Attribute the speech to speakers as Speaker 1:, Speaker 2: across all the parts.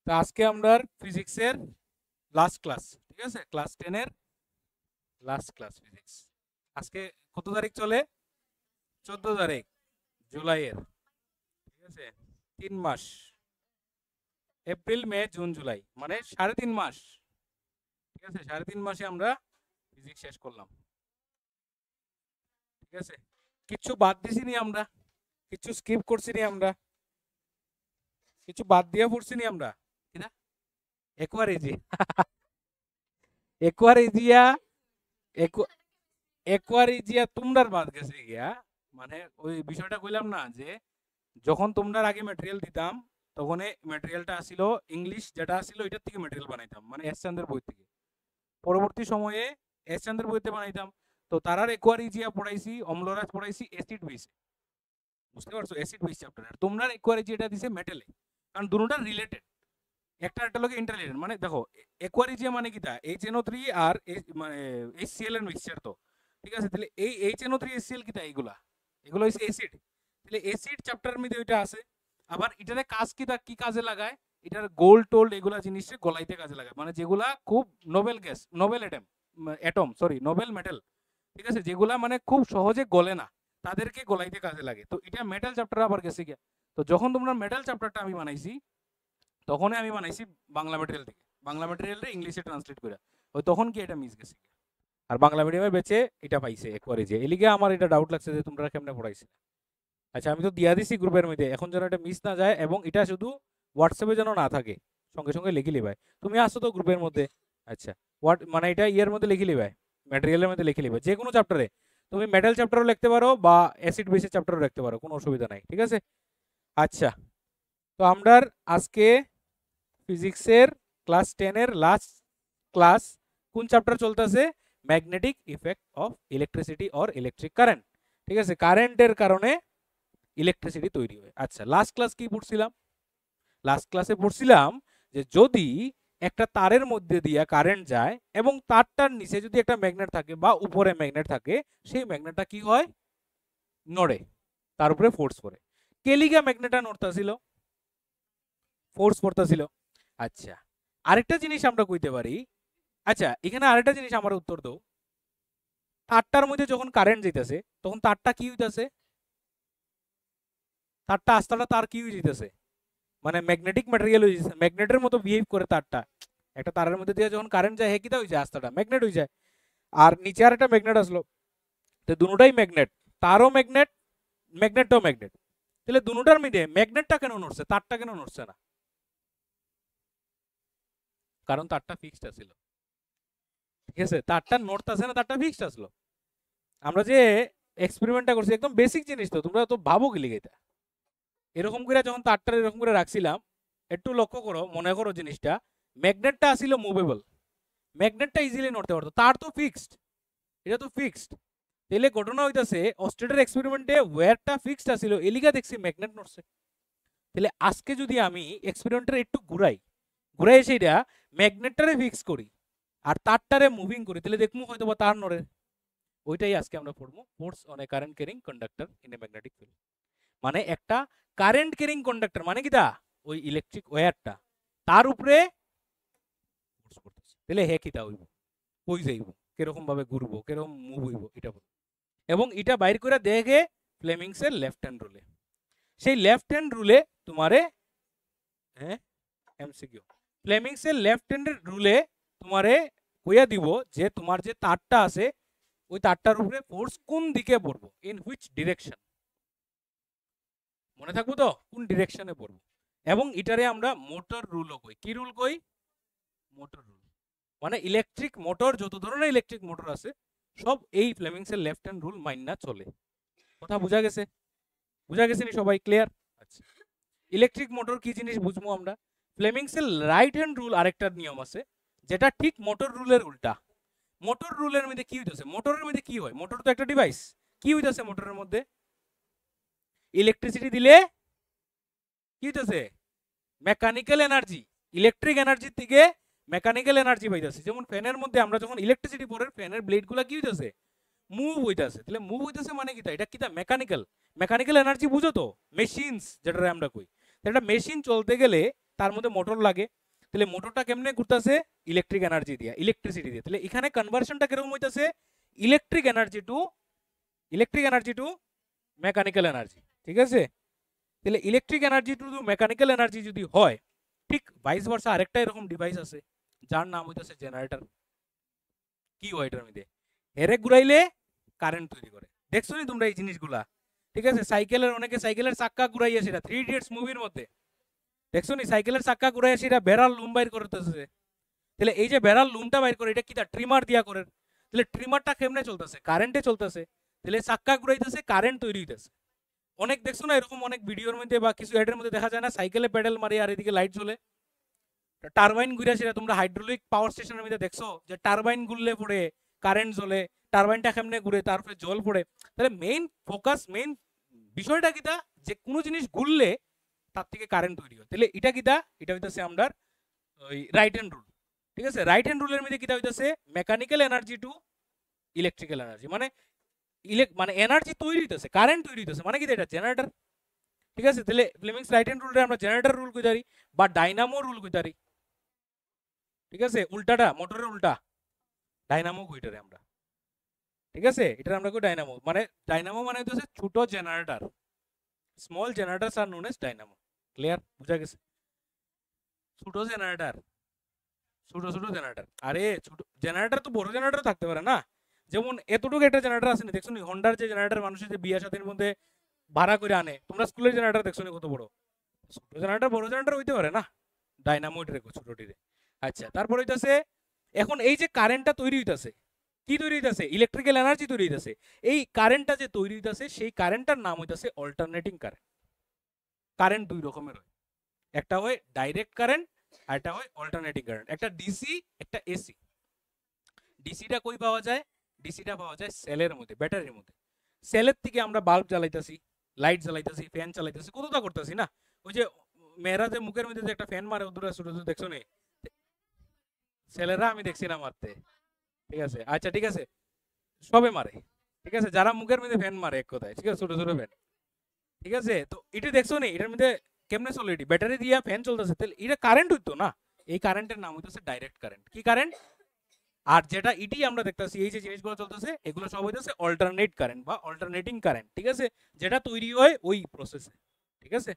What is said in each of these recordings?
Speaker 1: তো আজকে আমরা ফিজিক্সের লাস্ট ক্লাস, ঠিক আছে, ক্লাস 10 এর লাস্ট ক্লাস ফিজিক্স। আজকে কত তারিখ চলে? 14 তারিখ জুলাইয়ের, ঠিক আছে। 3 মাস, এপ্রিল মে জুন জুলাই, মানে 3.5 মাস, ঠিক আছে। 3.5 মাসে আমরা ফিজিক্স শেষ করলাম, ঠিক আছে। কিছু বাদ দিছি নি আমরা, কিছু স্কিপ করছি নি আমরা, কিছু বাদ দিয়ে পড়ছি নি আমরা, কিনা একোয়ারিজি একোয়ারিজিয়া একোয়ারিজিয়া তোমরার বাদ গেছে গিয়া। মানে ওই বিষয়টা কইলাম না যে যখন তোমরা আগে ম্যাটেরিয়াল দিতাম তখন ম্যাটেরিয়ালটা আসিল ইংলিশ, যেটা আসিল এটার থেকে ম্যাটেরিয়াল বানাইতাম, মানে এস চন্দ্রের বই থেকে। পরবর্তী সময়ে এস চন্দ্রের বইতে বানাইতাম। তো তারার একোয়ারিজিয়া পড়াইছি, অম্লরাজ পড়াইছি অ্যাসিড বেসে, বুঝতে পারছো, অ্যাসিড বেস চ্যাপ্টার। আর তোমরা একোয়ারিজিয়াটা দিছে মেটালে, কারণ দুটোটা রিলেটেড, একটা একটা লোকে ইন্টাররিলেটেড। মানে দেখো একোয়ারিজিয়া মানে কিটা HNO3 আর মানে HCl এর মিক্সচার, তো ঠিক আছে। তাহলে এই HNO3 HCl কিটা, এগুলো হচ্ছে অ্যাসিড। তাহলে অ্যাসিড চ্যাপ্টারের মধ্যে ওইটা আছে। আবার এটারে কাজ কিটা, কি কাজে লাগায়, এটার গোল্ড টোল্ড এগুলা জিনিসে গলাইতে কাজে লাগায়, মানে যেগুলা খুব Nobel gas, Nobel atom sorry Nobel metal, ঠিক আছে, যেগুলা মানে খুব সহজে গলে না, তাদেরকে গলাইতে কাজে লাগে। তো এটা মেটাল চ্যাপ্টার আবার গেছে গিয়া। তো যখন তোমরা মেটাল চ্যাপ্টারটা আমি বানাইছি, তখনই আমি বানাইছি বাংলা ম্যাটেরিয়াল থেকে, বাংলা ম্যাটেরিয়ালটা ইংলিশে ট্রান্সলেট করে। ওই তখন কি এটা মিস গেছে, আর বাংলা মিডিয়ামে বেঁচে এটা পাইছে একবারে, যে এলিগে আমার এটা ডাউট লাগছে যে তোমরা কেমনে পড়াইছে। আচ্ছা, আমি তো দিয়া দিছি গ্রুপের মধ্যে, এখন যেন এটা মিস না যায়, এবং এটা শুধু হোয়াটসঅ্যাপে যেন না থাকে, সঙ্গে সঙ্গে লিখে লিবাই। তুমি আসো তো গ্রুপের মধ্যে। আচ্ছা, মানে এটা ইয়ের মধ্যে লিখে লিবাই, ম্যাটেরিয়ালের মধ্যে লিখে লিবাই, যে কোনো চ্যাপ্টারে। তুমি মেটাল চ্যাপ্টারও লিখতে পারো বা অ্যাসিড বেসের চ্যাপ্টারও লিখতে পারো, কোনো অসুবিধা নাই, ঠিক আছে। আচ্ছা, তো আমরা আজকে ফিজিক্সের ক্লাস 10 এর লাস্ট ক্লাস, কোন চ্যাপ্টার চলতেছে? Magnetic effect of electricity or electric current, ঠিক আছে। কারেন্টের কারণে ইলেকট্রিসিটি তৈরি হয়। আচ্ছা, লাস্ট ক্লাস কি পড়ছিলাম? লাস্ট ক্লাসে পড়ছিলাম যে যদি একটা তারের মধ্যে দিয়ে কারেন্ট যায় এবং তারটার নিচে যদি একটা ম্যাগনেট থাকে বা উপরে ম্যাগনেট থাকে, সেই ম্যাগনেটটা কি হয়? নড়ে, তার উপরে ফোর্স পড়ে। কেলিগা ম্যাগনেটটা নড়তাছিল, ফোর্স পড়তাছিল। আচ্ছা, আরেকটা জিনিস আমরা কইতে পারি। আচ্ছা, এখানে আরেকটা জিনিস আমার উত্তর দাও। তারটার মধ্যে যখন কারেন্ট যাইতেছে তখন তারটা কি হইতাছে? তারটা আস্তাটা তার কি হয়ে যেতেছে? মানে ম্যাগনেটিক ম্যাটেরিয়াল হয়ে যাচ্ছে, ম্যাগনেটের মতো বিহেভ করে তারটা। একটা তারের মধ্যে দিয়ে যখন কারেন্ট যায়, হে কিটা হয়ে যায়? আস্তাটা ম্যাগনেট হয়ে যায়। আর নিচে আর একটা ম্যাগনেট আসলো, তো দুটোটাই ম্যাগনেট, তারও ম্যাগনেট, ম্যাগনেটটাও ম্যাগনেট। তাহলে দুটোটার মধ্যে ম্যাগনেটটা কেন নড়ছে, তারটা কেন নড়ছে না? কারণ তারটা ফিক্সড আছিল, ঠিক আছে। তারটা নড়তেছে না, তারটা ফিক্সড আসলো। আমরা যে এক্সপেরিমেন্টটা করছি একদম বেসিক জিনিস, তো তোমরা তো ভাবো কি লিগে এটা। এরকম করে যখন তারটা এরকম করে রাখছিলাম, একটু লক্ষ্য করো, মনে করো জিনিসটা, ম্যাগনেটটা আসিল মুভেবল, ম্যাগনেটটা ইজিলি নড়তে পারতো, তার তো ফিক্সড, এটা তো ফিক্সড। তাহলে ঘটনা হইতাছে অস্ট্রেলিয়ার এক্সপেরিমেন্টে ওয়্যারটা ফিক্সড আসিল, এলিগা দেখছি ম্যাগনেট নড়ছে। তাহলে আজকে যদি আমি এক্সপেরিমেন্টটা একটু ঘুরাই সেইটা ম্যাগনেটটারে ফিক্স করি আর তারটারে মুভিং করি, তাহলে দেখবো হয়তো বা তার নড়ে। ওইটাই আজকে আমরা পড়বো, force on a current carrying conductor in a magnetic field. মানে একটা কারেন্ট ক্যারিং কন্ডাক্টর মানে কিটা, ওই ইলেকট্রিক ওয়্যারটা, তার উপরে ফোর্স করতেছে। তাহলে হে কিটা হইব, কই যাইব, কিরকম ভাবে ঘুরবো, কিরকম মুভ হইব, এটা বলবো। এবং এটা বাইর করে দেখে ফ্লেমিংস এর লেফট হ্যান্ড রুলে। সেই লেফট হ্যান্ড রুলে তোমারে, হ্যাঁ এমসিকিউ, ফ্লেমিংস এর লেফট হ্যান্ডের রুলে তোমারে কইয়া দিব যে তোমার যে তারটা আছে ওই তারটার উপরে ফোর্স কোন দিকে পড়বো, ইন হুইচ ডিরেকশন। মনে থাকবো তো, কোন ডিরেকশনে পড়বো। এবং এটারে আমরা মোটর রুলও কই। কি রুল কই? Motor rule. মানে ইলেকট্রিক মোটর, যত ধরনের ইলেকট্রিক মোটর আছে সব এই ফ্লেমিংস এর লেফট হ্যান্ড রুল মাইন্না চলে। কথা বুঝা গেছে? বুঝা গেছে নি সবাই? ক্লিয়ার? আচ্ছা, ইলেকট্রিক মোটর কি জিনিস বুঝবো আমরা। ফ্লেমিংস এর রাইট হ্যান্ড রুল আরেকটা নিয়ম আছে, যেটা ঠিক মোটর রুলের উল্টা। মোটর রুলের মধ্যে কি হইতেছে, মোটরের মধ্যে কি হয়, মোটর তো একটা ডিভাইস, কি হইতেছে মোটরের মধ্যে? ইলেকট্রিসিটি দিলে কি হইতেছে? মেকানিক্যাল এনার্জি, ইলেকট্রিক এনার্জি থেকে মেকানিক্যাল এনার্জি পাইতেছে। যেমন ফ্যানের মধ্যে আমরা যখন ইলেকট্রিসিটি পড়ে, ফ্যানের ব্লেডগুলো কি হইতেছে? মুভ হইতেছে। তাহলে মুভ হইতেছে মানে কিটা, এটা কিটা মেকানিক্যাল, মেকানিক্যাল এনার্জি বুঝো তো, মেশিনস যেটা আমরা কই। একটা মেশিন চলতে গেলে তার মধ্যে মোটর লাগে, তাহলে মোটরটা কেমনে ঘুরতেছে? ইলেকট্রিক এনার্জি দিয়ে, ইলেকট্রিসিটি দিয়ে। তাহলে এখানে কনভার্সনটা কিরকম হইতাছে? Electric energy to mechanical energy, ঠিক আছে? তাহলে electric energy to mechanical energy যদি হয়, ঠিক ভাইস ভার্সা আরেকটা এরকম ডিভাইস আছে যার নাম হইতাছে জেনারেটর। কি হয় এটার মধ্যে? এরে ঘুরাইলে কারেন্ট তৈরি করে। দেখছো নি তোমরা এই জিনিসগুলা? ঠিক আছে, সাইকেলের অনেকে সাইকেলের চাক্কা ঘুরাইয়া, সেটা 3 ইডিয়টস মুভির মধ্যে দেখছো নি, সাইকেলের চাক্কা ঘুরাইয়া সেটা বেড়ার লুম বাইর করতেছে। তাহলে এই যে বেড়ার লুমটা বাইর করে, এটা কিটা? ট্রিমার দিয়া করে। তাহলে ট্রিমারটা কেমনে চলতেছে? কারেন্টে চলতেছে। তাহলে চাক্কা ঘুরাইতেছে, কারেন্ট তৈরি হইতেছে। অনেক দেখছো না এরকম, অনেক ভিডিওর মধ্যে বা কিছু অ্যাডের মধ্যে দেখা যায় না, সাইকেলে প্যাডেল মারি আর এদিকে লাইট জ্বলে। টারবাইন ঘুরে, সেটা তোমরা হাইড্রোলিক পাওয়ার স্টেশনের মধ্যে দেখছো যে টারবাইন ঘুরলে পড়ে কারেন্ট জ্বলে, টারবাইনটা কেমনে ঘুরে, তারপরে জল পড়ে। তাহলে মেইন ফোকাস, মেইন বিষয়টা কিটা? যে কোনো জিনিস ঘুরলে তার থেকে কারেন্ট তৈরি হয়। তাহলে এটা কিটা? এটা হইতেছে আমরা ওই রাইট হ্যান্ড রুল। ঠিক আছে, রাইট হ্যান্ড রুলের মধ্যে কিটা হইতেছে? Mechanical energy to electrical energy, মানে মানে এনার্জি তৈরি হইতেছে, কারেন্ট তৈরি হইতেছে, মানে কি? এটা জেনারেটর। ঠিক আছে, তাহলে ফ্লেমিংস রাইট হ্যান্ড রুলটা আমরা জেনারেটর রুল কইতে পারি বা ডাইনামো রুল কইতে পারি। ঠিক আছে, উল্টাটা, মোটরের উল্টা ডাইনামো কইটারে আমরা। ঠিক আছে, এটা আমরা কই ডাইনামো, মানে ডাইনামো মানে হচ্ছে ছোট generator, small জেনারেটরস are known as dynamo. Clear? বুঝা গেছে? ছোট জেনারেটর, ছোট ছোট জেনারেটর। আরে ছোট জেনারেটর তো বড় জেনারেটর থাকতে পারে না? যেমন এতটুকু একটা জেনারেটর আছে না, দেখছো নি হন্ডার যে জেনারেটর মানুষের যে বিয়া শাদীর মধ্যে ভাড়া করে আনে, তোমরা স্কুলের জেনারেটর দেখছো নি কত বড়? ছোট জেনারেটর বড় জেনারেটর হইতে পারে না? ডাইনামো এটা রেখো ছোটটিরে। আচ্ছা, তারপর হইতাছে এখন এই যে কারেন্টটা তৈরি হইতাছে, কি তৈরি হইতাছে? ইলেকট্রিক্যাল এনার্জি তৈরি হইতাছে। এই কারেন্টটা যে তৈরি হইতাছে, সেই কারেন্টটার নাম হইতাছে অল্টারনেটিং কারেন্ট। কারেন্ট দুই রকমের হয়, একটা হয় ডাইরেক্ট কারেন্ট আর একটা হয় অল্টারনেটিং কারেন্ট। একটা ডিসি, একটা এসি। ডিসিটা কই পাওয়া যায়? ডিসিটা পাওয়া যায় সেলের মধ্যে, ব্যাটারির মধ্যে। সেলের থেকে আমরা বাল্ব জ্বালাইতাছি, লাইট জ্বালাইতাছি, ফ্যান চালাইতাছি, কতটা করতেছি না? ওই যে মেয়েরা যে মুখের মধ্যে যে একটা ফ্যান মারে, ওদূরে ছোট ছোট, দেখছো নি? ছেলেরা আমি দেখছি না মারতে। ঠিক আছে, আচ্ছা ঠিক আছে, সবে মারে। ঠিক আছে, যারা মুখের মধ্যে ফ্যান মারে এক কথায়, ঠিক আছে, ছোট ছোট ফ্যান। ঠিক আছে, তো এটা দেখছো নি, এটার মধ্যে কেমনে চলে? এটি ব্যাটারি দিয়া ফ্যান চলতেছে, তাহলে এটা কারেন্ট হইতো না? এই কারেন্টের নাম হইতেছে ডাইরেক্ট কারেন্ট। কি কারেন্ট? আর যেটা ইটি আমরা দেখতেছি, এই যে জিনিসগুলো চলতেছে, এগুলো সব হইতেছে অল্টারনেট কারেন্ট বা অল্টারনেটিং কারেন্ট। ঠিক আছে, যেটা তৈরি হয় ওই প্রসেসে। ঠিক আছে,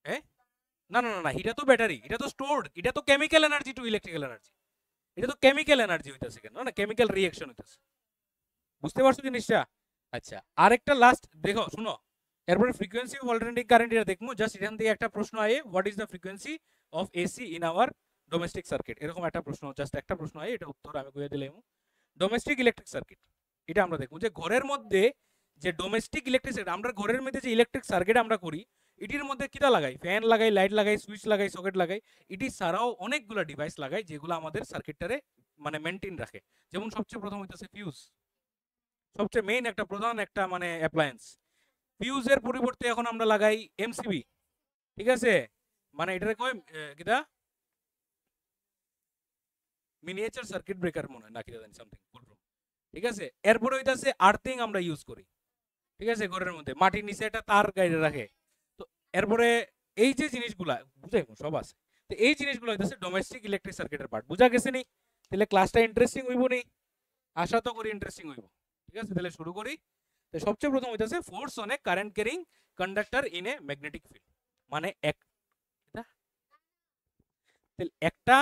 Speaker 1: হ্যাঁ, না না না না, এটা তো ব্যাটারি, এটা তো স্টোরড, এটা তো chemical energy to electrical energy. এটা তো কেমিক্যাল এনার্জি হইতেছে, কেন না? কেমিক্যাল রিঅ্যাকশন হইতেছে। বুঝতে পারছো জিনিসটা? আচ্ছা, আরেকটা লাস্ট দেখো, শুনো। এরপরে ফ্রিকোয়েন্সি অফ অল্টারনেটিং কারেন্ট এটা দেখবো। জাস্ট এখান থেকে একটা প্রশ্ন আয়ে, what is the frequency of AC in our domestic circuit, এরকম একটা প্রশ্ন, জাস্ট একটা প্রশ্ন আয়ে, এটা উত্তর আমি কইয়া দিলাম। ডোমেস্টিক ইলেকট্রিক সার্কিট, এটা আমরা দেখবো যে ঘরের মধ্যে যে ডোমেস্টিক ইলেকট্রিক সার্কিট, আমরা ঘরের মধ্যে যে ইলেকট্রিক সার্কিট আমরা করি, এটির মধ্যে কিটা লাগাই? ফ্যান লাগাই, লাইট লাগাই, সুইচ লাগাই, সকেট লাগাই। এটি ছাড়াও অনেকগুলো ডিভাইস লাগাই যেগুলো আমাদের সার্কিটটারে মানে মেনটেন রাখে। যেমন সবচেয়ে প্রথম হইতেছে ফিউজ, সবচেয়ে মেইন একটা প্রধান একটা মানে অ্যাপ্লায়েন্স। ফিউজের পরিবর্তে এখন আমরা লাগাই এমসিবি। ঠিক আছে, মানে এটারে কয় কিটা, মিনিয়েচার সার্কিট ব্রেকার মনে হয় না, কিটা জানি সামথিং বলবো। ঠিক আছে, এরপরে হইতাছে আর্থিং আমরা ইউজ করি। ঠিক আছে, ঘরের মধ্যে মাটির নিচে একটা তার গাইড়ে রাখে। তো এরপরে এই যে জিনিসগুলা বুঝাই সব আছে, তো এই জিনিসগুলো হইতাছে ডোমেস্টিক ইলেকট্রিক সার্কিটের পার্ট। বুঝা গেছে নি? তাহলে ক্লাসটা ইন্টারেস্টিং হইব নি? আশা তো করি ইন্টারেস্টিং হইব। ঠিক আছে, তাহলে শুরু করি। তো সবচেয়ে প্রথম হইতাছে force on a current carrying conductor in a magnetic field, মানে একটা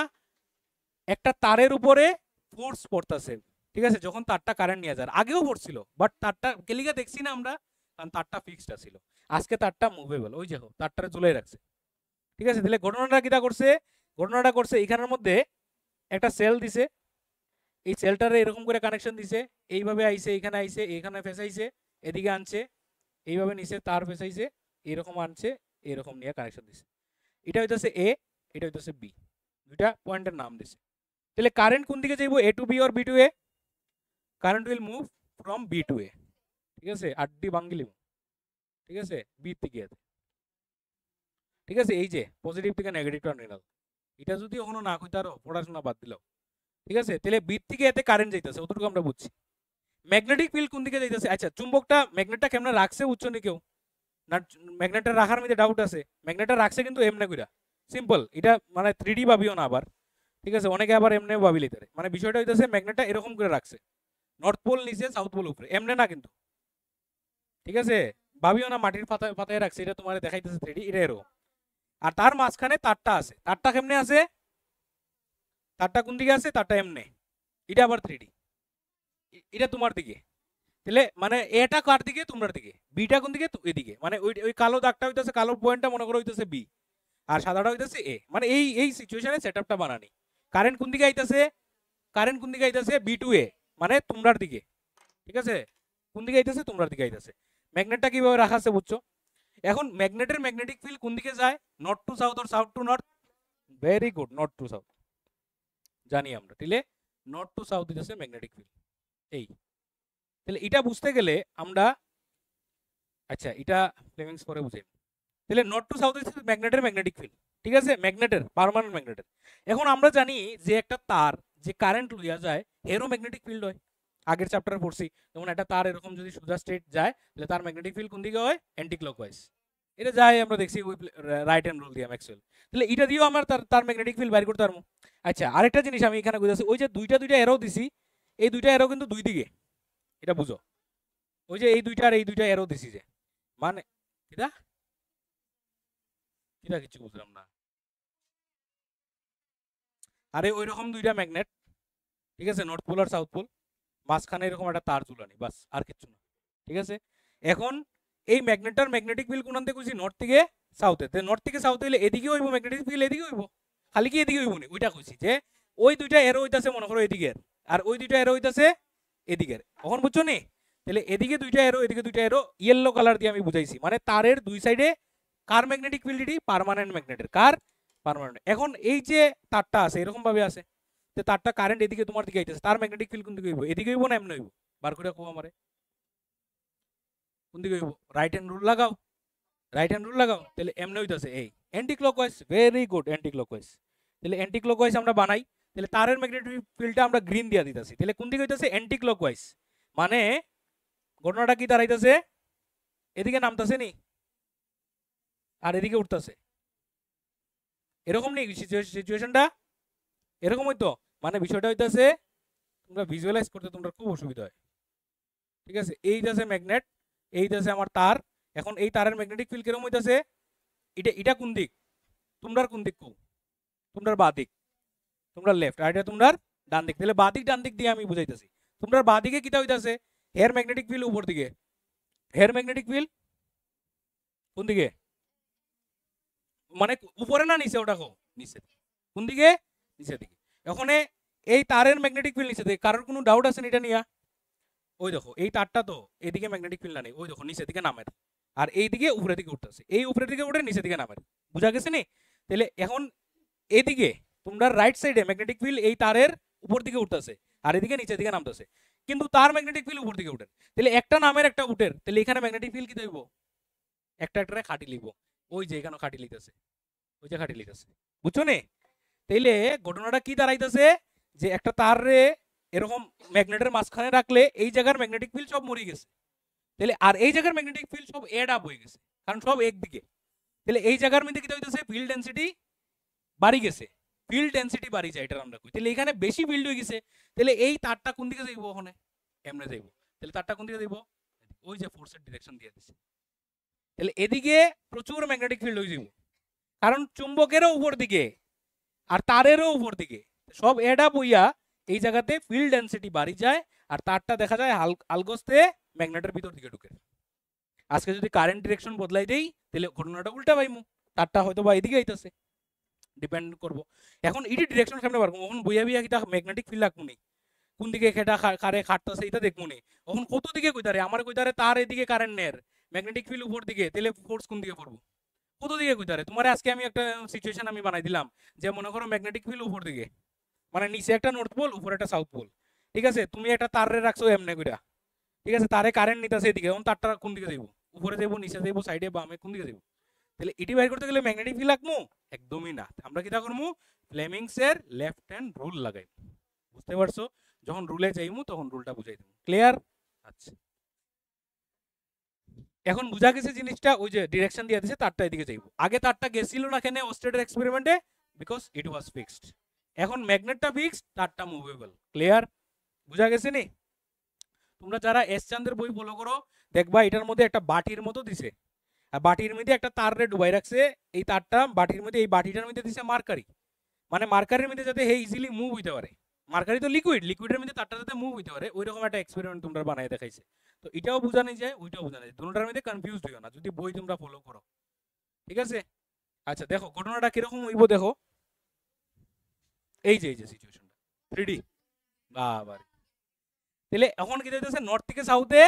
Speaker 1: একটা তারের উপরে ফোর্স পড়তেছে। ঠিক আছে, যখন তারটা কারেন্ট নিয়ে যায়, আগেও পড়ছিল, বাট তারটা কেলিকা দেখছি না আমরা, কারণ তারটা ফিক্সড ছিল। আজকে তারটা মুভেবল, ওই দেখো তারটা ঝুলাই রাখছে। ঠিক আছে, তাহলে ঘটনাটা কিটা করছে? ঘটনাটা করছে এখানের মধ্যে একটা সেল দিছে, এই সেলটারে এরকম করে কানেকশন দিছে, এইভাবে আইছে, এখানে আইছে, এখানে ফেসাইছে, এদিকে আনছে, এইভাবে নিচে তার ফেসাইছে, এরকম আনছে, এরকম নিয়ে কানেকশন দিছে। এটা হইতেছে এ, এটা হইতেছে বি, দুইটা পয়েন্টের নাম দিছে। তাহলে কারেন্ট কোন দিকে যাইব? A to B or B to A? Current will move from B to A. ঠিক আছে, আড্ডি বাঙ্গিলি। ঠিক আছে, বি থেকে এতে। ঠিক আছে, এই যে পজিটিভ থেকে নেগেটিভ টার্মিনাল, এটা যদি এখনো না কইতে আরো পড়াশোনা বাদ দিলাম। ঠিক আছে, তাহলে বি থেকে এতে কারেন্ট যাইতেছে, অতটুকু আমরা বুঝছি। ম্যাগনেটিক ফিল্ড কোন দিকে যাইতেছে? আচ্ছা, চুম্বকটা ম্যাগনেটটা কেমনে রাখছে বুঝছো নি কেউ? না, ম্যাগনেটটা রাখার মধ্যে ডাউট আছে। ম্যাগনেটটা রাখছে কিন্তু এমনে কইরা, সিম্পল, এটা মানে 3D ভাবিও না আবার, ঠিক আছে, অনেকে আবার এমনিও ভাবি লিতে মানে বিষয়টা হইতেছে ম্যাগনেটটা এরকম করে রাখছে, নর্থ পোল নিচে সাউথ পোল উপরে, এমনি না কিন্তু, ঠিক আছে, ভাবিও না মাটির পাতায় পাতায় রাখছে, এটা তোমার দেখাইতেছে 3D, এটা এরকম। আর তার মাঝখানে তারটা আছে, তারটা কেমনে আছে, তারটা কোন দিকে আছে, তারটা এমনে, এটা আবার 3D, এটা তোমার দিকে, তাহলে মানে এটা কার দিকে, তোমার দিকে, বিটা কোন দিকে, এদিকে, মানে ওই ওই কালো দাগটা হইতেছে, কালো পয়েন্টটা মনে করো হইতেছে বি, আর সাদাটা হইতেছে এ, মানে এই এই সিচুয়েশনে সেটআপটা বানানি। কারেন্ট কোন দিকে আইতাছে, কারেন্ট কোন দিকে আইতাছে, বি টু এ, মানে তোমরার দিকে, ঠিক আছে, কোন দিকে আইতাছে, তোমরার দিকে আইতাছে। ম্যাগনেটটা কিভাবে রাখা আছে বুঝছো? এখন ম্যাগনেটের ম্যাগনেটিক ফিল্ড কোন দিকে যায়, north two south or south two north, very good, north two south জানি আমরা, তাহলে নর্থ টু সাউথ হইতাছে ম্যাগনেটিক ফিল্ড এই। তাহলে এটা বুঝতে গেলে আমরা, আচ্ছা এটা ফ্লেমিংস পরে বুঝাই, তাহলে নর্থ টু সাউথ হচ্ছে ম্যাগনেটের ম্যাগনেটিক ফিল্ড, ঠিক আছে, ম্যাগনেটের পার্মানেন্ট ম্যাগনেটের। এখন আমরা জানি যে একটা তার যে কারেন্ট লইয়া যায় এরও ম্যাগনেটিক ফিল্ড হয়, আগের চ্যাপ্টারে পড়ছি, যেমন একটা তার এরকম যদি সোজা স্ট্রেট যায় তাহলে তার ম্যাগনেটিক ফিল্ড কোন দিকে হয়, অ্যান্টি ক্লকওয়াইজ, এটা যায় আমরা দেখছি ওই রাইট হ্যান্ড রুল দিয়ে ম্যাক্সওয়েল। তাহলে এটা দিয়েও আমরা তার তার ম্যাগনেটিক ফিল্ড বাইর করতে পারবো। আচ্ছা আরেকটা জিনিস আমি এখানে বুঝাচ্ছি, ওই যে দুইটা দুইটা এরো দিছি, এই দুইটা এরো কিন্তু দুই দিকে, এটা বুঝো, ওই যে এই দুইটা আর এই দুইটা এরো দিছি যে, মানে এটা এটা কিছু বুঝলাম না। আরে ওই রকম দুইটা ম্যাগনেট, ঠিক আছে, নর্থ পোল আর সাউথ পোল, মাঝখানে এরকম একটা তার ঝুলানি, বাস আর কিছু না, ঠিক আছে। এখন এই ম্যাগনেটটার ম্যাগনেটিক ফিল্ড কোন দিকে কইছি, নর্থ থেকে সাউথে, তো নর্থ থেকে সাউথে হইলে এদিকে হইব ম্যাগনেটিক ফিল্ড, এদিকে হইব, খালি কি এদিকে হইব না, ওইটা কইছি যে ওই দুইটা এরো হইতাছে মনে করো এদিকের, আর ওই দুইটা এরো হইতাছে এদিকের, এখন বুঝছো নি? তাহলে এদিকে দুইটা এরো, এদিকে দুইটা এরো, ইয়েলো কালার দিয়ে আমি বুঝাইছি, মানে তারের দুই সাইডে কার ম্যাগনেটিক ফিল্ড, এটি পার্মানেন্ট ম্যাগনেটের, কার পার্মানেন্ট। এখন এই যে তারটা আছে এরকম ভাবে আছে, তো তারটা কারেন্ট এদিকে তোমার দিকে আইতেছে, তার ম্যাগনেটিক ফিল্ড কোন দিকে হইব, এদিকে হইব না এমন হইব, বার করে কো আমারে কোন দিকে হইব, রাইট হ্যান্ড রুল লাগাও, রাইট হ্যান্ড রুল লাগাও, তাহলে এমনি হইতাছে এই anti clockwise, very good, anti clockwise. তাহলে অ্যান্টি ক্লকওয়াইজ আমরা বানাই, তাহলে তারের ম্যাগনেটিক ফিল্ডটা আমরা গ্রিন দিয়া দিতেছি, তাহলে কোন দিকে হইতাছে, অ্যান্টি ক্লকওয়াইজ, মানে ঘটনাটা কি দাঁড়াইতেছে, এদিকে নামতাছে নি আর এদিকে উঠতাছে, এরকম নেই সিচুয়েশনটা, এরকম হইতো, মানে বিষয়টা হইতাছে তোমরা ভিজুয়ালাইজ করতে তোমরা খুব অসুবিধা হয়, ঠিক আছে। এই যাচ্ছে ম্যাগনেট, এই যাচ্ছে আমার তার, এখন এই তারের ম্যাগনেটিক ফিল্ড কিরকম হইতাছে, এটা এটা কোন দিক, তোমরার কোন দিক কো, তোমরার বাঁ দিক, তোমরা লেফট, আর এটা তোমরার ডান দিক, তাহলে বাঁ দিক ডান দিক দিয়ে আমি বুঝাইতেছি, তোমরার বাঁ দিকে কিটা হইতাছে, হেয়ার ম্যাগনেটিক ফিল্ড উপর দিকে, হেয়ার ম্যাগনেটিক ফিল্ড কোন দিকে, মানে উপরে না নিচে, ওটা কো নিচে, কোন দিকে, নিচের দিকে। এখন এই তারের ম্যাগনেটিক ফিল্ড নিচে দিকে, কারোর কোনো ডাউট আছে এটা নিয়ে, ওই দেখো এই তারটা তো এদিকে ম্যাগনেটিক ফিল্ড না নেই, ওই দেখো নিচের দিকে নামের, আর এইদিকে উপরের দিকে উঠতেছে, এই উপরের দিকে উঠে নিচের দিকে নামের, বুঝা গেছে নি? তাহলে এখন এদিকে তোমরা রাইট সাইডে ম্যাগনেটিক ফিল্ড এই তারের উপর দিকে উঠতেছে, আর এদিকে নিচের দিকে নামতেছে, কিন্তু তার ম্যাগনেটিক ফিল্ড উপর দিকে উঠে, তাহলে একটা নামের একটা উঠের, তাহলে এখানে ম্যাগনেটিক ফিল্ড কি দেব, একটা একটা খাটি লিখব, ওই যে এখানে খাটি লিখতেছে, ওই যে খাটি লিখতেছে, বুঝছো নি? তাইলে ঘটনাটা কি দাঁড়াইতেছে, যে একটা তারে এরকম ম্যাগনেটের মাঝখানে রাখলে এই জায়গার ম্যাগনেটিক ফিল্ড সব মরে গেছে, তাহলে আর এই জায়গার ম্যাগনেটিক ফিল্ড সব এড আপ হয়ে গেছে, কারণ সব একদিকে, তাহলে এই জায়গার মধ্যে কি হইতেছে, ফিল্ড ডেনসিটি বাড়ি গেছে, ফিল্ড ডেনসিটি বাড়ি যায়, এটা আমরা কই, তাহলে এখানে বেশি ফিল্ড হয়ে গেছে, তাহলে এই তারটা কোন দিকে যাইব, ওখানে এমনে যাইব, তাহলে তারটা কোন দিকে যাইব, ওই যে ফোর্সের ডিরেকশন দিয়ে দিছে, তাহলে এদিকে প্রচুর ম্যাগনেটিক ফিল্ড হয়ে যাব, কারণ চুম্বকেরও উপর দিকে আর তারেরও উপর দিকে সব এড আপ হইয়া এই জায়গাতে ফিল্ড ডেনসিটি বাড়ি যায়, আর তারটা দেখা যায় আলগোস্তে ম্যাগনেটের ভিতর দিকে ঢুকে। আজকে যদি কারেন্ট ডিরেকশন বদলাই দেই তাহলে ঘটনাটা উল্টা পাইমু, তারটা হয়তো বা এদিকে আইতাছে, ডিপেন্ড করব। এখন এটি ডিরেকশন কেমনে পারবো, এখন বইয়া বইয়া কিটা ম্যাগনেটিক ফিল্ড রাখবো নি, কোন দিকে খেটা কারে খাটতেছে এটা দেখবো নি, এখন কত দিকে কইতারে, আমার কইতারে তার এদিকে কারেন্ট নের, ম্যাগনেটিক ফিল্ড উপর দিকে, তাহলে ফোর্স কোন দিকে পড়বো, কত দিকে কইতারে। তোমার আজকে আমি একটা সিচুয়েশন আমি বানাই দিলাম, যে মনে করো ম্যাগনেটিক ফিল্ড উপর দিকে, মানে নিচে একটা নর্থ পোল উপরে একটা সাউথ পোল, ঠিক আছে, তুমি একটা তারে রাখছো এমনে কইরা, ঠিক আছে, তারে কারেন্ট নিতেছে এদিকে, এখন তারটা কোন দিকে যাইব, উপরে যাইব, নিচে যাইব, সাইডে বামে, কোন দিকে যাইব, তাহলে এটি বাইর করতে গেলে ম্যাগনেটিক ফিল্ড লাগবো, একদমই না, আমরা কিটা করবো, ফ্লেমিংস এর লেফট হ্যান্ড রুল লাগাই, বুঝতে পারছো, যখন রুলে যাইমু তখন রুলটা বুঝাই দেবো, ক্লিয়ার? আচ্ছা এখন বুঝা গেছে জিনিসটা, ওই যে ডিরেকশন দিয়ে দিয়েছে তারটা এদিকে যাইব। আগে তারটা গেছিল না কেন ওস্টেডের এক্সপেরিমেন্টে, বিকজ ইট ওয়াজ ফিক্সড। এখন ম্যাগনেটটা ফিক্সড, তারটা মুভেবল। ক্লিয়ার? বুঝা গেছে নি? তোমরা যারা এস চান্দের বই ফলো করো দেখবা এটার মধ্যে একটা বাটির মতো দিছে, আর বাটির মধ্যে একটা তার রে ডুবাই রাখছে। এই তারটা বাটির মধ্যে, এই বাটিটার মধ্যে দিছে মার্কারি, মানে মার্কারির মধ্যে যাতে হে ইজিলি মুভ হইতে পারে। মার্কারি তো লিকুইড, লিকুইডের মধ্যে তারটা যাতে মুভ হইতে পারে, ওই রকম একটা এক্সপেরিমেন্ট তোমরা বানাই দেখাইছে। তো এটাও বোঝানো যায়, ওইটাও বোঝানো যায়, দুটোটার মধ্যে কনফিউজ হইও না যদি বই তোমরা ফলো করো। ঠিক আছে? আচ্ছা দেখো ঘটনাটা কিরকম হইব দেখো। এই যে সিচুয়েশনটা 3D, বাবা। তাহলে এখন কি হইতেছে, নর্থ থেকে সাউথে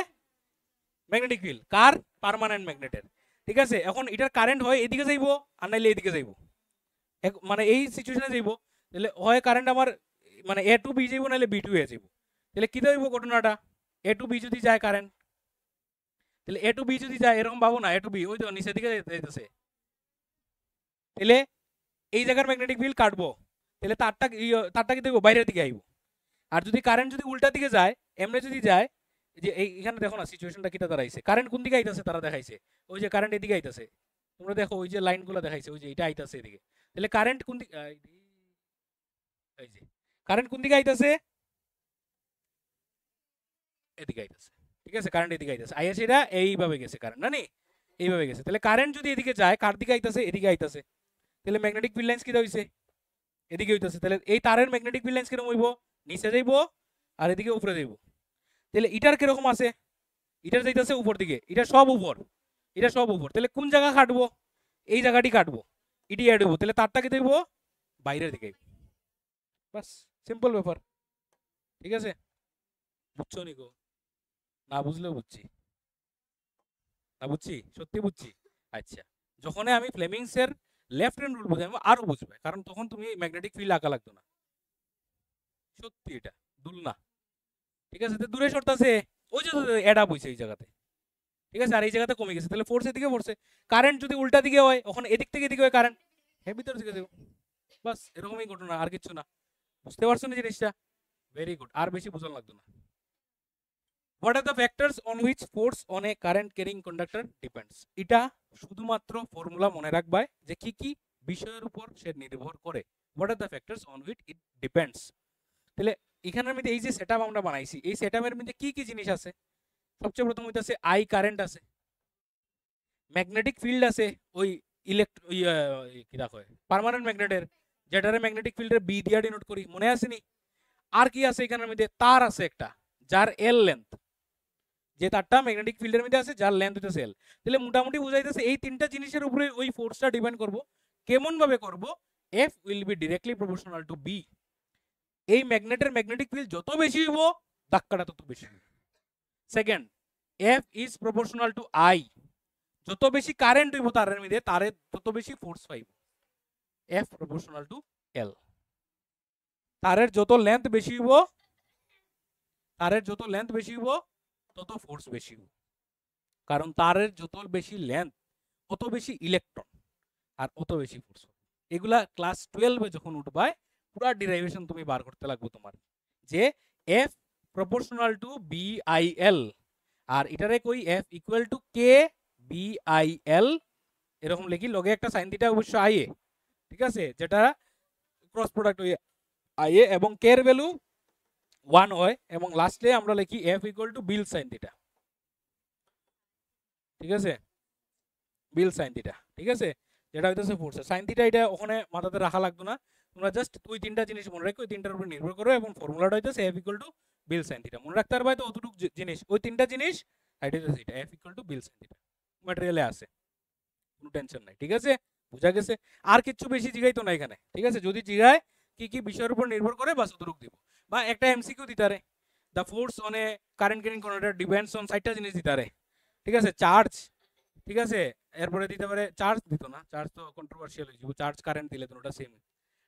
Speaker 1: ম্যাগনেটিক ফিল্ড কার, পার্মানেন্ট ম্যাগনেটের। ঠিক আছে? এখন এটার কারেন্ট হয় এদিকে যাইব, আর নাইলে এদিকে যাইব, মানে এই সিচুয়েশনে যাইব। তাহলে হয় কারেন্ট আমার মানে এ টু বি যাইব, নাইলে বি টু এ যাইব। তাহলে কি হইব ঘটনাটা, এ টু বি যদি যায় কারেন্ট, তাহলে এ টু বি যদি যায় এরকম ভাবো না, এ টু বি ওই তো নিচের দিকে যাইতেছে, তাহলে এই জায়গার ম্যাগনেটিক ফিল্ড কাটবো, তাহলে তারটা কি দেখবো বাইরের দিকে আইব। আর যদি কারেন্ট যদি উল্টা দিকে যায়, এমনি যদি যায়, যে এইখানে দেখো না সিচুয়েশনটা কিটা দাঁড়াইছে, কারেন্ট কোন দিকে আইতাছে তারা দেখাইছে, ওই যে কারেন্ট এদিকে আইতাছে। তোমরা দেখো ওই যে লাইনগুলো দেখাইছে, ওই যে এটা আইতাছে এদিকে। তাহলে কারেন্ট কোন দিকে, এই যে কারেন্ট কোন দিকে আইতাছে, এদিকে আইতাছে। ঠিক আছে? কারেন্ট এদিকে আইতাছে, আইয়াছে এটা এইভাবে গেছে কারেন্ট, না নি এইভাবে গেছে। তাহলে কারেন্ট যদি এদিকে যায়, কার দিকে আইতাছে, এদিকে আইতাছে। তাহলে ম্যাগনেটিক ফিল্ড লাইন্স কি হইছে, এদিকে হইতাছে। তাহলে এই তারের ম্যাগনেটিক ফিল্ড লাইন্স কিরকম হইব, নিচে যাইব আর এদিকে উপরে যাইব। তাহলে এটার কিরকম আছে, এটার যাইতাছে উপর দিকে, এটা সব উপর, এটা সব উপর। তাহলে কোন জায়গা কাটবো, এই জায়গাটি কাটবো, এটি অ্যাড হবো। তাহলে তারটাকে দেখবো বাইরের দিকে, বাস সিম্পল ব্যাপার। ঠিক আছে? বুঝছো নিকো? না বুঝলেও বুঝছি, না বুঝছি, সত্যি বুঝছি। আচ্ছা, যখন আমি ফ্লেমিংস এর লেফট হ্যান্ড রুল বুঝাবো আরো বুঝবে, কারণ তখন তুমি ম্যাগনেটিক ফিল্ড আঁকা লাগতো না। সত্যি এটা দুলনা। ঠিক আছে? দূরে সরতাছে, ওই যে অ্যাড আপ হইছে এই জায়গাতে। ঠিক আছে? আর এই জায়গাতে কমে গেছে, তাহলে ফোর্স এদিকে পড়ছে। কারেন্ট যদি উল্টা দিকে হয়, ওখানে এদিক থেকে এদিকে হয় কারেন্ট, হ্যাঁ ভিতর দিকে দেবো। বাস এরকমই ঘটনা, আর কিছু না। বুঝতে পারছো না জিনিসটা? ভেরি গুড, আর বেশি বোঝানো লাগতো না। What are the factors on which force on a current carrying conductor depends. এটা শুধুমাত্র ফর্মুলা মনে রাখবা যে কি কি বিষয়ের উপর সে নির্ভর করে। What are the factors on which it depends. তাহলে এখানের মধ্যে এই যে সেটআপ আমরা বানাইছি, এই সেটআপের মধ্যে কি কি জিনিস আছে? সবচেয়ে প্রথম হইতাছে আই কারেন্ট আছে, ম্যাগনেটিক ফিল্ড আছে, ওই কি দেখো পার্মানেন্ট ম্যাগনেটের, যেটারে ম্যাগনেটিক ফিল্ডের বি দিয়া ডিনোট করি, মনে আছে নি? আর কি আছে এখানের মধ্যে, তার আছে একটা যার এল লেন্থ, যে তারটা ম্যাগনেটিক ফিল্ডের মধ্যে আছে যার লেন্থ হইতাছে এল। তাহলে মোটামুটি বুঝাইতেছে এই তিনটা জিনিসের উপরে ওই ফোর্সটা ডিপেন্ড করব। কেমন ভাবে করব, F will be directly proportional to B. এই ম্যাগনেটের ম্যাগনেটিক ফিল্ড যত বেশি হইব, ধাক্কাটা তত বেশি হবে। Second, F is proportional to I, যত বেশি কারেন্ট হইব তারের মধ্যে, তারে তত বেশি ফোর্স পাইব। এফ প্রপোর্শনাল টু এল। তারের যত লেন্থ বেশি হইব, তারের যত লেন্থ বেশি হইব তত ফোর্স বেশি হইব, কারণ তারের যত বেশি লেন্থ অত বেশি ইলেকট্রন আর অত বেশি ফোর্স। এগুলা ক্লাস 12 এ যখন উঠবায় পুরা ডিরাইভেশন তুমি বার করতে লাগবে তোমার, যে F proportional to B I L, আর এটারে কই F equal to K B I L, এরকম লিখি, লগে একটা সাইন থিটা অবশ্য আই এ। ঠিক আছে? যেটা ক্রস প্রোডাক্ট হই আই এ, এবং কে এর ভ্যালু 1 হয়, এবং লাস্টে আমরা লিখি F equal to B I L sine theta. ঠিক আছে? বিল সাইন থিটা। ঠিক আছে? যেটা হইতেছে ফোর্স সাইন থিটা, এটা ওখানে মাথাতে রাখা লাগতো না, তোমরা জাস্ট ওই তিনটা জিনিস মনে রাখো, ওই তিনটার উপর নির্ভর করো, এবং ফর্মুলাটা হইতেছে F equal to B I L sine theta. মনে রাখতে পারবে তো অতটুকু জিনিস, ওই তিনটা জিনিস, এটা হইতেছে এটা F equal to B I L sine theta. ম্যাটেরিয়ালে আছে, কোনো টেনশন নাই। ঠিক আছে? বুঝা গেছে? আর কিছু বেশি জিগাইতো না এখানে। ঠিক আছে? যদি জিগায় কি কি বিষয়ের উপর নির্ভর করে, বাস অতটুকু দিব। বা একটা এমসিকিউ দিতারে, the force on a current carrying conductor depends on 60টা জিনিস দিতারে। ঠিক আছে? চার্জ, ঠিক আছে, এরপরে দিতে পারে, চার্জ দিত না, চার্জ তো কন্ট্রোভার্সিয়াল হয়ে যাবে, চার্জ কারেন্ট দিলে তো ওটা সেম।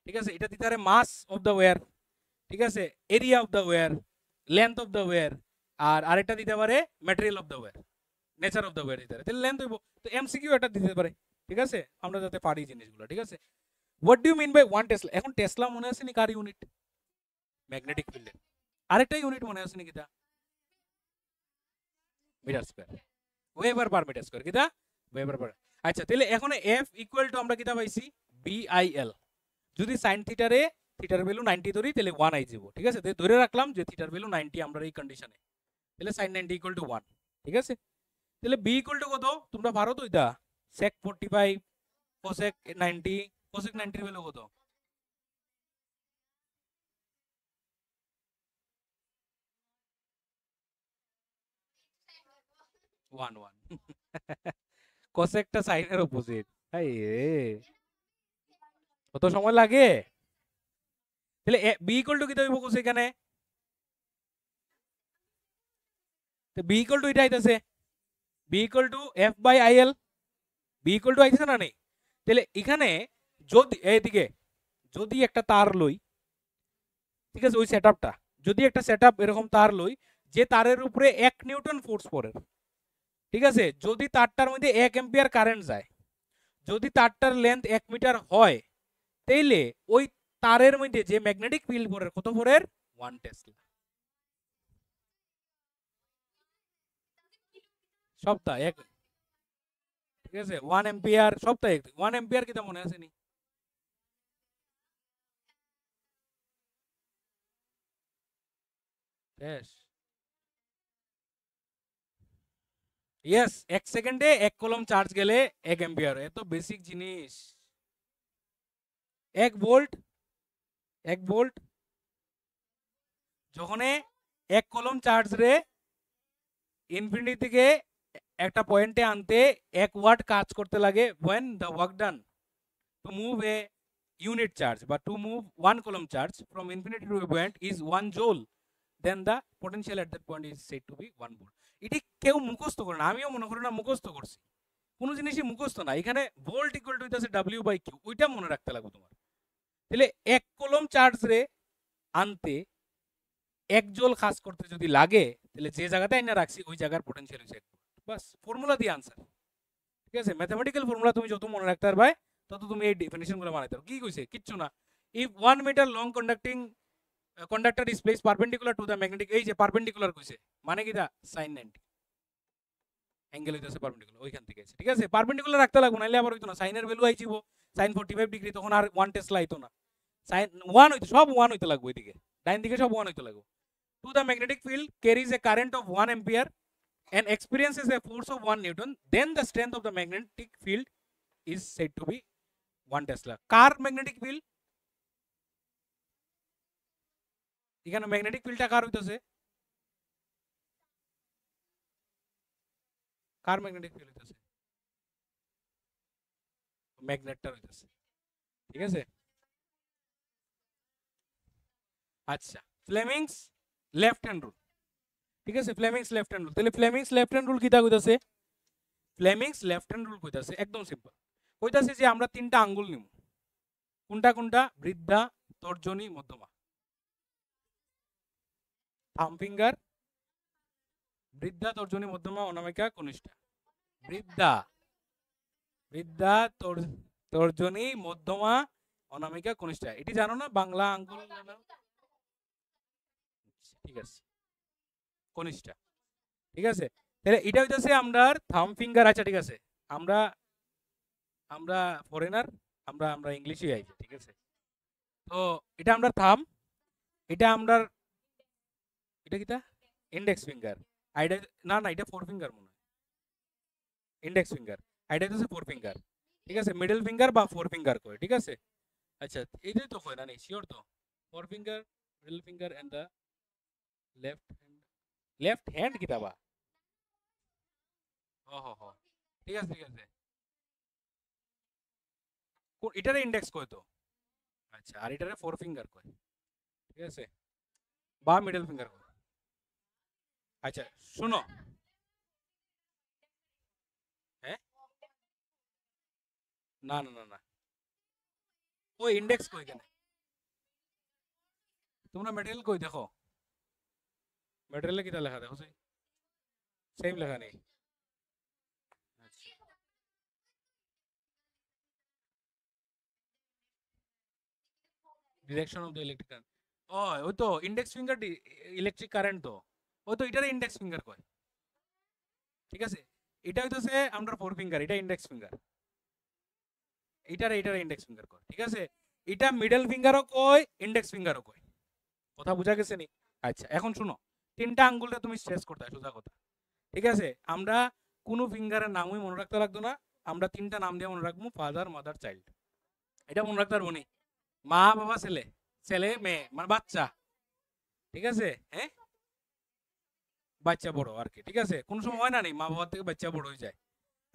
Speaker 1: ঠিক আছে? এটা দিতে পারে মাস অফ দ্য ওয়্যার, ঠিক আছে, area of the wire, length of the wire, আর আরেকটা দিতে পারে material of the wire, nature of the wire দিতে পারে, তাহলে লেন্থ হইব। তো এমসিকিউ এটা দিতে পারে। ঠিক আছে? আমরা যাতে পারি জিনিসগুলো। ঠিক আছে? What do you mean by 1 tesla? এখন টেসলা মনে আছে নি কার ইউনিট? ম্যাগনেটিক ফিল্ডের। আরেকটা ইউনিট মনে আছে নি কিটা? Metre square. Weber per metre square কিটা ওয়েবার পার। আচ্ছা তাহলে এখন এফ ইকুয়াল টু আমরা কিটা পাইছি বিআইএল। যদি সাইন থিটারে থিটার ভ্যালু 90 ধরি তাহলে 1 আই যাব, ঠিক আছে? তাহলে ধরে রাখলাম যে থিটার ভ্যালু 90 আমরা এই কন্ডিশনে, তাহলে সাইন 90 ইকুয়াল টু 1, ঠিক আছে? তাহলে বি ইকুয়াল টু কত তোমরা পারো তো এটা, sec 45 cosec 90, cosec 90 এর ভ্যালু কত? 1 1 cosecটা সাইনের অপোজিট। হাই রে, কত সময় লাগে? তাহলে বি ইকুয়াল টু কি হইব কোস এখানে? তো বি ইকুয়াল টু এটা আইতাছে B equal to F by IL. B equal to আইতাছে না নেই? তাহলে এখানে যদি এইদিকে যদি একটা তার লই, ঠিক আছে, ওই সেটআপটা যদি একটা সেটআপ এরকম তার লই যে তারের উপরে 1 নিউটন ফোর্স পড়ে, ঠিক আছে, যদি তারটার মধ্যে 1 এম্পিয়ার কারেন্ট যায়, যদি তারটার লেন্থ 1 মিটার হয়, তাইলে ওই তারের মধ্যে যে ম্যাগনেটিক ফিল্ড পড়ে কত পড়ে? 1 টেসলা। সবটা এক, ঠিক আছে, 1 এম্পিয়ার সবটা এক। 1 এম্পিয়ার কিটা মনে আছে নি? বেশ, ইয়েস, 1 সেকেন্ডে 1 কুলম্ব চার্জ গেলে 1 এম্পিয়ার, এত বেসিক জিনিস। 1 ভোল্ট 1 ভোল্ট যখন 1 কুলম্ব চার্জ রে ইনফিনিটি থেকে একটা পয়েন্টে আনতে 1 ওয়াট কাজ করতে লাগে, when the work done to move a unit charge but to move 1 coulomb charge from infinity to a point is 1 joule, then the potential at that point is said to be 1 volt. এটি কেউ মুখস্থ করে না, আমিও মনে করি না মুখস্থ করছি, কোনো জিনিসই মুখস্থ না। এখানে ভোল্ট ইকুয়াল টু হইতাছে W বাই কিউ, ওইটা মনে রাখতে লাগবে তোমার। তাহলে 1 কুলম্ব চার্জ রে আনতে 1 জোল কাজ করতে যদি লাগে, তাহলে যে জায়গাতে আইনা রাখছি ওই জায়গার পোটেনশিয়াল হইছে 1 ভোল্ট। বাস, ফর্মুলা দিয়ে আনসার, ঠিক আছে? ম্যাথমেটিক্যাল ফর্মুলা তুমি যত মনে রাখতে পারবে তত তুমি এই ডেফিনিশনগুলো বানাইতে পারো। কি কইছে? কিচ্ছু না। If 1 metre long conducting conductor is placed perpendicular to the magnetic, এই যে পারপেন্ডিকুলার কইছে মানে কিটা sin 90, অ্যাঙ্গেল হইতাছে পারপেন্ডিকুলার, ওইখান থেকে আছে, ঠিক আছে? পারপেন্ডিকুলার রাখতে লাগবে, নাইলে আবার হইতো না, সাইনের ভ্যালু আইছিবো sin 45 ডিগ্রি, তখন আর 1 টেসলা আইতো না, sin 1 হইতো, সব 1 হইতে লাগবে ওইদিকে, ডাইন দিকে সব 1 হইতে লাগবে। Two the magnetic field caries A current of 1 ampere and experiences a force of 1 newton, then the strength of the magnetic field is said to be 1 tesla. Car magnetic field? এখানে ম্যাগনেটিক ফিল্ডটা কার হইতাছে? কার magnetic field হইতাছে? ম্যাগনেটটার হইতাছে, ঠিক আছে? আচ্ছা, Fleming's left hand rule, ঠিক আছে? ফ্লেমিংস লেফট হ্যান্ড রুল, তাহলে ফ্লেমিংস লেফট হ্যান্ড রুল কিটা কইতাছে? ফ্লেমিংস লেফট হ্যান্ড রুল কইতাছে একদম সিম্পল, কইতাছে যে আমরা 3টা আঙ্গুল নিব, কোনটা কোনটা? বৃদ্ধা, তর্জনী, মধ্যমা। থাম্ব ফিঙ্গার, বৃদ্ধা, তর্জনী, মধ্যমা, অনামিকা, কনিষ্ঠা। বৃদ্ধা বৃদ্ধা তর্জনী, মধ্যমা, অনামিকা, কনিষ্ঠা। এটি জানো না? বাংলা আঙ্গুল জানো? ঠিক আছে, কনিষ্ঠা, ঠিক আছে? তাহলে এটা হইতাছে আমরা থাম্ব ফিঙ্গার। আচ্ছা ঠিক আছে, আমরা আমরা ফরেনার, আমরা আমরা ইংলিশই আইছি, ঠিক আছে? তো এটা আমরা থাম্ব, এটা আমরা, এটা কিটা? Index finger. আইডা, না না, এটা ফোর ফিঙ্গার মনে হয়, ইন্ডেক্স ফিঙ্গার। আইডা হচ্ছে ফোর ফিঙ্গার, ঠিক আছে? মিডল ফিঙ্গার বা ফোর ফিঙ্গার কয়, ঠিক আছে? আচ্ছা, এইটাই তো কয় না নেই, শিওর তো? Four finger, middle finger and the left hand. Left hand কিটা বা? হ হ হ, ঠিক আছে ঠিক আছে, এটারে ইন্ডেক্স কয় তো। আচ্ছা, আর এটারে ফোর ফিঙ্গার কয়, ঠিক আছে? বা মিডল ফিঙ্গার কয়। আচ্ছা শুনো, হ্যাঁ, না না না না, ও ইন্ডেক্স কই কেন? তোমরা ম্যাটেরিয়াল কই দেখো, ম্যাটেরিয়ালে কিটা লেখা দেখো, সেম লেখা নেই। আচ্ছা, direction of the electric current, ও ওই তো ইন্ডেক্স ফিঙ্গার ইলেকট্রিক কারেন্ট, তো ওই তো এটারে ইন্ডেক্স ফিঙ্গার কয়, ঠিক আছে? এটা হইতেছে আমরা ফোর ফিঙ্গার, এটা ইন্ডেক্স ফিঙ্গার, এইটার ইন্ডেক্স ফিঙ্গার কয়, ঠিক আছে। এটা মিডল ফিঙ্গারও কয়, ইন্ডেক্স ফিঙ্গারও কয়। কথা বুঝা গেছে নি? আচ্ছা এখন শুনো, তিনটা আঙ্গুলটা তুমি স্ট্রেস করতে হয়, সোজা কথা, ঠিক আছে। আমরা কোনো ফিঙ্গারের নামই মনে রাখতে লাগতো না, আমরা তিনটা নাম দিয়ে মনে রাখবো, ফাদার মাদার চাইল্ড। এটা মনে রাখতে পারবো নি, মা বাবা ছেলে, ছেলে মেয়ে মানে বাচ্চা, ঠিক আছে। হ্যাঁ, বাচ্চা বড় আর কি, ঠিক আছে। কোন সময় হয় না নেই মা বাবার থেকে বাচ্চা বড় হয়ে যায়।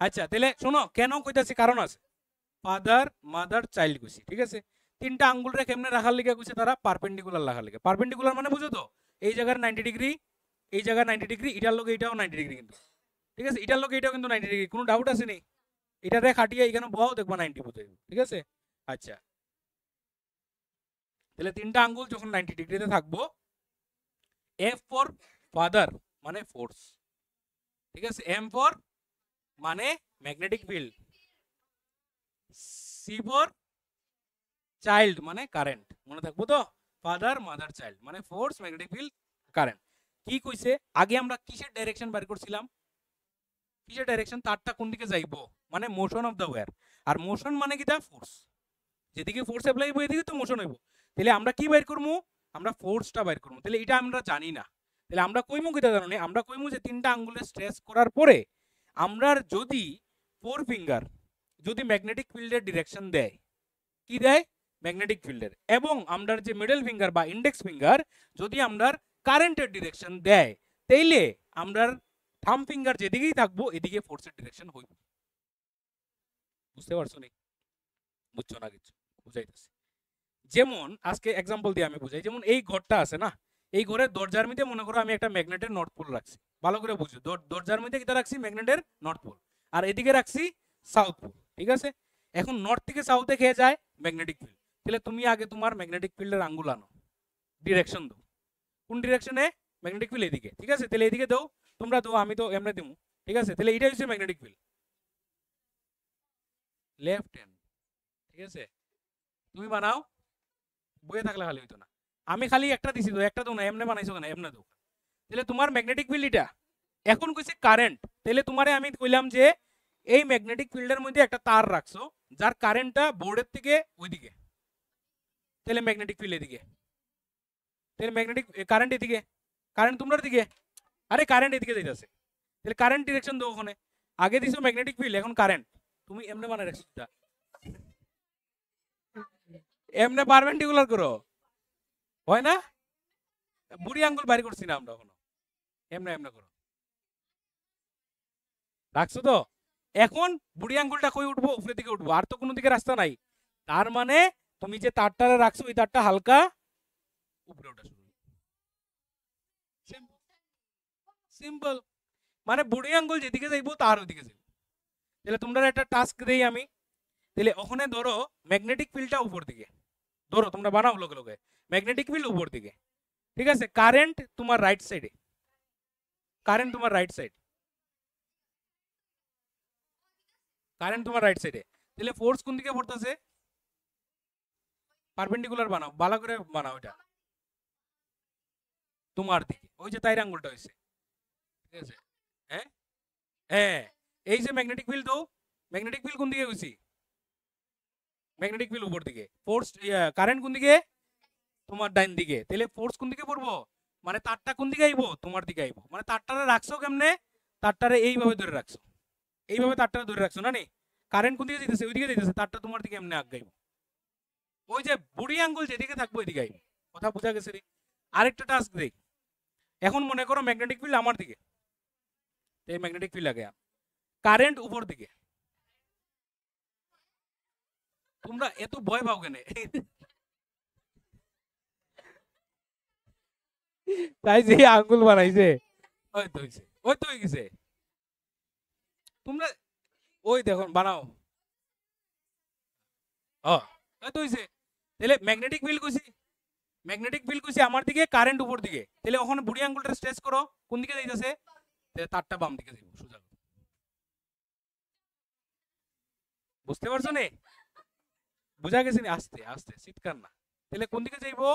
Speaker 1: আচ্ছা তাহলে শোনো কেন কইতাছি, কারণ আছে। ফাদার মাদার চাইল্ড কইছি, ঠিক আছে। তিনটা আঙ্গুলরে কেমনে রাখার লিগে কইছে তারা, পারপেন্ডিকুলার রাখার লিগে। পারপেন্ডিকুলার মানে বুঝো তো, এই জায়গার 90 ডিগ্রি, এই জায়গার 90 ডিগ্রি, এটার লগে এটাও 90 ডিগ্রি কিন্তু, ঠিক আছে। এটার লগে এটাও কিন্তু 90 ডিগ্রি, কোনো ডাউট আছে নি? এটারে খাটিয়ে এখানে বহাও দেখবা 90 বুঝে, ঠিক আছে। আচ্ছা তাহলে তিনটা আঙ্গুল যখন 90 ডিগ্রিতে থাকবো, এফ ফর ফাদার মানে ফোর্স, ঠিক আছে। এম ফর মানে magnetic field, C for child মানে কারেন্ট, মনে থাকবো তো। ফাদার মাদার চাইল্ড মানে ফোর্স, ম্যাগনেটিক ফিল্ড, কারেন্ট। কি কইছে আগে আমরা কিসের ডাইরেকশন বের করছিলাম, কিসের ডাইরেকশন, তারটা কোন দিকে যাইবো, মানে মোশন অফ দা ওয়্যার। আর মোশন মানে কি, তা ফোর্স, যেদিকে ফোর্স অ্যাপ্লাই হইব এদিকে তো মোশন হইব। তাহলে আমরা কি বের করবো, আমরা ফোর্সটা বের করবো। তাহলে এটা আমরা জানি না, তাহলে আমরা কইমু কিটা জানো, আমরা কইমু যে তিনটা আঙ্গুলে স্ট্রেস করার পরে আমরা যদি ফোর ফিঙ্গার যদি ম্যাগনেটিক ফিল্ডের ডিরেকশন দেয়, কি দেয়, ম্যাগনেটিক ফিল্ডের, এবং আমরার যে মিডল ফিঙ্গার বা ইন্ডেক্স ফিঙ্গার যদি আমরার কারেন্টের ডিরেকশন দেয়, তাইলে আমরার থাম ফিঙ্গার যেদিকেই থাকবো এদিকে ফোর্সের ডিরেকশন হইব। বুঝতে পারছো নি? বুঝছো না কিছু? বুঝাইতেছি। যেমন আজকে এক্সাম্পল দিয়ে আমি বুঝাই, যেমন এই ঘরটা আছে না, এই ঘরের দরজার মধ্যে মনে করো আমি একটা ম্যাগনেটের নর্থ পোল রাখছি, ভালো করে বুঝো, দরজার মধ্যে কিটা রাখছি, ম্যাগনেটের নর্থ পোল, আর এদিকে রাখছি সাউথ পোল, ঠিক আছে। এখন নর্থ থেকে সাউথে খেয়ে যায় ম্যাগনেটিক ফিল্ড, তাহলে তুমি আগে তোমার ম্যাগনেটিক ফিল্ডের আঙ্গুল আনো, ডিরেকশন দাও, কোন ডিরেকশনে, ম্যাগনেটিক ফিল্ড এদিকে, ঠিক আছে। তাহলে এদিকে দাও, তোমরা দাও, আমি তো এমনি দিমু, ঠিক আছে। তাহলে এটা হচ্ছে ম্যাগনেটিক ফিল্ড, লেফট হ্যান্ড, ঠিক আছে। তুমি বানাও, বইয়ে থাকলে খালি হইতো না, আমি খালি একটা দিছি তো, একটা তো না, এমনি বানাইছো কেন, এমনি দাও। তাহলে তোমার ম্যাগনেটিক ফিল্ড এটা, এখন কইছে কারেন্ট, তাহলে তোমারে আমি কইলাম যে এই ম্যাগনেটিক ফিল্ডের মধ্যে একটা তার রাখছো যার কারেন্টটা বোর্ডের থেকে ওইদিকে, তাহলে ম্যাগনেটিক ফিল্ড এদিকে, তাহলে ম্যাগনেটিক কারেন্ট এদিকে, কারেন্ট তোমার দিকে, আরে কারেন্ট এদিকে যাইতাছে, তাহলে কারেন্ট ডিরেকশন দাও ওখানে, আগে দিছো ম্যাগনেটিক ফিল্ড, এখন কারেন্ট, তুমি এমনি বানাই রাখছো, এমনি পারপেন্ডিকুলার করো, হয় না? বুড়ি আঙ্গুল বাইর করছি না আমরা এখনো, এমনি এমনি করো, রাখছো তো। এখন বুড়ি আঙ্গুলটা কই উঠবো, উপরের দিকে উঠবো, আর তো কোনো দিকে রাস্তা নাই, তার মানে তুমি যে তারটারে রাখছো ওই তারটা হালকা উপরে ওঠা শুরু, সিম্পল। মানে বুড়ি আঙ্গুল যেদিকে যাইবো তার ওইদিকে যাইবো। তাহলে তোমরা একটা টাস্ক দেই আমি, তাহলে ওখানে ধরো ম্যাগনেটিক ফিল্ডটা উপর দিকে, ধরো তোমরা বানাও লগে লগে, ম্যাগনেটিক ফিল্ড উপর দিকে, ঠিক আছে। কারেন্ট তোমার রাইট সাইডে, কারেন্ট তোমার রাইট সাইড, কারেন্ট তোমার রাইট সাইডে, তাহলে ফোর্স কোন দিকে পড়তেছে, পারপেন্ডিকুলার বানাও, ভালো করে বানাও, এটা তোমার দিকে, ওই যে তাইর আঙ্গুলটা হইছে, ঠিক আছে। হ্যাঁ হ্যাঁ, এই যে ম্যাগনেটিক ফিল্ড তো, ম্যাগনেটিক ফিল্ড কোন দিকে হইছি, ম্যাগনেটিক ফিল্ড উপর দিকে, ফোর্স কারেন্ট কোন দিকে, তোমার ডাইন দিকে, তাহলে ফোর্স কোন দিকে পড়বো, মানে তারটা কোন দিকে আইবো, তোমার দিকে আইবো, মানে তারটারে রাখছো কেমনে, তারটারে এইভাবে ধরে রাখছো, এইভাবে তারটারে ধরে রাখছো না নি, কারেন্ট কোন দিকে যেতেছে, ওইদিকে যেতেছে, তারটা তোমার দিকে এমনি আগাইবো, ওই যে বুড়ি আঙ্গুল যেদিকে থাকবো ওইদিকে আইবো। কথা বোঝা গেছে রে? আরেকটা টাস্ক দেই, এখন মনে করো ম্যাগনেটিক ফিল্ড আমার দিকে, এই ম্যাগনেটিক ফিল্ড আগে, কারেন্ট উপর দিকে, তোমরা এত ভয় পাও কেন? তাই যে আঙ্গুল বানাইছে, ওই তো হইছে, ওই তো হয়ে গেছে, তোমরা ওই দেখো বানাও, ও ওই তো হইছে। তাহলে ম্যাগনেটিক ফিল্ড কইছি, ম্যাগনেটিক ফিল্ড কইছি আমার দিকে, কারেন্ট উপর দিকে, তাহলে ওখানে বুড়ি আঙ্গুলটা স্ট্রেচ করো, কোন দিকে যাইতাছে, তাহলে তারটা বাম দিকে যাইবো সোজা। বুঝতে পারছো নি? বুঝা গেছে নি? আস্তে আস্তে, চিৎকার না। তাহলে কোন দিকে যাইবো,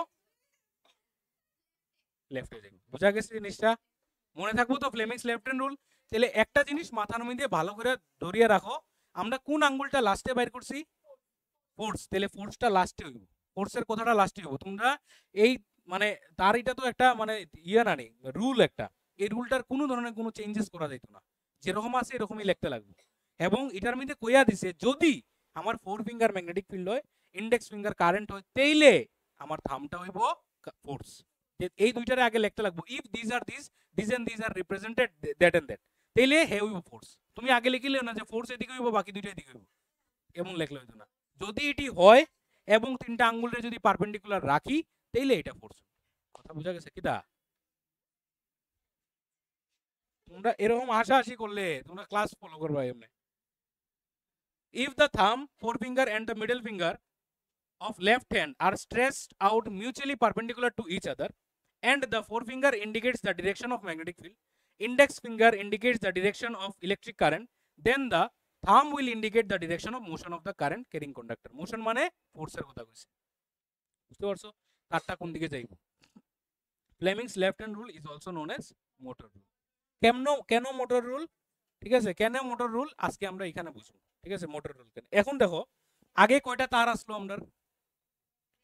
Speaker 1: লেফটে যাইবো। বুঝা গেছে জিনিসটা? মনে থাকবো তো ফ্লেমিংস লেফট হ্যান্ড রুল। তাহলে একটা জিনিস মাথার মধ্যে ভালো করে ধরিয়ে রাখো, আমরা কোন আঙ্গুলটা লাস্টে বাইর করছি? ফোর্স। তাহলে ফোর্সটা লাস্টে হইব, ফোর্সের কথাটা লাস্টে হইব। তোমরা এই মানে তার এটা তো একটা মানে ইয়ে না নেই, রুল একটা, এই রুলটার কোনো ধরনের কোনো চেঞ্জেস করা যেত না, যেরকম আছে এরকমই লিখতে লাগবে। এবং এটার মধ্যে কইয়া দিছে যদি আমার ফোর ফিঙ্গার ম্যাগনেটিক ফিল্ড হয়, ইন্ডেক্স ফিঙ্গার কারেন্ট হয়, তাইলে আমার থামটা হইব ফোর্স। এই দুইটারে আগে লিখতে লাগবে, ইফ দিস আর this, this and this are represented that and that, তাইলে হে হইব ফোর্স। তুমি আগে লিখিলে না যে ফোর্স এদিকে হইব বাকি দুইটা এদিকে হইব, এমন লেখলে হইতো না। যদি এটি হয় এবং তিনটা আঙ্গুলের যদি পারপেন্ডিকুলার রাখি, তাইলে এটা ফোর্স। কথা বুঝা গেছে কিটা? তোমরা এরকম হাসাহাসি করলে তোমরা ক্লাস ফলো করবা এমনি। If the thumb, forefinger and the middle finger of left hand are stretched out mutually perpendicular to each other and the forefinger indicates the direction of magnetic field, index finger indicates the direction of electric current, then the thumb will indicate the direction of motion of the current carrying conductor. Motion মানে ফোর্সের কথা কইছে, বুঝতে পারছো? তারটা কোন দিকে যাইব? Fleming's left hand rule is also known as motor rule. কেন মোটর রুল? ঠিক আছে, কেন মোটর রুল আজকে আমরা এখানে বুঝবো। ঠিক আছে, মোটর রুল কেন। এখন দেখো আগে কয়টা তার আসলো আমরা?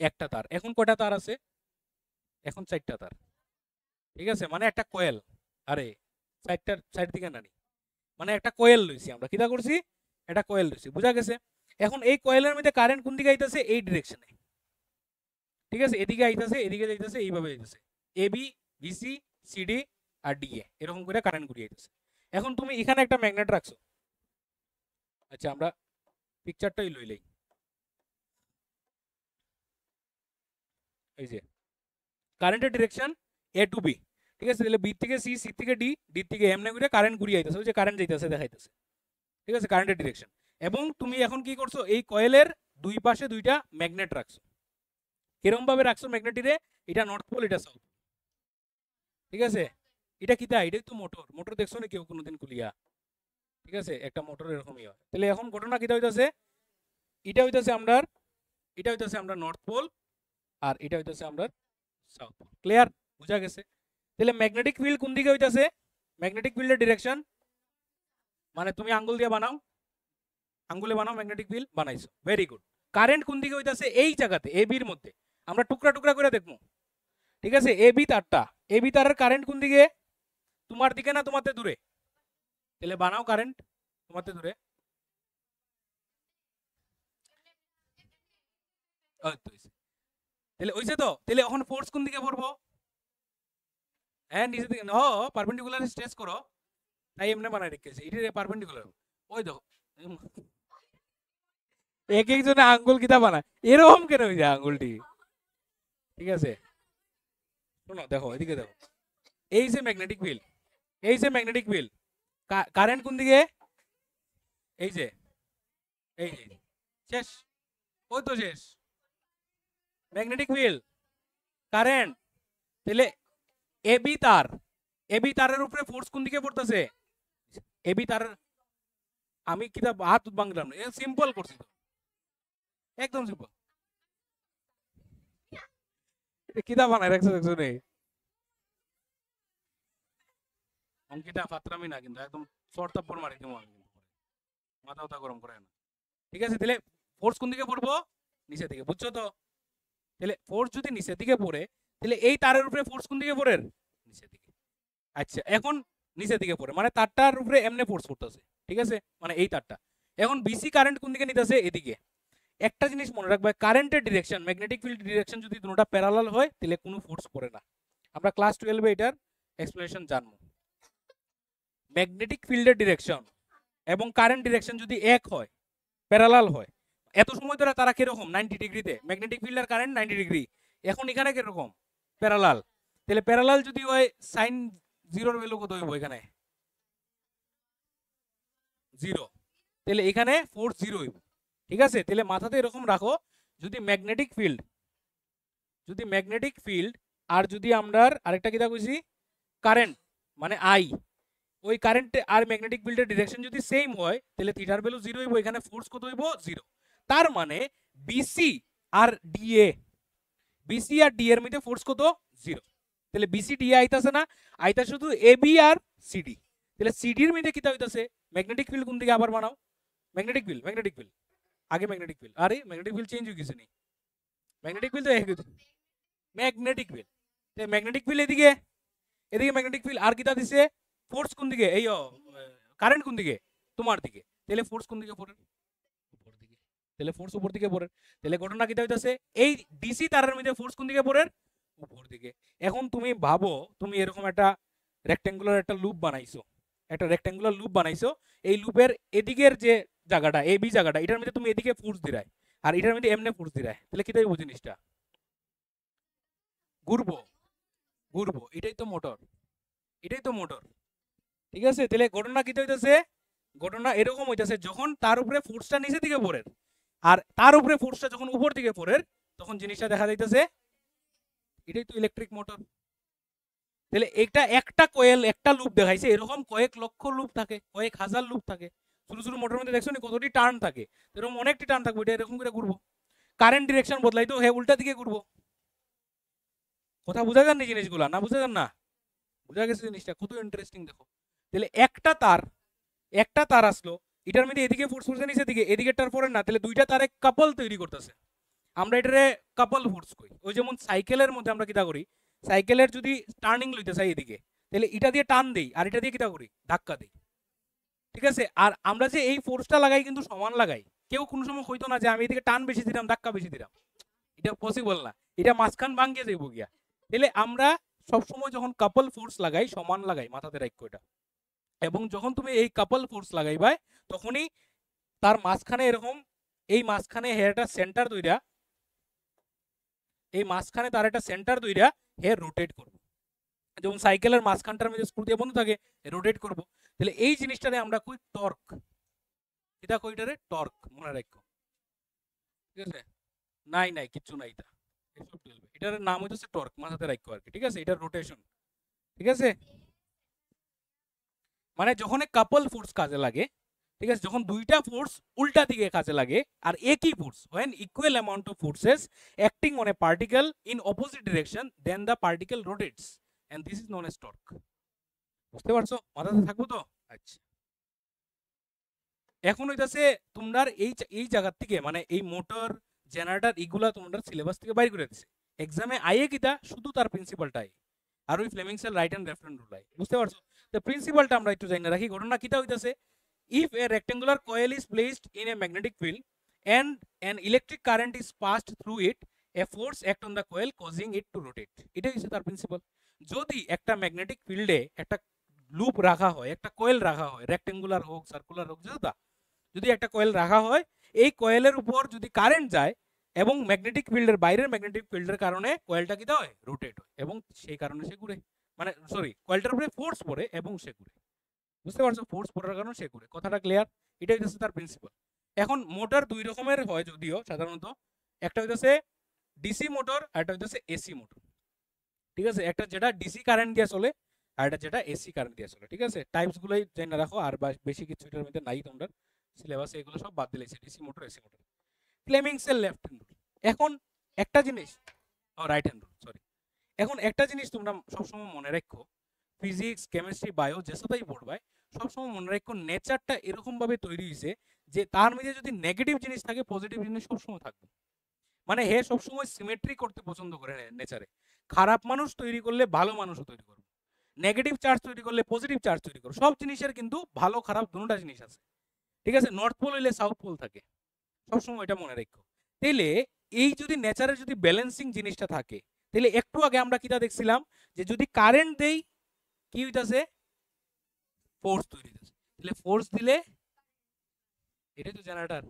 Speaker 1: একটা তার। এখন কয়টা তার আছে? এখন 4টা তার। ঠিক আছে, মানে একটা কয়েল। আরে সাইড দিকে নানি, মানে একটা কয়েল লইছি আমরা, কিটা করছি? একটা কয়েল লইছি, বুঝা গেছে? এখন এই কয়েলের মধ্যে কারেন্ট কোন দিকে আইতাছে? এই ডিরেকশনে। ঠিক আছে, এদিকে আইতাছে, এদিকে যাইতাছে, এইভাবে যাইতাছে, এবি, বিসি, সিডি আর ডিএ, এরকম করে কারেন্ট ঘুরিয়ে আইতাছে। এখন তুমি এখানে একটা ম্যাগনেট রাখছো। আচ্ছা, আমরা পিকচারটাই লইলেই, এই যে কারেন্টের ডিরেকশন এ টু বি। ঠিক আছে, তাহলে বি থেকে সি, সি থেকে ডি, ডি থেকে এমনে করে কারেন্ট ঘুরিয়ে আইতাছে, ওই যে কারেন্ট যাইতাছে দেখাইতাছে। ঠিক আছে, কারেন্টের ডিরেকশন। এবং তুমি এখন কি করছো? এই কয়েলের দুই পাশে দুইটা ম্যাগনেট রাখছো। কিরকম ভাবে রাখছো ম্যাগনেটিরে? এটা নর্থ পোল, এটা সাউথ। ঠিক আছে, এটা কিটা? এটাই তো মোটর। মোটর দেখছো না কেউ কোনোদিন খুলিয়া? ঠিক আছে, একটা মোটর এরকমই হয়। তাহলে এখন ঘটনা কিটা হইতাছে? এটা হইতাছে আমরা নর্থ পোল, আর এটা হইতাছে আমরা সাউথ পোল। ক্লিয়ার? বুঝা গেছে? তাহলে ম্যাগনেটিক ফিল্ড কোন দিকে হইতাছে? ম্যাগনেটিক ফিল্ডের ডিরেকশন মানে তুমি আঙ্গুল দিয়ে বানাও, আঙ্গুলে বানাও, ম্যাগনেটিক ফিল্ড বানাইছো, ভেরি গুড। কারেন্ট কোন দিকে হইতাছে? এই জায়গাতে, এ বির মধ্যে। আমরা টুকরা টুকরা করে দেখবো। ঠিক আছে, এ বি তারটা, এ বি তারের কারেন্ট কোন দিকে? তোমার দিকে না তোমাতে দূরে? তাহলে বানাও কারেন্ট তোমাতে দূরে। তাহলে ওইছে তো। তাহলে এখন ফোর্স কোন দিকে পড়বো? হ্যাঁ, নিচের দিকে। ও পারপেন্ডিকুলার স্ট্রেচ করো, তাই এমনি বানাই রেখেছে, এটা পারপেন্ডিকুলার। ওই দেখো এক একজনে আঙ্গুল কিতা বানায়, এরকম কেন হয়ে যায় আঙ্গুলটি? ঠিক আছে, শোনো, দেখো এদিকে দেখো, এই যে ম্যাগনেটিক ফিল্ড, এই যে ম্যাগনেটিক ফিল্ড, কারেন্ট কোন দিকে? এই যে, এই যে শেষ, ওই তো শেষ ম্যাগনেটিক ফিল্ড, কারেন্ট। তাহলে এবি তার, এবি তারের উপরে ফোর্স কোন দিকে পড়তেছে? এবি তার, আমি কিতা হাত বাংলাম না, সিম্পল করছি তো, একদম সিম্পল। কিতা বানায় রাখছো দেখছো রে? অঙ্কিতা ফাতরামি না কিন্তু, একদম চড়তাপ্পর মারি দেবো আমি, মাথা ব্যথা গরম করে না। ঠিক আছে, তাহলে ফোর্স কোন দিকে পড়বো? নিচের দিকে, বুঝছো তো? তাহলে ফোর্স যদি নিচের দিকে পড়ে, তাহলে এই তারের উপরে ফোর্স কোন দিকে পড়ে? নিচের দিকে। আচ্ছা, এখন নিচের দিকে পড়ে মানে তারটার উপরে এমনি ফোর্স পড়তেছে। ঠিক আছে, মানে এই তারটা। এখন বিসি কারেন্ট কোন দিকে নিতেছে? এদিকে। একটা জিনিস মনে রাখবে, কারেন্টের ডিরেকশন, ম্যাগনেটিক ফিল্ড ডিরেকশন যদি দুটোটা প্যারালাল হয়, তাহলে কোনো ফোর্স পড়ে না। আমরা ক্লাস 12 এটার এক্সপ্লেনেশন জানবো। ম্যাগনেটিক ফিল্ডের ডিরেকশন এবং কারেন্ট ডিরেকশন যদি এক হয়, প্যারালাল হয়, এত সময় ধরে তারা কিরকম 90 ডিগ্রিতে, ম্যাগনেটিক ফিল্ড আর কারেন্ট 90 ডিগ্রি। এখন এখানে কিরকম? প্যারালাল। তাহলে প্যারালাল যদি হয়, সাইন জিরোর ভ্যালু কত হইব? এখানে 0, তাহলে এখানে ফোর্স 0 হইব। ঠিক আছে, তাহলে মাথাতে এরকম রাখো, যদি ম্যাগনেটিক ফিল্ড আর যদি আমরা আরেকটা কিটা কইছি কারেন্ট মানে আই, ওই কারেন্ট আর ম্যাগনেটিক ফিল্ডের ডিরেকশন যদি সেম হয়, তাহলে থিটার ভ্যালু 0 হইব, এখানে ফোর্স কত হইব? 0। তার মানে বিসি আর ডিএ, বিসি আর ডি এর মধ্যে ফোর্স কত? 0। তাহলে বিসি ডি আইতাছে না, আইতা শুধু এবি আর সিডি। তাহলে সিডির মধ্যে কিতা হইতাছে ম্যাগনেটিক ফিল্ড কোন দিকে আবার বানাও ম্যাগনেটিক ফিল্ড আগে ম্যাগনেটিক ফিল্ড আরে ম্যাগনেটিক ফিল্ড চেঞ্জ হয়ে গেছে নি ম্যাগনেটিক ফিল্ড তো এক ম্যাগনেটিক ফিল্ড ম্যাগনেটিক ফিল্ড এদিকে ম্যাগনেটিক ফিল্ড আর কিতা দিছে ফোর্স কোন দিকে এই কারেন্ট কোন দিকে তোমার দিকে তাহলে ফোর্স কোন দিকে পড়ে উপর দিকে তাহলে ফোর্স উপর দিকে পড়ে তাহলে ঘটনা কিতা হইতাছে এই ডিসি তারের মধ্যে ফোর্স কোন দিকে পড়ে উপর দিকে এখন তুমি ভাবো তুমি এরকম একটা রেক্ট্যাঙ্গুলার একটা লুপ বানাইছো এই লুপের এদিকের যে জায়গাটা এ বি জায়গাটা এটার মধ্যে তুমি এদিকে ফোর্স দিরাই আর এটার মধ্যে এমনে ফোর্স দিরাই তাহলে কি তাই জিনিসটা ঘুরবো এটাই তো মোটর ঠিক আছে তাহলে ঘটনা কি হইতাছে ঘটনা এরকম হইতাছে যখন তার উপরে ফোর্সটা নিচের দিকে পড়ে আর তার উপরে ফোর্সটা যখন উপর দিকে পড়ে তখন জিনিসটা দেখা যাইতেছে এটাই তো ইলেকট্রিক মোটর তাহলে একটা কয়েল একটা লুপ দেখাইছে এরকম কয়েক লক্ষ লুপ থাকে কয়েক হাজার লুপ থাকে ছোট মোটরের মধ্যে দেখছো নি কতটি টার্ন থাকে এরকম অনেকটি টার্ন থাকবে এটা এরকম করে ঘুরবো কারেন্ট ডিরেকশন বদলাই তো হ্যাঁ উল্টা দিকে ঘুরবো কথা বুঝা যান জিনিসগুলা না বুঝা যান না বুঝা গেছে জিনিসটা কত ইন্টারেস্টিং দেখো তাহলে একটা তার আসলো এটার মধ্যে এদিকে ফোর্স পড়ছে নিচে দিকে এদিকে টার পরে না তাহলে দুইটা তারে কাপল তৈরি করতেছে আমরা এটারে কাপল ফোর্স কই ওই যেমন সাইকেলের মধ্যে আমরা কিটা করি সাইকেলের যদি টার্নিং লইতে চাই এদিকে তাহলে এটা দিয়ে টান দেই আর এটা দিয়ে কিটা করি ধাক্কা দেই ঠিক আছে আর আমরা যে এই ফোর্সটা লাগাই কিন্তু সমান লাগাই কেউ কোনো সময় হইতো না যে আমি এদিকে টান বেশি দিলাম ধাক্কা বেশি দিলাম এটা পসিবল না এটা মাঝখান ভাঙ্গে যাইব গিয়া তাহলে আমরা সবসময় যখন কাপল ফোর্স লাগাই সমান লাগাই মাথাতে রাখো এটা এবং যখন তুমি এই কাপল ফোর্স লাগাইবা তখনই তার মাঝখানে এরকম এই মাঝখানে হেয়ারটা সেন্টার দুইটা এই মাঝখানে তার একটা সেন্টার দুইটা হেয়ার রোটেট করব যেমন সাইকেলের মাঝখানটার মধ্যে স্ক্রু দিয়ে বন্ধ থাকে রোটেট করব তাহলে এই জিনিসটারে আমরা কই টর্ক এটা কইটারে টর্ক মনে রাখো ঠিক আছে নাই কিছু নাই এটা এসব চলবে এটার নাম হইতেছে টর্ক মাথাতে রাখো আর কি ঠিক আছে এটা রোটেশন ঠিক আছে মানে যখন কাপল ফোর্স কাজে লাগে ঠিক আছে যখন দুইটা ফোর্স উল্টা দিকে কাজে লাগে আর একই force when equal amount of forces acting on a particle in opposite direction then the particle rotates and this is known as torque বুঝতে পারছো মাথাতে থাকবো তো আচ্ছা এখন হইতাছে তোমরা এই জায়গা থেকে মানে এই মোটর জেনারেটর এগুলা তোমরা সিলেবাস থেকে বাইর করে দিছে এক্সামে আইয়ে কিটা শুধু তার প্রিন্সিপালটাই আর ওই ফ্লেমিংসের right hand left hand rule বুঝতে পারছো তো প্রিন্সিপালটা আমরা একটু জানি রাখি ঘটনা কিটা হইতাছে if a rectangular coil is placed in a magnetic field and an electric current is passed through it a force act on the coil causing it to rotate এটাই হচ্ছে তার প্রিন্সিপাল যদি একটা ম্যাগনেটিক ফিল্ডে একটা লুপ রাখা হয় একটা কয়েল রাখা হয় রেক্টেঙ্গুলার হোক সার্কুলার হোক যেটা যদি একটা কয়েল রাখা হয় এই কয়েলের উপর যদি কারেন্ট যায় এবং ম্যাগনেটিক ফিল্ডের বাইরের ম্যাগনেটিক ফিল্ডের কারণে কয়েলটা কি হয় রোটেট হয় এবং সেই কারণে সে ঘুরে মানে সরি কয়েলটার উপরে ফোর্স পড়ে এবং সে ঘুরে বুঝতে পারছো ফোর্স পড়ার কারণে সে ঘুরে কথাটা ক্লিয়ার এটাই হচ্ছে তার প্রিন্সিপাল এখন মোটর দুই রকমের হয় যদিও সাধারণত একটা হইতেছে ডিসি মোটর আর একটা হইতেছে এসি মোটর ঠিক আছে একটা যেটা ডিসি কারেন্ট দিয়ে চলে আর এটা যেটা এসি কারেন্ট দিয়ে চলে ঠিক আছে টাইপস গুলোই জেনে রাখো আর বেশি কিছু এটার মধ্যে নাই তোমরা সিলেবাসে এগুলো সব বাদ দিলেছে ডিসি মোটর এসি মোটর ফ্লেমিংসের লেফট হ্যান্ড রুল এখন একটা জিনিস রাইট হ্যান্ড রুল সরি এখন একটা জিনিস তোমরা সবসময় মনে রাখো ফিজিক্স কেমিস্ট্রি বায়ো যেসাতেই পড়বে সবসময় মনে রাখো নেচারটা এরকম ভাবে তৈরি হয়েছে যে তার মধ্যে যদি নেগেটিভ জিনিস থাকে পজিটিভ জিনিস সবসময় থাকবে মানে হে সবসময় সিমেট্রি করতে পছন্দ করে নেচারে খারাপ মানুষ তৈরি করলে ভালো মানুষও তৈরি করবে নেগেটিভ চার্জ তৈরি করলে পজিটিভ চার্জ তৈরি করবে সব জিনিসের কিন্তু ভালো খারাপ দুটোটা জিনিস আছে ঠিক আছে নর্থ পোল হইলে সাউথ পোল থাকে সবসময় এটা মনে রাখো তাইলে এই যদি নেচারের যদি ব্যালেন্সিং জিনিসটা থাকে তাহলে একটু আগে আমরা কিটা দেখছিলাম যে যদি কারেন্ট দেই কি হইতাছে ফোর্স তৈরি হইতাছে তাহলে ফোর্স দিলে এটাই তো জেনারেটর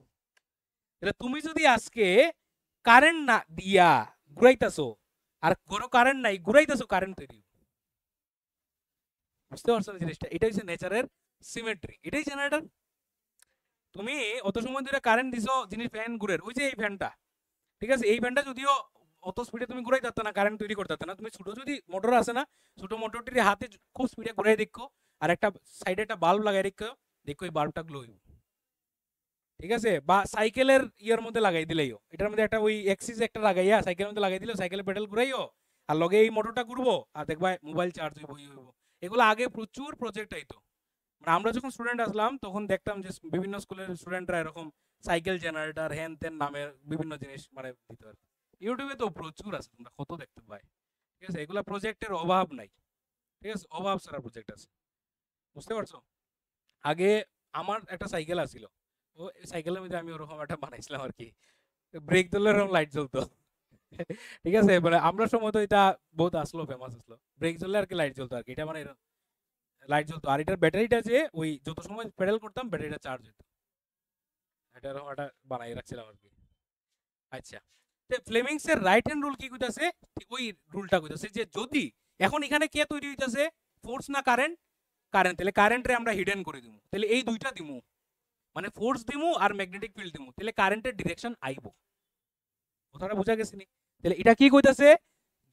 Speaker 1: তাহলে তুমি যদি আজকে কারেন্ট না দিয়া ঘুরাইতাছো আর কোনো কারেন্ট নাই ঘুরাইতাছো কারেন্ট তৈরি বুঝতে পারছো জিনিসটা এটাই হচ্ছে নেচারের সিমেট্রি এটাই জেনারেটর তুমি অত সময় ধরে কারেন্ট দিছো জিনিস ফ্যান ঘুরের ওই যে এই ফ্যানটা ঠিক আছে এই ফ্যানটা যদিও অত স্পিডে তুমি ঘুরাই যাচ্ছ না কারেন্ট তৈরি করতে না তুমি ছোট যদি মোটর আছে না ছোট মোটরটির হাতে খুব স্পিডে ঘুরাই দেখো আর একটা সাইডে একটা বাল্ব লাগাই দেখো দেখো এই বাল্বটা গ্লো হইব ঠিক আছে বা সাইকেলের ইয়ার মধ্যে লাগাই দিলেইও এটার মধ্যে একটা ওই এক্সিস একটা লাগাইয়া সাইকেলের মধ্যে লাগাই দিলে সাইকেলের পেডাল ঘুরাইও আর লগে এই মোটরটা ঘুরবো আর দেখবা মোবাইল চার্জ হইব এগুলো আগে প্রচুর প্রজেক্ট আইতো মানে আমরা যখন স্টুডেন্ট আসলাম তখন দেখতাম যে বিভিন্ন স্কুলের স্টুডেন্টরা এরকম সাইকেল জেনারেটর হ্যান তেন নামের বিভিন্ন জিনিস মানে দিত আর কি। ইউটিউবে তো প্রচুর আছে, তোমরা কত দেখতে পাই। ঠিক আছে, এগুলা প্রজেক্টের অভাব নাই। ঠিক আছে, অভাব ছাড়া প্রজেক্ট আছে, বুঝতে পারছো? আগে আমার একটা সাইকেল আছিল, ও সাইকেলের মধ্যে আমি ওরকম একটা বানাইছিলাম আর কি, ব্রেক ধরলে এরকম লাইট জ্বলতো। ঠিক আছে, মানে আমরা সময় তো এটা বহুত আসলো, ফেমাস আসলো, ব্রেক ধরলে আর কি লাইট জ্বলতো আর কি, এটা মানে লাইট জ্বলতো। আর এটার ব্যাটারিটা যে ওই যত সময় পেডাল করতাম ব্যাটারিটা চার্জ হতো, এটা এরকম একটা বানাই রাখছিলাম আর কি। আচ্ছা, তো ফ্লেমিংস এর রাইট হ্যান্ড রুল কি কইতাছে? ঠিক ওই রুলটা কইতাছে যে যদি এখন এখানে কে তৈরি হইতাছে, ফোর্স না কারেন্ট? কারেন্ট, তাহলে কারেন্টরে আমরা হিডেন করে দিমু, তাহলে এই দুইটা দিমু, মানে ফোর্স দিমু আর ম্যাগনেটিক ফিল্ড দিমু, তাহলে কারেন্টের ডিরেকশন আইবো। কথাটা বোঝা গেছে নি? তাহলে এটা কি কইতাছে,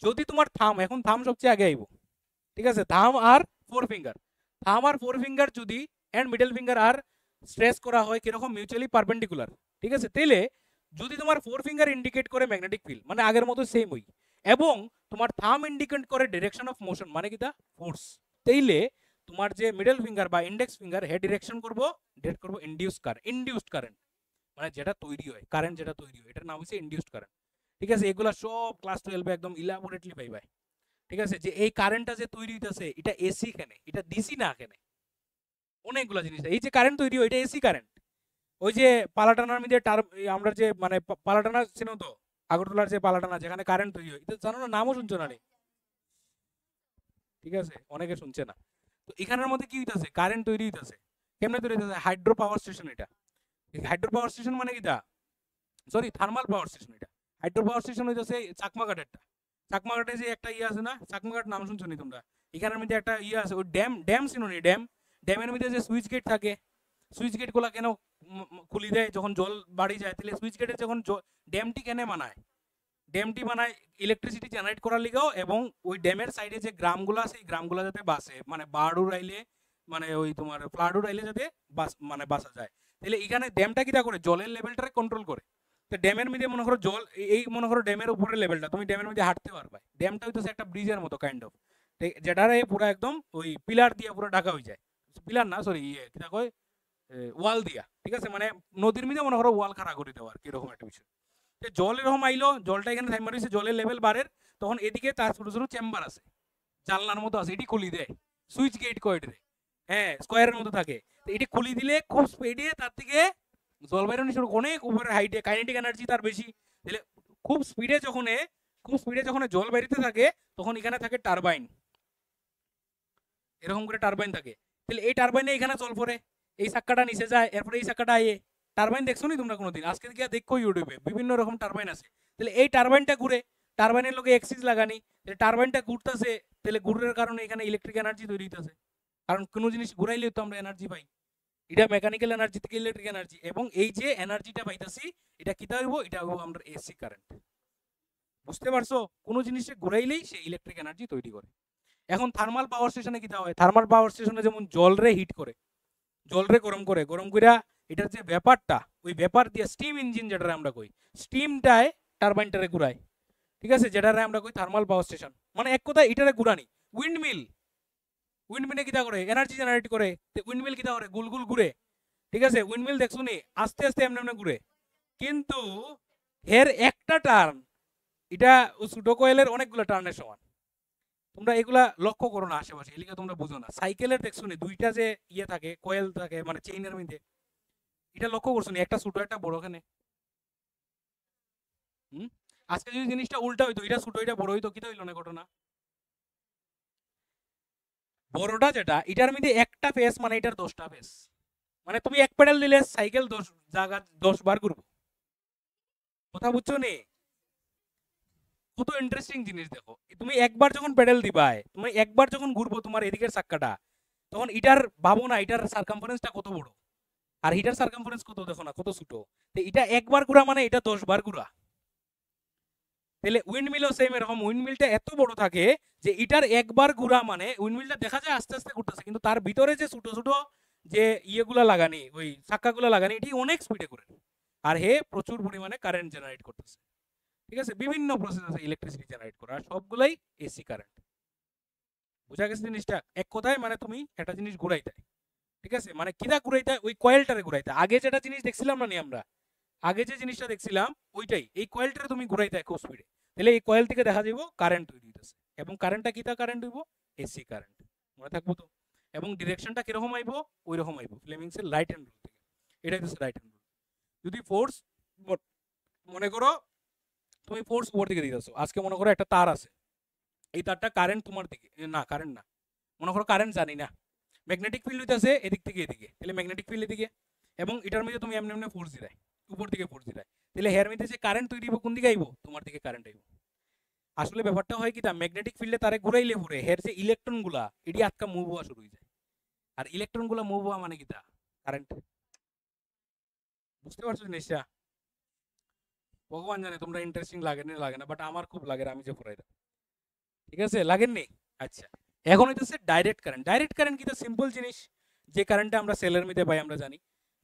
Speaker 1: যদি তোমার থাম, এখন থাম সবচেয়ে আগে আইবো, ঠিক আছে, থাম আর ফোর ফিঙ্গার, থাম আর ফোর ফিঙ্গার যদি এন্ড মিডল ফিঙ্গার আর স্ট্রেস করা হয় কিরকম মিউচুয়ালি পারপেন্ডিকুলার, ঠিক আছে, তাহলে যদি তোমার ফোর ফিঙ্গার ইন্ডিকেট করে ম্যাগনেটিক ফিল্ড মানে আগের মতো সেম হই, এবং তোমার থাম ইন্ডিকেট করে ডিরেকশন অফ মোশন মানে কি তা ফোর্স, তাইলে তোমার যে মিডল ফিঙ্গার বা ইন্ডেক্স ফিঙ্গার হেড ডিরেকশন করব, ডেট করব ইনডিউসড কারেন্ট, মানে যেটা তৈরি হয়, কারেন্ট যেটা তৈরি হয়, এটার নাম হচ্ছে ইনডিউসড কারেন্ট। ঠিক আছে, এগুলা সব ক্লাস 12 একদম ইলাবোরেটলি পাইবাই। ঠিক আছে, যে এই কারেন্টটা যে তৈরি হইতাছে এটা এসি কেনে, এটা ডিসি না কেনে, অনেকগুলা জিনিস, এই যে কারেন্ট তৈরি হয় এটা এসি কারেন্ট। ওই যে পালাটানার মধ্যে আমরা যে মানে পালাটানা ছিল তো, আগরতলার যে পালাটানা যেখানে কারেন্ট তৈরি হয়, এটা জানো না, নামও শুনছো না রে? ঠিক আছে, অনেকে শুনছে না। তো এখানের মধ্যে কি হইতাছে, কারেন্ট তৈরি হইতাছে, কেমনে তৈরি হইতাছে, হাইড্রো পাওয়ার স্টেশন এটা। হাইড্রো পাওয়ার স্টেশন মানে কি তা, সরি থার্মাল পাওয়ার স্টেশন এটা। হাইড্রো পাওয়ার স্টেশন হইতাছে চাকমাঘাটেরটা। চাকমাঘাটে যে একটা ইয়ে আছে না, চাকমাঘাট নাম শুনছো নি তোমরা? এখানের মধ্যে একটা ইয়ে আছে, ওই ড্যাম, ড্যাম চিনো নি? ড্যাম, ড্যামের মধ্যে যে সুইচ গেট থাকে, সুইচ গেট গুলা কেন খুলি দেয় যখন জল বাড়ি যায়, তাহলে সুইচ গেটে যখন ড্যামটি কেন বানায়, ড্যামটি বানায় ইলেকট্রিসিটি জেনারেট করার লিগেও, এবং ওই ড্যামের সাইডে যে গ্রামগুলো আছে এই গ্রামগুলো যাতে বাসে, মানে বাড় উড়াইলে, মানে ওই তোমার ফ্লাড উড়াইলে যাতে মানে বাসা যায়। তাহলে এখানে ড্যামটা কিটা করে, জলের লেভেলটাকে কন্ট্রোল করে। তো ড্যামের মধ্যে মনে করো জল, এই মনে করো ড্যামের উপরে লেভেলটা, তুমি ড্যামের মধ্যে হাঁটতে পারবে, ড্যামটা হইতেছে একটা ব্রিজের মতো কাইন্ড অফ, যেটারে পুরো একদম ওই পিলার দিয়ে পুরো ঢাকা হয়ে যায়, পিলার না সরি ইয়ে কিটা কয়, ওয়াল দিয়া, ঠিক আছে, মানে নদীর মধ্যে মনে করো ওয়াল খাড়া করে দেওয়া আর কি, এরকম একটা বিষয়। জল এরকম আইলো, জলটা এখানে থাইমা রইছে, জলের লেভেল বাড়ে, তখন এদিকে তার ছোট ছোট চেম্বার আছে, জানলার মতো আছে, এটি খুলি দেয়, সুইচ গেট কয় এটারে, হ্যাঁ স্কোয়ারের মতো থাকে, তো এটি খুলি দিলে খুব স্পিডে তার থেকে জল বাইরে শুরু, অনেক উপরে হাইটে, কাইনেটিক এনার্জি তার বেশি, তাহলে খুব স্পিডে যখন জল বাইরিতে থাকে, তখন এখানে থাকে টারবাইন, এরকম করে টারবাইন থাকে, তাহলে এই টারবাইনে এখানে জল পড়ে, এই চাক্কাটা নিচে যায়, এরপরে এই চাক্কাটা আয়ে, টারবাইন দেখছো নি তোমরা কোনোদিন? আজকে গিয়ে দেখো ইউটিউবে বিভিন্ন রকম টারবাইন আছে। তাহলে এই টারবাইনটা ঘুরে, টারবাইনের লোকে এক্সিস লাগানি, তাহলে টারবাইনটা ঘুরতেছে, তাহলে ঘুরের কারণে এখানে ইলেকট্রিক এনার্জি তৈরি হইতেছে, কারণ কোনো জিনিস ঘুরাইলে তো আমরা এনার্জি পাই, এটা মেকানিক্যাল এনার্জি থেকে ইলেকট্রিক এনার্জি, এবং এই যে এনার্জিটা পাইতাছি এটা কিতা হইব, এটা হইব আমরা এসি কারেন্ট। বুঝতে পারছো? কোনো জিনিসে ঘুরাইলেই সে ইলেকট্রিক এনার্জি তৈরি করে। এখন থার্মাল পাওয়ার স্টেশনে কিতা হয়, থার্মাল পাওয়ার স্টেশনে যেমন জলরে হিট করে, জলরে গরম করে, গরম কইরা এটার যে ব্যাপারটা, ওই ব্যাপার দিয়ে স্টিম ইঞ্জিন যেটা আমরা কই, স্টিমটায় টারবাইনটারে ঘুরায়, ঠিক আছে, যেটারে আমরা কই থার্মাল পাওয়ার স্টেশন, মানে এক কথায় এটারে ঘুরানি। উইন্ডমিল, উইন্ডমিলে কিতা করে, এনার্জি জেনারেট করে, উইন্ডমিল কিতা করে, গুল গুল ঘুরে, ঠিক আছে, উইন্ডমিল দেখছো নি, আস্তে আস্তে এমনি এমনি ঘুরে, কিন্তু এর একটা টার্ন, এটা ছোট কয়েলের অনেকগুলো টার্নের সমান। তোমরা এগুলা লক্ষ্য করো না আশেপাশে, এলিকা তোমরা বুঝো না। সাইকেলের দেখছো নি দুইটা যে ইয়ে থাকে, কয়েল থাকে, মানে চেইনের মধ্যে, এটা লক্ষ্য করছো নি, একটা ছোট একটা বড়, এখানে হুম, আজকে যদি জিনিসটা উল্টা হইতো, এটা ছোট এটা বড় হইতো, কিটা হইলো না ঘটনা? বড়টা যেটা, এটার মধ্যে একটা ফেস, মানে এটার 10টা ফেস, মানে তুমি এক পেডাল দিলে সাইকেল 10 জায়গা 10 বার ঘুরবো। কথা বুঝছো নি? কত ইন্টারেস্টিং জিনিস দেখো, তুমি একবার যখন পেডাল দিবাই, তুমি একবার যখন ঘুরবো তোমার এদিকের চাক্কাটা, তখন এটার ভাবো না এটার সার্কামফারেন্সটা কত বড়, আর এটার সার্কামফারেন্স কত, দেখো না কত ছোট, তো এটা একবার ঘুরা মানে এটা 10 বার ঘুরা। তাহলে উইন্ডমিলও সেম এরকম, উইন্ডমিলটা এত বড় থাকে যে এটার একবার ঘুরা মানে উইন্ডমিলটা দেখা যায় আস্তে আস্তে ঘুরতেছে, কিন্তু তার ভিতরে যে ছোট ছোট যে ইয়েগুলা লাগানি, ওই চাক্কাগুলো লাগানি, এটি অনেক স্পিডে ঘুরে, আর হে প্রচুর পরিমাণে কারেন্ট জেনারেট করতেছে। ঠিক আছে, বিভিন্ন প্রসেস আছে ইলেকট্রিসিটি জেনারেট করা, আর সবগুলাই এসি কারেন্ট। বুঝা গেছে জিনিসটা? এক কথায় মানে তুমি একটা জিনিস ঘুরাই দেয়, ঠিক আছে, মানে কিদা ঘুরাইতে ওই কয়েলটারে ঘুরাইতে, আগে যেটা জিনিস দেখছিলাম না নি আমরা, আগে যে জিনিসটা দেখছিলাম ওইটাই, এই কয়েলটারে তুমি ঘুরাইতে খুব স্পিডে, তাহলে এই কয়েল থেকে দেখা যাইব কারেন্ট তৈরি হইতেছে, এবং কারেন্টটা কিতা কারেন্ট হইব, এসি কারেন্ট, মনে থাকবো তো। এবং ডিরেকশনটা কিরকম আইব, ওই রকম আইব ফ্লেমিংস এর রাইট হ্যান্ড রুল থেকে, এটাই হচ্ছে রাইট হ্যান্ড রুল। যদি ফোর্স, মনে করো তুমি ফোর্স উপর দিকে দিতেছো, আজকে মনে করো একটা তার আছে, এই তারটা কারেন্ট তোমার দিকে, না কারেন্ট না, মনে করো কারেন্ট জানি না, ম্যাগনেটিক ফিল্ড হইতেছে এদিক থেকে এদিকে, তাহলে ম্যাগনেটিক ফিল্ড এদিকে, এবং এটার মধ্যে তুমি এমনি এমনি ফোর্স দিলাই, উপর দিকে ফোর্স দিলাই, তাহলে হেয়ার মধ্যে যে কারেন্ট তৈরি হইব কোন দিকে আইব, তোমার দিকে কারেন্ট আইব। আসলে ব্যাপারটা হয় কি, তা ম্যাগনেটিক ফিল্ডে তারে ঘুরাইলে পরে হের যে ইলেকট্রন গুলা এটি আটকা মুভ হওয়া শুরু হয়ে যায়, আর ইলেকট্রন গুলা মুভ হওয়া মানে কি তা কারেন্ট। বুঝতে পারছো জিনিসটা? ভগবান জানে তোমরা ইন্টারেস্টিং লাগে না, বাট আমার খুব লাগে, আমি যে পড়াই, ঠিক আছে, লাগেননি? আচ্ছা, এখন হইতেছে ডাইরেক্ট কারেন্ট। ডাইরেক্ট কারেন্ট কিন্তু সিম্পল জিনিস, যে কারেন্টটা আমরা সেলের মধ্যে পাই আমরা জানি,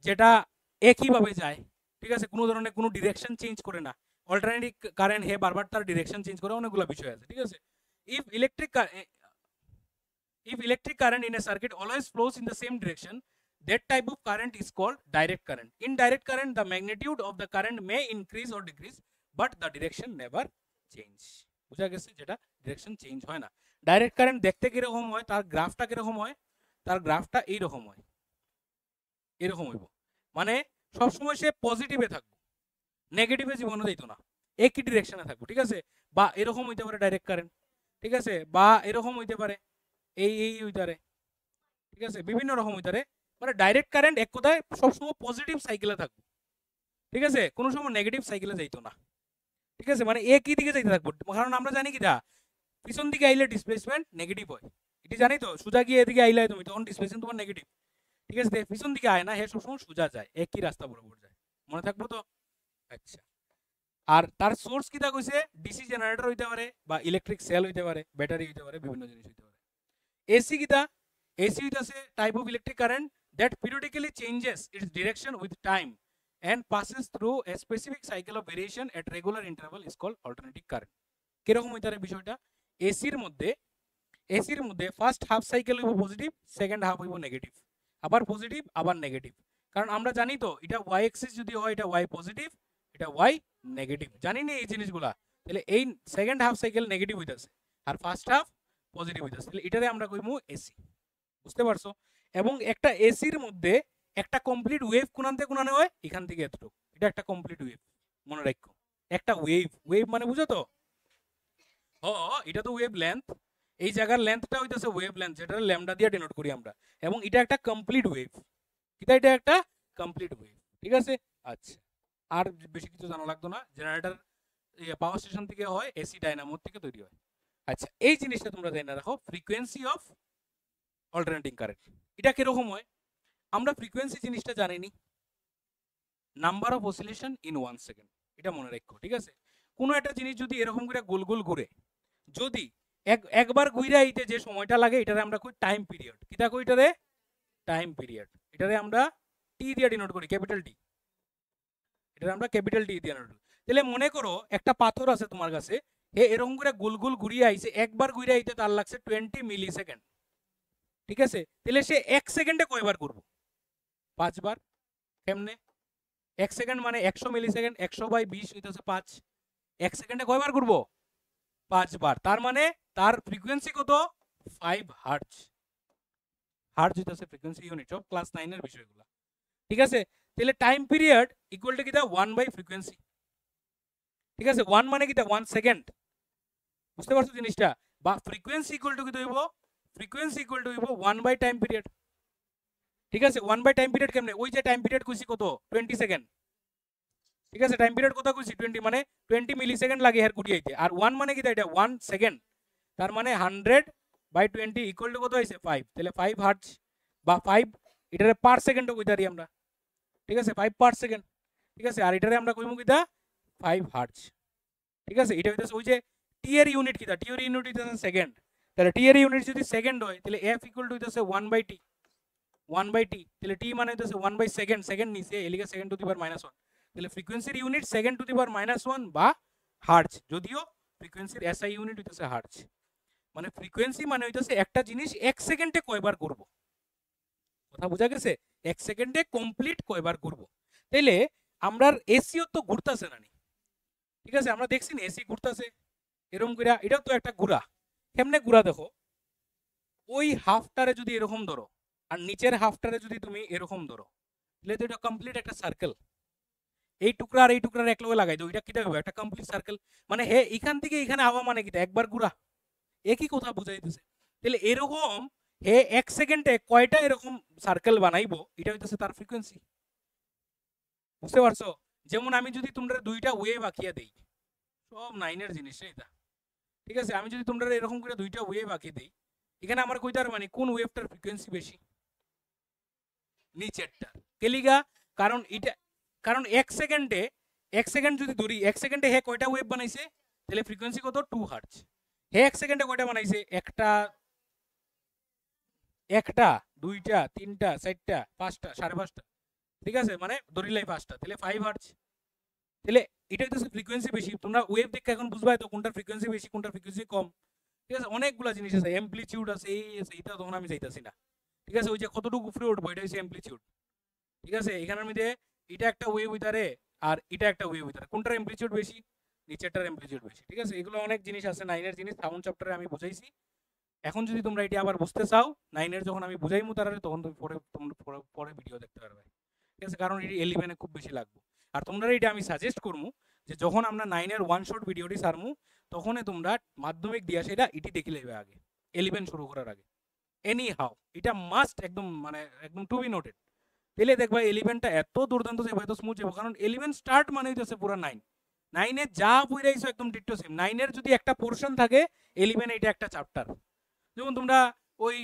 Speaker 1: যেটা একইভাবে যায়, ঠিক আছে, কোনো ধরনের কোনো ডিরেকশন চেঞ্জ করে না। অল্টারনেটিভ কারেন্ট হে বারবার তার ডিরেকশন চেঞ্জ করে, অনেকগুলো বিষয় আছে, ঠিক আছে। If electric current in a circuit always flows in the same direction, that type of current is called direct current. In direct current, the magnitude of the current may increase or decrease, but the direction never change. বুঝা গেছে, যেটা direction change হয় না। Direct current দেখতে কিরকম হয়, তার গ্রাফটা কিরকম হয়, তার গ্রাফটা এইরকম হয়, এরকম হইব, মানে সবসময় সে পজিটিভে থাকবে, নেগেটিভে জীবনে যাইতো না, একই ডিরেকশনে থাকবো, ঠিক আছে। বা এরকম হইতে পারে ডাইরেক্ট কারেন্ট, ঠিক আছে, বা এরকম হইতে পারে, এই হইতে পারে, ঠিক আছে, বিভিন্ন রকম হইতে পারে। মানে ডাইরেক্ট কারেন্ট এক কথায় সবসময় পজিটিভ সাইকেলে থাকবে, ঠিক আছে, কোনো সময় নেগেটিভ সাইকেলে যাইতো না, ঠিক আছে, মানে একই দিকে যাইতে থাকবো। কারণ আমরা জানি কি দা, পিছন দিকে আইলে ডিসপ্লেসমেন্ট নেগেটিভ হয়, এটি জানি তো, সোজা গিয়ে এদিকে আইলে তুমি তখন ডিসপ্লেসমেন্ট তোমার নেগেটিভ, ঠিক আছে, পিছন দিকে আয় না, হে সবসময় সোজা যায়, একই রাস্তা বরাবর যায়, মনে থাকবো তো। আচ্ছা, আর তার সোর্স কিটা কইছে, ডিসি জেনারেটর হইতে পারে, বা ইলেকট্রিক সেল হইতে পারে, ব্যাটারি হইতে পারে, বিভিন্ন জিনিস হইতে পারে। এসি কিটা, এসি হইতাছে type of electric current that periodically changes its direction with time and passes through a specific cycle of variation at regular interval is called alternating current. কিরকম হইতে পারে বিষয়টা, এসির মধ্যে ফার্স্ট হাফ সাইকেল হইব positive, second half হইব negative, আবার positive আবার নেগেটিভ। কারণ আমরা জানি তো এটা ওয়াই এক্সিস যদি হয় এটা ওয়াই পজিটিভ, এটা ওয়াই নেগেটিভ, জানি না এই জিনিসগুলা। তাহলে এই সেকেন্ড হাফ সাইকেল নেগেটিভ হইতাছে, আর ফার্স্ট হাফ পজিটিভ হইতাছে, তাহলে এটারে আমরা কইমু এসি। বুঝতে পারছো? এবং একটা এসির মধ্যে একটা কমপ্লিট ওয়েভ কোনানতে কোনানে হয়, এখান থেকে এতটুকু, এটা একটা কমপ্লিট ওয়েভ, মনে রাখো, একটা ওয়েভ, ওয়েভ মানে বুঝো তো, এটা তো ওয়েভ লেন্থ, এই জায়গার লেন্থটা হইতাছে ওয়েভ লেন্থ, যেটা ল্যামডা দিয়ে ডিনোট করি আমরা, এবং এটা একটা কমপ্লিট ওয়েভ, কিটা এটা একটা কমপ্লিট ওয়েভ, ঠিক আছে। আচ্ছা, আর বেশি কিছু জানা লাগতো না, জেনারেটর পাওয়ার স্টেশন থেকে হয়, এসি ডাইনামো থেকে তৈরি হয়। আচ্ছা, এই জিনিসটা তোমরা জেনে রাখো, ফ্রিকোয়েন্সি অফ অল্টারনেটিং কারেন্ট এটা কিরকম হয়, আমরা ফ্রিকোয়েন্সি জিনিসটা জানিনি, number of oscillation in 1 second, এটা মনে রাখো, ঠিক আছে। কোনো একটা জিনিস যদি এরকম করে গোল গোল ঘুরে, যদি একবার ঘুরে আইতে যে সময়টা লাগে, এটারে আমরা কই টাইম পিরিয়ড, কিটা কই এটারে টাইম পিরিয়ড, এটারে আমরা টি দিয়ে ডিনোট করি, ক্যাপিটাল টি, এটারে আমরা ক্যাপিটাল টি দিয়ে ডিনোট করি। তাহলে মনে করো একটা পাথর আছে তোমার কাছে, এরকম করে গোল গোল ঘুরিয়ে আইছে, একবার ঘুরে আইতে তার লাগছে 20 মিলি সেকেন্ড, ঠিক আছে। তাহলে সে 1 সেকেন্ডে কয়বার করব, 5 বার। কেমনে, 1 সেকেন্ড মানে 100 মিলি সেকেন্ড, 100/20 হইতেছে 5, 1 সেকেন্ডে কয়বার করব, 5 বার। তার মানে তার ফ্রিকোয়েন্সি কত, 5 হার্টজ। হার্টজ হইতেছে ফ্রিকোয়েন্সি ইউনিট, সব ক্লাস 9 এর বিষয়গুলো, ঠিক আছে। তাহলে টাইম পিরিয়ড ইকুয়াল টু কিটা 1/ফ্রিকোয়েন্সি, ঠিক আছে। 1 মানে কিটা 1 সেকেন্ড, বুঝতে পারছো জিনিসটা। বা ফ্রিকোয়েন্সি ইকুয়াল টু কি হইব, ফ্রিকোয়েন্সি ইকুয়াল টু হইব 1/টাইম পিরিয়ড, ঠিক আছে। 1/টাইম পিরিয়ড কেমনে, ওই যে টাইম পিরিয়ড কইছি কত 20 সেকেন্ড, ঠিক আছে, টাইম পিরিয়ড কত কইছি 20, মানে 20 মিলি সেকেন্ড লাগে হের ঘুরিয়ে আইতে, আর 1 মানে কিটা এটা 1 সেকেন্ড, তার মানে 100/20 ইকুয়াল টু কত হইছে 5, তাহলে 5 হার্টজ, বা 5 এটারে পার সেকেন্ডও কইতারি আমরা, ঠিক আছে, 5 পার সেকেন্ড, ঠিক আছে। আর এটারে আমরা কইমু কিটা 5 হার্টজ, ঠিক আছে। এটা হইতাছে ওই যে টি এর ইউনিট কিটা, টি এর ইউনিট হইতাছে সেকেন্ড, তাহলে টি এর ইউনিট যদি সেকেন্ড হয়, তাহলে এফ ইকুয়াল টু হইতাছে 1/t, 1/t, তাহলে টি মানে হইতাছে 1/সেকেন্ড, সেকেন্ড নিচে এলিগা সেকেন্ড টু দি পাওয়ার -1, তাহলে ফ্রিকোয়েন্সির ইউনিট সেকেন্ড টু দি পাওয়ার -1 বা হার্টজ, যদিও ফ্রিকোয়েন্সির এসআই ইউনিট হইতাছে হার্টজ। মানে ফ্রিকোয়েন্সি মানে হইতাছে একটা জিনিস 1 সেকেন্ডে কয়বার করব, কথা বোঝা গেছে? 1 সেকেন্ডে কমপ্লিট কয়বার ঘুরবো। তাইলে আমরার এসিও তো ঘুরতাছে না নি, ঠিক আছে? আমরা দেখছি না এসি ঘুরতাছে এরকম করে, এটাও তো একটা ঘুরা। কেমনে ঘুরা দেখো, ওই হাফটারে যদি এরকম ধরো আর নিচের হাফটারে যদি তুমি এরকম ধরো, তাহলে তো এটা কমপ্লিট একটা সার্কেল। এই টুকরা আর এই টুকরার এক লগে লাগাই দাও, এটা কিটা হবে একটা কমপ্লিট সার্কেল। মানে হে এখান থেকে এখানে আওয়া মানে কিটা একবার ঘুরা, একই কথা বুঝাইতেছে। তাহলে এরকম হে 1 সেকেন্ডে কয়টা এরকম সার্কেল বানাইবো, এটা হইতেছে তার ফ্রিকোয়েন্সি। বুঝতে পারছো? যেমন আমি যদি তোমরা দুইটা ওয়েভ আঁকিয়ে দেই, সব নাইনের জিনিস এটা, ঠিক আছে? আমি যদি তোমরা এরকম করে দুইটা ওয়েভ আঁকিয়ে দেই, এখানে আমার কইতার মানে কোন ওয়েভটার ফ্রিকোয়েন্সি বেশি? নিচেরটা। কেলিগা? কারণ এটা, কারণ 1 সেকেন্ডে, 1 সেকেন্ড যদি ধরি, 1 সেকেন্ডে হে কয়টা ওয়েভ বানাইছে, তাহলে ফ্রিকোয়েন্সি কত? 2 হার্টজ। হে 1 সেকেন্ডে কয়টা বানাইছে? একটা, একটা, দুইটা, তিনটা, চারটা, পাঁচটা, 5.5টা, ঠিক আছে? মানে ধরিলাই 5টা, তাহলে 5 হার্টজ। তাহলে এটা হচ্ছে ফ্রিকোয়েন্সি বেশি। তোমরা ওয়েভ দেখে এখন বুঝবা তো কোনটার ফ্রিকোয়েন্সি বেশি কোনটার ফ্রিকোয়েন্সি কম, ঠিক আছে? অনেকগুলা জিনিস আছে, অ্যামপ্লিটিউড আছে, এই আছে, এটা তখন আমি চাইতাছি না, ঠিক আছে? ওই যে কতটুকু উপরে উঠবো এটা হচ্ছে অ্যামপ্লিটিউড, ঠিক আছে? এখানের মধ্যে এটা একটা ওয়েভ হইতারে আর এটা একটা ওয়েভ হইতারে, কোনটার অ্যামপ্লিটিউড বেশি? নিচেরটার অ্যামপ্লিটিউড বেশি, ঠিক আছে? এগুলো অনেক জিনিস আছে নাইনের জিনিস, সাউন্ড চ্যাপ্টারে আমি বুঝাইছি। এখন যদি তোমরা এটা আবার বুঝতে চাও, নাইনের যখন আমি বুঝাইমু তারা, তখন তুমি পরে তোমরা পরে ভিডিও দেখতে পারবে, ঠিক আছে? কারণ এটি 11-এ খুব বেশি লাগবে। আর তোমরা এটা আমি সাজেস্ট করবো যে যখন আমরা নাইনের ওয়ান শট ভিডিওটি সারমু, তখন তোমরা মাধ্যমিক দিয়া সেটা ইটি দেখি লইবে আগে, 11 শুরু করার আগে। এনি হাউ এটা মাস্ট একদম, মানে একদম টু বি নোটেড। তাহলে দেখবা 11টা এত দুর্দান্ত যাবে, এত স্মুথ যাবে, কারণ 11 স্টার্ট মানে হইতেছে পুরো 9। 9-এ যা পড়াইছো একদম ডিট্টো সেম। 9-এর যদি একটা পোর্শন থাকে, 11 এটা একটা চ্যাপ্টার। যেমন তোমরা ওই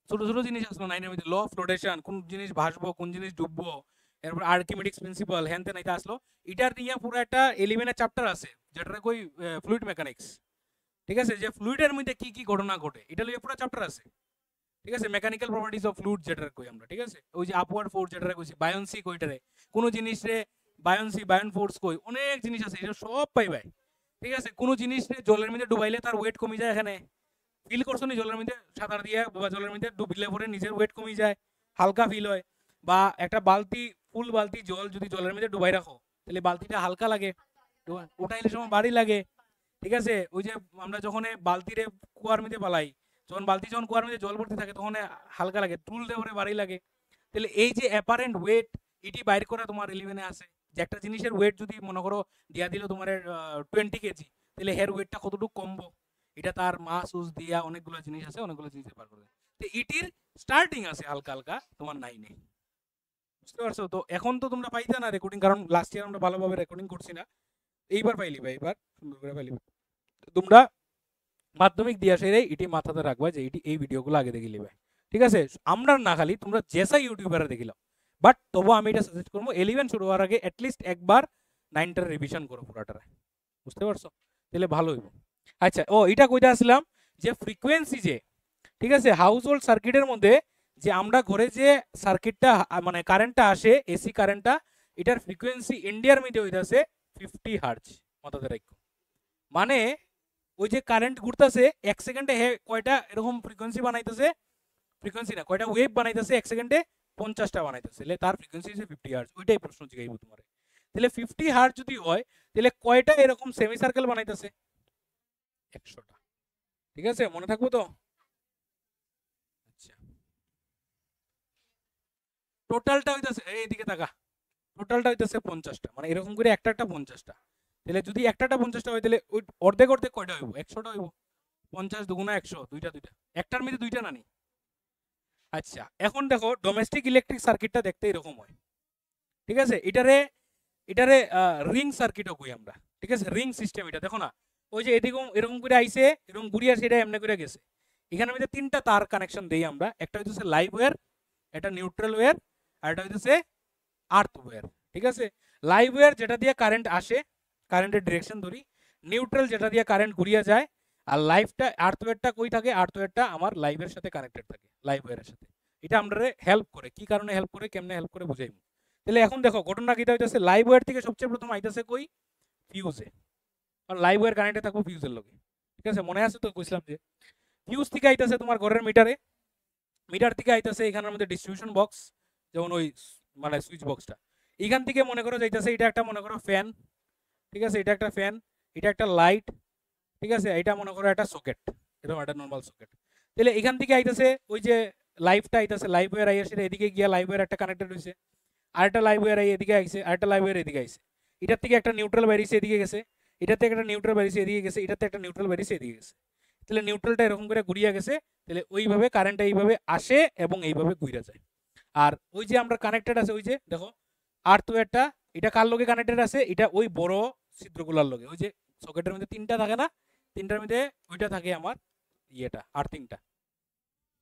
Speaker 1: ছোট ছোট জিনিস আসলো 9-এর মধ্যে, ল অফ রোটেশন, কোন জিনিস ভাসবো কোন জিনিস ডুববো, এরপর আর্কিমেডিক্স প্রিন্সিপাল, হ্যান তেন এটা আসলো। এটার নিয়ে পুরো একটা 11-এর চ্যাপ্টার আছে, যেটা কই ফ্লুইড মেকানিক্স, ঠিক আছে? যে ফ্লুইডের মধ্যে কি কি ঘটনা ঘটে এটা লিয়ে পুরো চ্যাপ্টার আছে, ঠিক আছে? মেকানিক্যাল প্রপার্টিজ অফ ফ্লুইড যেটা কই আমরা, ঠিক আছে? ওই যে আপওয়ার্ড ফোর্স যেটা কইছি, বায়োন্সি কইটারে, কোন জিনিসে বায়োন্সি বায়ন ফোর্স কই, অনেক জিনিস আছে, এটা সব পাইবাই, ঠিক আছে? কোন জিনিস জলের মধ্যে ডুবাইলে তার ওয়েট কমে যায়, এখানে ফিল করছো নি? জলের মধ্যে সাঁতার দিয়ে বা জলের মধ্যে ডুবলে পরে নিজের ওয়েট কমে যায়, হালকা ফিল হয়। বা একটা বালতি, ফুল বালতি জল যদি জলের মধ্যে ডুবাই রাখো, তাহলে বালতিটা হালকা লাগে, উঠাইলে সময় ভারী লাগে, ঠিক আছে? ওই যে আমরা যখন বালতিরে কুয়ার মধ্যে পালাই, যখন বালতি যখন কুয়ার মধ্যে জল ভর্তি থাকে তখন হালকা লাগে, তুল দেওয়ারে ভারী লাগে। তাহলে এই যে অ্যাপারেন্ট ওয়েট, এটি বাইর করা তোমার 11-এ আছে, যে একটা জিনিসের ওয়েট যদি মনে করো দিয়া দিল তোমার 20 কেজি, তাহলে হের ওয়েটটা কতটুকু কমবো, এটা তার মাস উস দিয়া অনেকগুলো জিনিস আছে, অনেকগুলো জিনিস বার করে। তো ইটির স্টার্টিং আছে হালকা হালকা তোমার 9-এ, বুঝতে পারছো? তো এখন তো তোমরা পাইতা না রেকর্ডিং, কারণ লাস্ট ইয়ার আমরা ভালোভাবে রেকর্ডিং করছি না, এইবার পাইলি ভাই, এবার সুন্দর করে পাইলি। তোমরা মাধ্যমিক দিয়া সেরে এটি মাথাতে রাখবা যে এটি এই ভিডিওগুলো আগে দেখে নিবে, ঠিক আছে? আমরা না খালি তোমরা যেসা ইউটিউবারে দেখিলাম, বাট তবু আমি এটা সাজেস্ট করবো 11 শুরু হওয়ার আগে অ্যাটলিস্ট একবার 9টার রিভিশন করো পুরাটারে, বুঝতে পারছো? তাহলে ভালো হইব। আচ্ছা, ও এটা কইতে আসলাম যে ফ্রিকোয়েন্সি যে, ঠিক আছে, হাউস হোল্ড সার্কিটের মধ্যে যে আমরা ঘরে যে সার্কিটটা মানে কারেন্টটা আসে, এসি কারেন্টটা, এটার ফ্রিকোয়েন্সি ইন্ডিয়ার মধ্যে হইতাছে 50 হার্টজ, মাথাতে রাখো। মানে ওই যে কারেন্ট ঘুরতেছে 1 সেকেন্ডে হে কয়টা এরকম ফ্রিকোয়েন্সি বানাইতেছে, ফ্রিকোয়েন্সি না কয়টা ওয়েভ বানাইতেছে 1 সেকেন্ডে 50টা বানাইতেছে, তাহলে তার ফ্রিকোয়েন্সি হচ্ছে 50 হার্টজ। ওইটাই প্রশ্ন জিগাইবো তোমারে। তাহলে 50 হার্টজ যদি হয়, তাহলে কয়টা এরকম সেমি সার্কেল বানাইতেছে? 100টা, ঠিক আছে? মনে থাকবো তো? আচ্ছা, টোটালটা হইতাছে, এইদিকে তাকা, টোটালটা হইতাছে 50টা, মানে এরকম করে একটা একটা 50টা। তাহলে যদি একটা 50টা হয়, তাহলে ওই অর্ধেক অর্ধেক কয়টা হইব? 100টা হইব। 50 দুগুণা 100, দুইটা দুইটা, একটার মধ্যে দুইটা নানি। আচ্ছা, এখন দেখো ডোমেস্টিক ইলেকট্রিক সার্কিটটা দেখতে এরকম হয়, ঠিক আছে? এটারে এটারে রিং সার্কিটও কই আমরা, ঠিক আছে? রিং সিস্টেম এটা, দেখো না ওই যে এদিকে এরকম করে আইছে, এরকম ঘুরিয়ে আসে, এটা এমনি করে গেছে। এখানের মধ্যে 3টা তার কানেকশন দেই আমরা, একটা হইতেছে লাইভ ওয়্যার, এটা নিউট্রাল ওয়্যার, আর এটা হইতেছে আর্থ ওয়্যার, ঠিক আছে? লাইভ ওয়্যার যেটা দিয়ে কারেন্ট আসে, কারেন্টের ডিরেকশন ধরি, নিউট্রাল যেটা দিয়ে কারেন্ট ঘুরিয়ে যায়, আর লাইভটা আর্থ ওয়্যারটা কই থাকে? আর্থ ওয়্যারটা আমার লাইভের সাথে কানেক্টেড থাকে, লাইভ ওয়্যারের সাথে। এটা আমরা হেল্প করে, কি কারণে হেল্প করে, কেমনে হেল্প করে বুঝাইব। তাহলে এখন দেখো ঘটনা কিটা হইতেছে, লাইভ ওয়্যার থেকে সবচেয়ে প্রথম আইতেছে কই? ফিউজে, কারণ লাইভ ওয়্যার কানেক্টে থাকবো ফিউজের লগে, ঠিক আছে? মনে আছে তো কইছিলাম যে ফিউজ থেকে আইতেছে তোমার ঘরের মিটারে, মিটার থেকে আইতাছে এখানের মধ্যে ডিস্ট্রিবিউশন বক্স, যেমন ওই মানে সুইচ বক্সটা। এখান থেকে মনে করো যাইতাছে এটা একটা মনে করো ফ্যান, ঠিক আছে, এটা একটা ফ্যান, এটা একটা লাইট, ঠিক আছে, এটা মনে করো একটা সকেট, এরকম একটা নর্মাল সকেট। তাহলে এখান থেকে আইতাছে ওই যে লাইভটা আইতাছে, লাইভ ওয়্যার আইয়া সেটা এদিকে গিয়া লাইভ ওয়্যার একটা কানেক্টেড হয়েছে, আরেকটা লাইভ ওয়্যার আই এদিকে আইছে, আরেকটা লাইভ ওয়্যার এদিকে আইছে, এটার থেকে একটা নিউট্রাল বেরিয়েছে এদিকে গেছে, এটার থেকে একটা নিউট্রাল বেরিয়েছে এদিকে গেছে, এটাতে একটা নিউট্রাল বেরিয়েছে এদিকে গেছে। তাহলে নিউট্রালটা এরকম করে ঘুরিয়া গেছে, তাহলে ওইভাবে কারেন্টটা এইভাবে আসে এবং এইভাবে ঘুরে যায়। আর ওই যে আমরা কানেক্টেড আছে, ওই যে দেখো আর্থ ওয়্যারটা, এটা কার লগে কানেক্টেড আছে, এটা ওই বড় ছিদ্রগুলার লগে, ওই যে সকেটের মধ্যে তিনটা থাকে না, তিনটার মধ্যে ওইটা থাকে আমার ইয়েটা আর্থিংটা,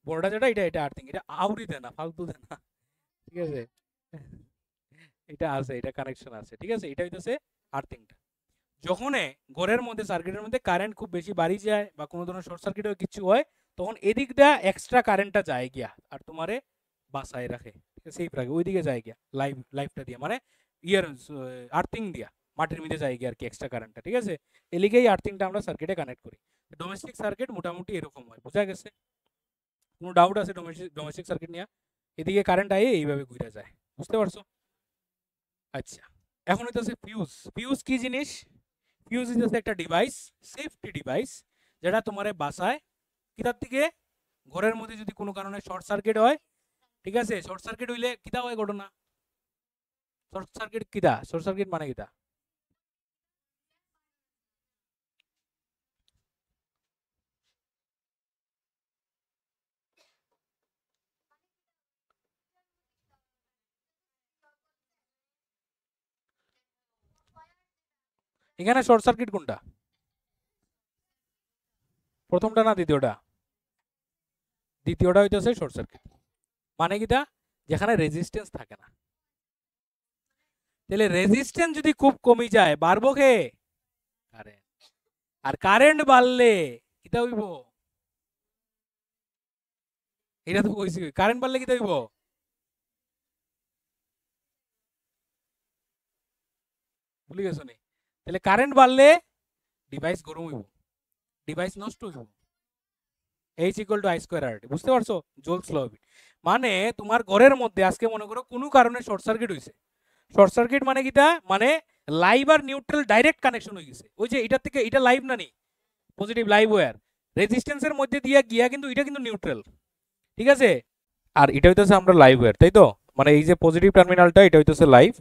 Speaker 1: বড়টা যেটা এটা এটা আর্থিং, এটা আউরি দেয় না, ফালতু দেয় না, ঠিক আছে, এটা আছে, এটা কানেকশন আছে, ঠিক আছে, এটা হইতেছে আর্থিংটা। যখন ঘরের মধ্যে সার্কিটের মধ্যে কারেন্ট খুব বেশি বাড়ি যায় বা কোনো ধরনের শর্ট সার্কিট হয় কিছু হয়, তখন এদিক দিয়ে এক্সট্রা কারেন্টটা যায় গিয়া আর তোমারে বাসায় রাখে, ঠিক আছে, সেই রাখে ওইদিকে যায় গিয়া লাইফটা দিয়ে, মানে ইয়ার আর্থিং দিয়া মাটির মধ্যে যায় গিয়া আর কি এক্সট্রা কারেন্টটা, ঠিক আছে, এলিগেই আর্থিংটা আমরা সার্কিটে কানেক্ট করি। ডোমেস্টিক সার্কিট মোটামুটি এরকম হয়, বোঝা গেছে? কোনো ডাউট আছে ডোমেস্টিক সার্কিট নিয়ে? এদিকে কারেন্ট আয়ে এইভাবে ঘুরে যায়, বুঝতে পারছো? আচ্ছা, এখন হইতেছে ফিউজ। ফিউজ কি জিনিস? ফিউজ হচ্ছে একটা ডিভাইস, সেফটি ডিভাইস, যেটা তোমার বাসায় কিতার থেকে ঘরের মধ্যে যদি কোনো কারণে শর্ট সার্কিট হয়, ঠিক আছে, শর্ট সার্কিট হইলে কিতা হয় ঘটনা? শর্ট সার্কিট কিতা? শর্ট সার্কিট মানে কিতা? এখানে শর্ট সার্কিট কোনটা? প্রথমটা না দ্বিতীয়টা? দ্বিতীয়টা হইতেছে শর্ট সার্কিট। মানে কিতা? যেখানে রেজিস্ট্যান্স থাকে না। তাহলে রেজিস্ট্যান্স যদি খুব কমে যায়, বাড়বো কে? কারেন্ট। আর কারেন্ট বাড়লে কিতা হইব? এটা তো কইছি, কারেন্ট বাড়লে কিতা হইব? ভুলে গেছো নি? তাহলে কারেন্ট বাড়লে ডিভাইস গরম হইব, ডিভাইস নষ্ট হইব। H equal to I square R T, বুঝতে পারছো? জোলস ল। মানে তোমার ঘরের মধ্যে আজকে মনে করো কোনো কারণে শর্ট সার্কিট হয়েছে। শর্ট সার্কিট মানে কিটা? মানে লাইভ আর নিউট্রাল ডাইরেক্ট কানেকশন হয়ে গেছে। ওই যে এটার থেকে এটা লাইভ না নি, পজিটিভ লাইভ ওয়্যার রেজিস্ট্যান্সের মধ্যে দিয়ে গিয়া কিন্তু এটা কিন্তু নিউট্রাল, ঠিক আছে, আর এটা হইতেছে আমরা লাইভ ওয়্যার, তাই তো? মানে এই যে পজিটিভ টার্মিনালটা এটা হইতেছে লাইভ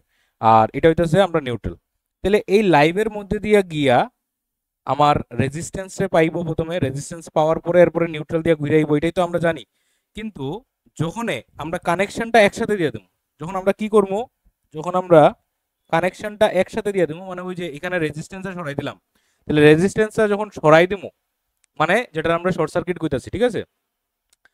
Speaker 1: আর এটা হইতেছে আমরা নিউট্রাল। তাহলে এই লাইভের মধ্যে দিয়ে গিয়া আমার রেজিস্ট্যান্সে পাইবো, প্রথমে রেজিস্ট্যান্স পাওয়ার পরে এরপরে নিউট্রাল দিয়ে ঘুরাইবো, এটাই তো আমরা জানি। কিন্তু যখন আমরা কানেকশনটা একসাথে দিয়ে দেবো, যখন আমরা কি করবো, যখন আমরা কানেকশনটা একসাথে দিয়ে দেবো, মানে ওই যে এখানে রেজিস্ট্যান্সটা সরাই দিলাম, তাহলে রেজিস্ট্যান্সটা যখন সরাই দেবো, মানে যেটা আমরা শর্ট সার্কিট কইতাছি, ঠিক আছে,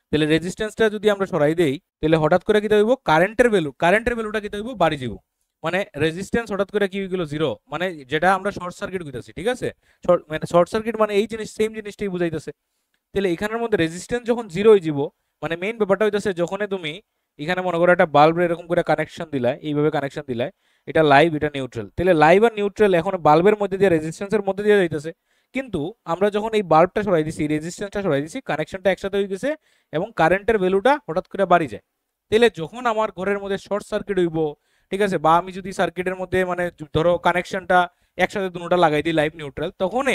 Speaker 1: তাহলে রেজিস্ট্যান্সটা যদি আমরা সরাই দেই, তাহলে হঠাৎ করে কি হইব? কারেন্টের ভ্যালুটা কি হইব? বাড়ি যাব। মানে রেজিস্ট্যান্স হঠাৎ করে কি হয়ে গেল? জিরো, মানে যেটা আমরা শর্ট সার্কিট কইতাছি, ঠিক আছে, মানে শর্ট সার্কিট মানে এই জিনিস, সেম জিনিসটাই বুঝাইতেছে। তাহলে এখানের মধ্যে রেজিস্ট্যান্স যখন জিরো হয়ে যাব, মানে মেইন ব্যাপারটা হইতেছে যখন তুমি এখানে মনে করো একটা বাল্ব এরকম করে কানেকশন দিলা, এইভাবে কানেকশন দিলা, এটা লাইভ এটা নিউট্রাল, তাহলে লাইভ আর নিউট্রাল এখন বাল্বের মধ্যে দিয়ে রেজিস্ট্যান্সের মধ্যে দিয়ে যাইতেছে। কিন্তু আমরা যখন এই বাল্বটা সরাই দিছি, রেজিস্ট্যান্সটা সরাই দিছি, কানেকশনটা একসাথে হয়ে গেছে এবং কারেন্টের ভ্যালুটা হঠাৎ করে বাড়ি যায়। তাহলে যখন আমার ঘরের মধ্যে শর্ট সার্কিট হইব, ঠিক আছে, বা আমি যদি সার্কিটের মধ্যে মানে ধরো কানেকশনটা একসাথে দুটোটা লাগাই দিই লাইভ নিউট্রাল, তখন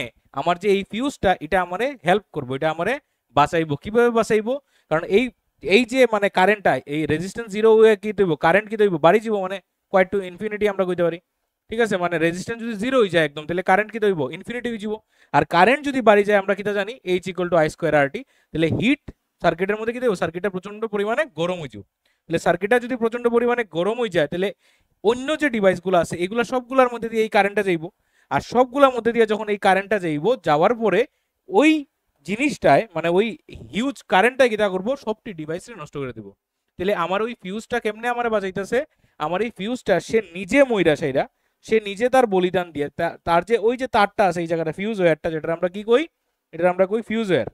Speaker 1: আমার যে এই ফিউজটা এটা আমারে হেল্প করবো, এটা আমারে বাঁচাইবো। কিভাবে বাঁচাইবো? কারণ এই এই যে মানে কারেন্টটা এই রেজিস্ট্যান্স জিরো হয়ে কি দেবো, কারেন্ট কি দেবো? বাড়ি যাবো, মানে কোয়াইট টু ইনফিনিটি আমরা কইতে পারি, ঠিক আছে, মানে রেজিস্ট্যান্স যদি জিরো হয়ে যায় একদম, তাহলে কারেন্ট কি দেবো? ইনফিনিটি হয়ে যাবো। আর কারেন্ট যদি বাড়ি যায় আমরা কিটা জানি? H equal to I square R T. তাহলে হিট সার্কিটের মধ্যে কি দেবো? সার্কিটটা প্রচন্ড পরিমাণে গরম হয়ে যাবো। তাহলে সার্কিটটা যদি প্রচন্ড পরিমাণে গরম হয়ে যায়, তাহলে অন্য যে ডিভাইসগুলো আছে এগুলো সবগুলোর মধ্যে দিয়ে এই কারেন্টটা যাইব, আর সবগুলোর মধ্যে দিয়ে যখন এই কারেন্টটা যাইব, যাওয়ার পরে ওই জিনিসটায় মানে ওই হিউজ কারেন্টটা কিটা করবো? সবটি ডিভাইসে নষ্ট করে দেবো। তাহলে আমার ওই ফিউজটা কেমনে আমার বাঁচাইতেছে? আমার এই ফিউজটা সে নিজে মইরা সেইরা, সে নিজে তার বলিদান দিয়ে তার যে ওই যে তারটা আছে এই জায়গাটা ফিউজ ওয়্যারটা, যেটা আমরা কি কই? এটা আমরা কই ফিউজ ওয়্যার।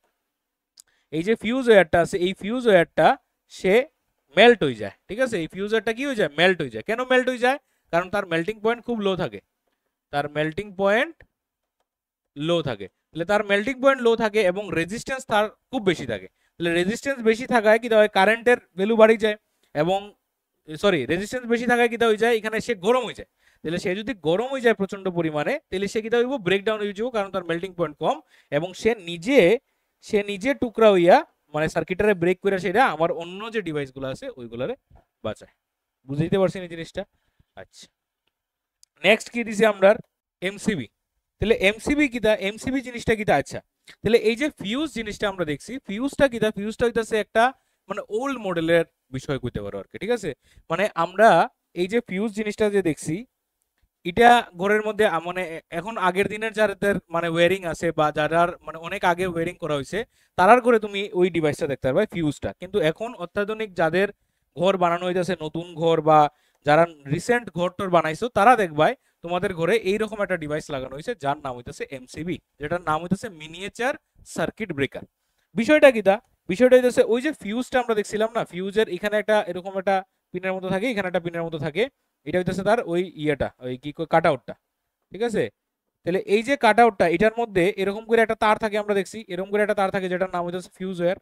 Speaker 1: এই যে ফিউজ ওয়্যারটা আছে, এই ফিউজ ওয়্যারটা সে মেল্ট হয়ে যায়, ঠিক আছে, এই ফিউজ ওয়্যারটা কি হয়ে যায়? মেল্ট হয়ে যায়। কেন মেল্ট হয়ে যায়? কারণ তার মেল্টিং পয়েন্ট খুব লো থাকে, তার মেল্টিং পয়েন্ট লো থাকে। তাহলে তার মেল্টিং পয়েন্ট লো থাকে এবং রেজিস্ট্যান্স তার খুব বেশি থাকে। তাহলে রেজিস্ট্যান্স বেশি থাকায় কি হয়, কারেন্টের ভ্যালু বাড়ি যায়, এবং সরি রেজিস্ট্যান্স বেশি থাকায় কি হয়ে যায়, এখানে সে গরম হয়ে যায়। তাহলে সে যদি গরম হয়ে যায় প্রচন্ড পরিমাণে, তাহলে সে কি হইব, ব্রেকডাউন হয়ে যাবো, কারণ তার মেল্টিং পয়েন্ট কম, এবং সে নিজে টুকরা হইয়া মানে সার্কিটারে ব্রেক করে সেটা আমার অন্য যে ডিভাইসগুলো আছে ওইগুলারে বাঁচায়। বুঝতে পারছেন এই জিনিসটা? আচ্ছা, নেক্সট কি দিছি আমরা, এমসিবি। তাহলে এমসিবি কিটা, এমসিবি জিনিসটা কিটা? আচ্ছা, তাহলে এই যে ফিউজ জিনিসটা আমরা দেখছি, ফিউজটা কিটা, ফিউজটা হইতাছে একটা মানে ওল্ড মডেলের বিষয় কইতে পারো আর কি, ঠিক আছে? মানে আমরা এই যে ফিউজ জিনিসটা যে দেখছি, এটা ঘরের মধ্যে মানে এখন আগের দিনের যাদের মানে ওয়্যারিং আছে বা যারার মানে অনেক আগে ওয়্যারিং করা হয়েছে, তারার করে তুমি ওই ডিভাইসটা দেখতে পারবে ফিউজটা। কিন্তু এখন অত্যাধুনিক যাদের ঘর বানানো হইতেছে, নতুন ঘর বা যারা রিসেন্ট ঘর টর বানাইছো, তারা দেখবাই তোমাদের ঘরে এইরকম একটা ডিভাইস লাগানো হয়েছে যার নাম হইতেছে এমসিবি, যেটার নাম হইতেছে মিনিয়েচার সার্কিট ব্রেকার। বিষয়টা কিটা? বিষয়টা হইতেছে ওই যে ফিউজটা আমরা দেখছিলাম না, ফিউজের এখানে একটা এরকম একটা পিনের মতো থাকে, এখানে একটা পিনের মতো থাকে, এটা হইতেছে তার ওই ইয়েটা, ওই কি কাট আউটটা, ঠিক আছে? তাহলে এই যে কাট আউটটা, এটার মধ্যে এরকম করে একটা তার থাকে, আমরা দেখছি এরকম করে একটা তার থাকে যেটার নাম হইতেছে ফিউজ ওয়্যার,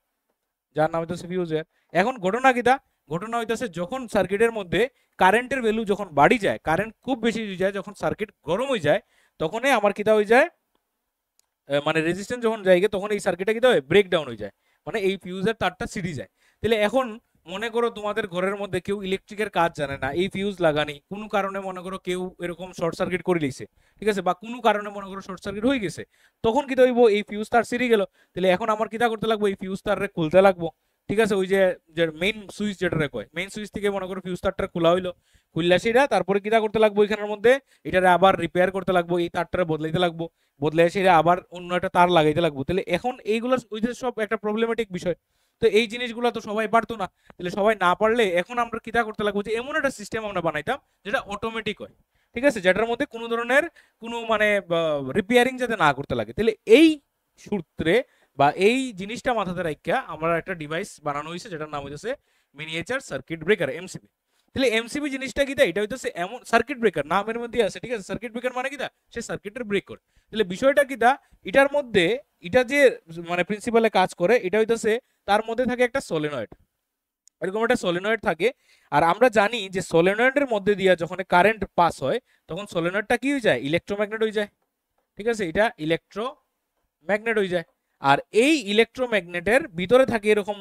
Speaker 1: যার নাম হইতেছে ফিউজ ওয়্যার। এখন ঘটনা কিটা? ঘটনা হইতেছে যখন সার্কিটের মধ্যে কারেন্টের ভ্যালু যখন বাড়ি যায়, কারেন্ট খুব বেশি হয়ে যায়, যখন সার্কিট গরম হয়ে যায়, তখনই আমার কিটা হয়ে যায়, মানে রেজিস্ট্যান্স যখন যায় তখন এই সার্কিটটা কিটা হয়, ব্রেকডাউন হয়ে যায়, মানে এই ফিউজের তারটা ছিঁড়ে যায়। তাহলে এখন মনে করো তোমাদের ঘরের মধ্যে কেউ ইলেকট্রিকের কাজ জানে না, এই ফিউজ লাগানি, কোনো কারণে মনে করো কেউ এরকম শর্ট সার্কিট করে লিছে, ঠিক আছে, বা কোনো কারণে মনে করো শর্ট সার্কিট হয়ে গেছে, তখন কি হইব, এই ফিউজ তার ছিঁড়ে গেল, তাহলে এখন আমার কিটা করতে লাগবো, এই ফিউজ তারে খুলতে লাগবো, ঠিক আছে? ওই যে মেইন সুইচ যেটা কয়, মেইন সুইচ থেকে মনে করো ফিউজ তারটা খোলা হইলো, খুললা সেটা তারপরে কিটা করতে লাগবো, এখানের মধ্যে এটারে আবার রিপেয়ার করতে লাগবো, এই তারটারে বদলাইতে লাগবো, বদলে সেটা আবার অন্য একটা তার লাগাইতে লাগবো। তাহলে এখন এইগুলো ওই যে সব একটা প্রবলেমেটিক বিষয়, তো এই জিনিসগুলো তো সবাই পারতো না। তাহলে সবাই না পারলে এখন আমরা কিটা করতে লাগবো, যে এমন একটা সিস্টেম আমরা বানাইতাম যেটা অটোমেটিক হয়, ঠিক আছে, যেটার মধ্যে কোনো ধরনের কোনো মানে রিপেয়ারিং যাতে না করতে লাগে। তাহলে এই সূত্রে বা এই জিনিসটা মাথাতে রাখিয়া আমরা একটা ডিভাইস বানানো হয়েছে যেটার নাম হইতেছে মিনিয়েচার সার্কিট ব্রেকার, এমসিবি। তাহলে এমসিবি জিনিসটা কিটা, এটা হইতেছে এমন সার্কিট ব্রেকার, নামের মধ্যে আছে, ঠিক আছে? সার্কিট ব্রেকার মানে কিটা, সে সার্কিটের ব্রেক করে। তাহলে বিষয়টা কিটা, এটার মধ্যে এটা যে মানে প্রিন্সিপালে কাজ করে, এটা হইতেছে তার মধ্যে থাকে একটা সলিনয়েড, এরকম একটা সলিনয়েড থাকে। আর আমরা জানি যে সলিনয়েডের মধ্যে দিয়ে যখন কারেন্ট পাস হয়, তখন সলিনয়েডটা কি হয়ে যায়, ইলেকট্রোম্যাগনেট হয়ে যায়, ঠিক আছে? এটা ইলেকট্রোম্যাগনেট হয়ে যায়। আর এই ইলেকট্রোম্যাগনেটের ভিতরে থাকে এরকম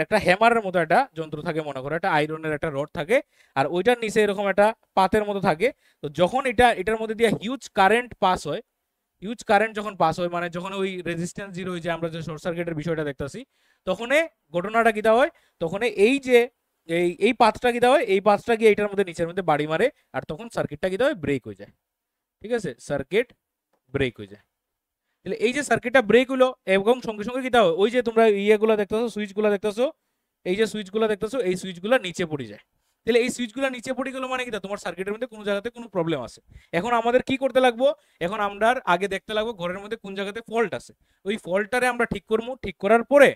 Speaker 1: একটা হ্যামারের মতো একটা যন্ত্র থাকে, মনে করো একটা আয়রনের একটা রড থাকে, আর ওইটার নিচে এরকম একটা পাতের মতো থাকে। তো যখন এটার মধ্যে দিয়ে হিউজ কারেন্ট পাস হয়, হিউজ কারেন্ট যখন পাস হয়, মানে যখন ওই রেজিস্ট্যান্স জিরো হয়ে যায়, আমরা যে শর্ট সার্কিটের বিষয়টা দেখতেছি, তখন ঘটনাটা কিটা হয়, তখন এই যে এই পাথটা কিটা হয়, এই পাথটা গিয়ে এটার মধ্যে নিচের মধ্যে বাড়ি মারে, আর তখন সার্কিটটা কিটা হয়, ব্রেক হয়ে যায়, ঠিক আছে? সার্কিট ব্রেক হয়ে যায়। তাহলে এই যে সার্কিটটা ব্রেক হলো, এবং সঙ্গে সঙ্গে কিটা হয়, ওই যে তোমরা ইয়েগুলো দেখতেছো, সুইচগুলো দেখতেছো, এই যে সুইচগুলো দেখতেছো, এই সুইচগুলো নিচে পড়ে যায়। তাহলে এই সুইচগুলো নিচে পড়ে গেল মানে কিটা, তোমার সার্কিটের মধ্যে কোনো জায়গাতে কোনো প্রবলেম আছে। এখন আমাদের কি করতে লাগবো, এখন আমরা আগে দেখতে লাগবো ঘরের মধ্যে কোন জায়গাতে ফল্ট আছে, ওই ফল্টটারে আমরা ঠিক করবো, ঠিক করার পরে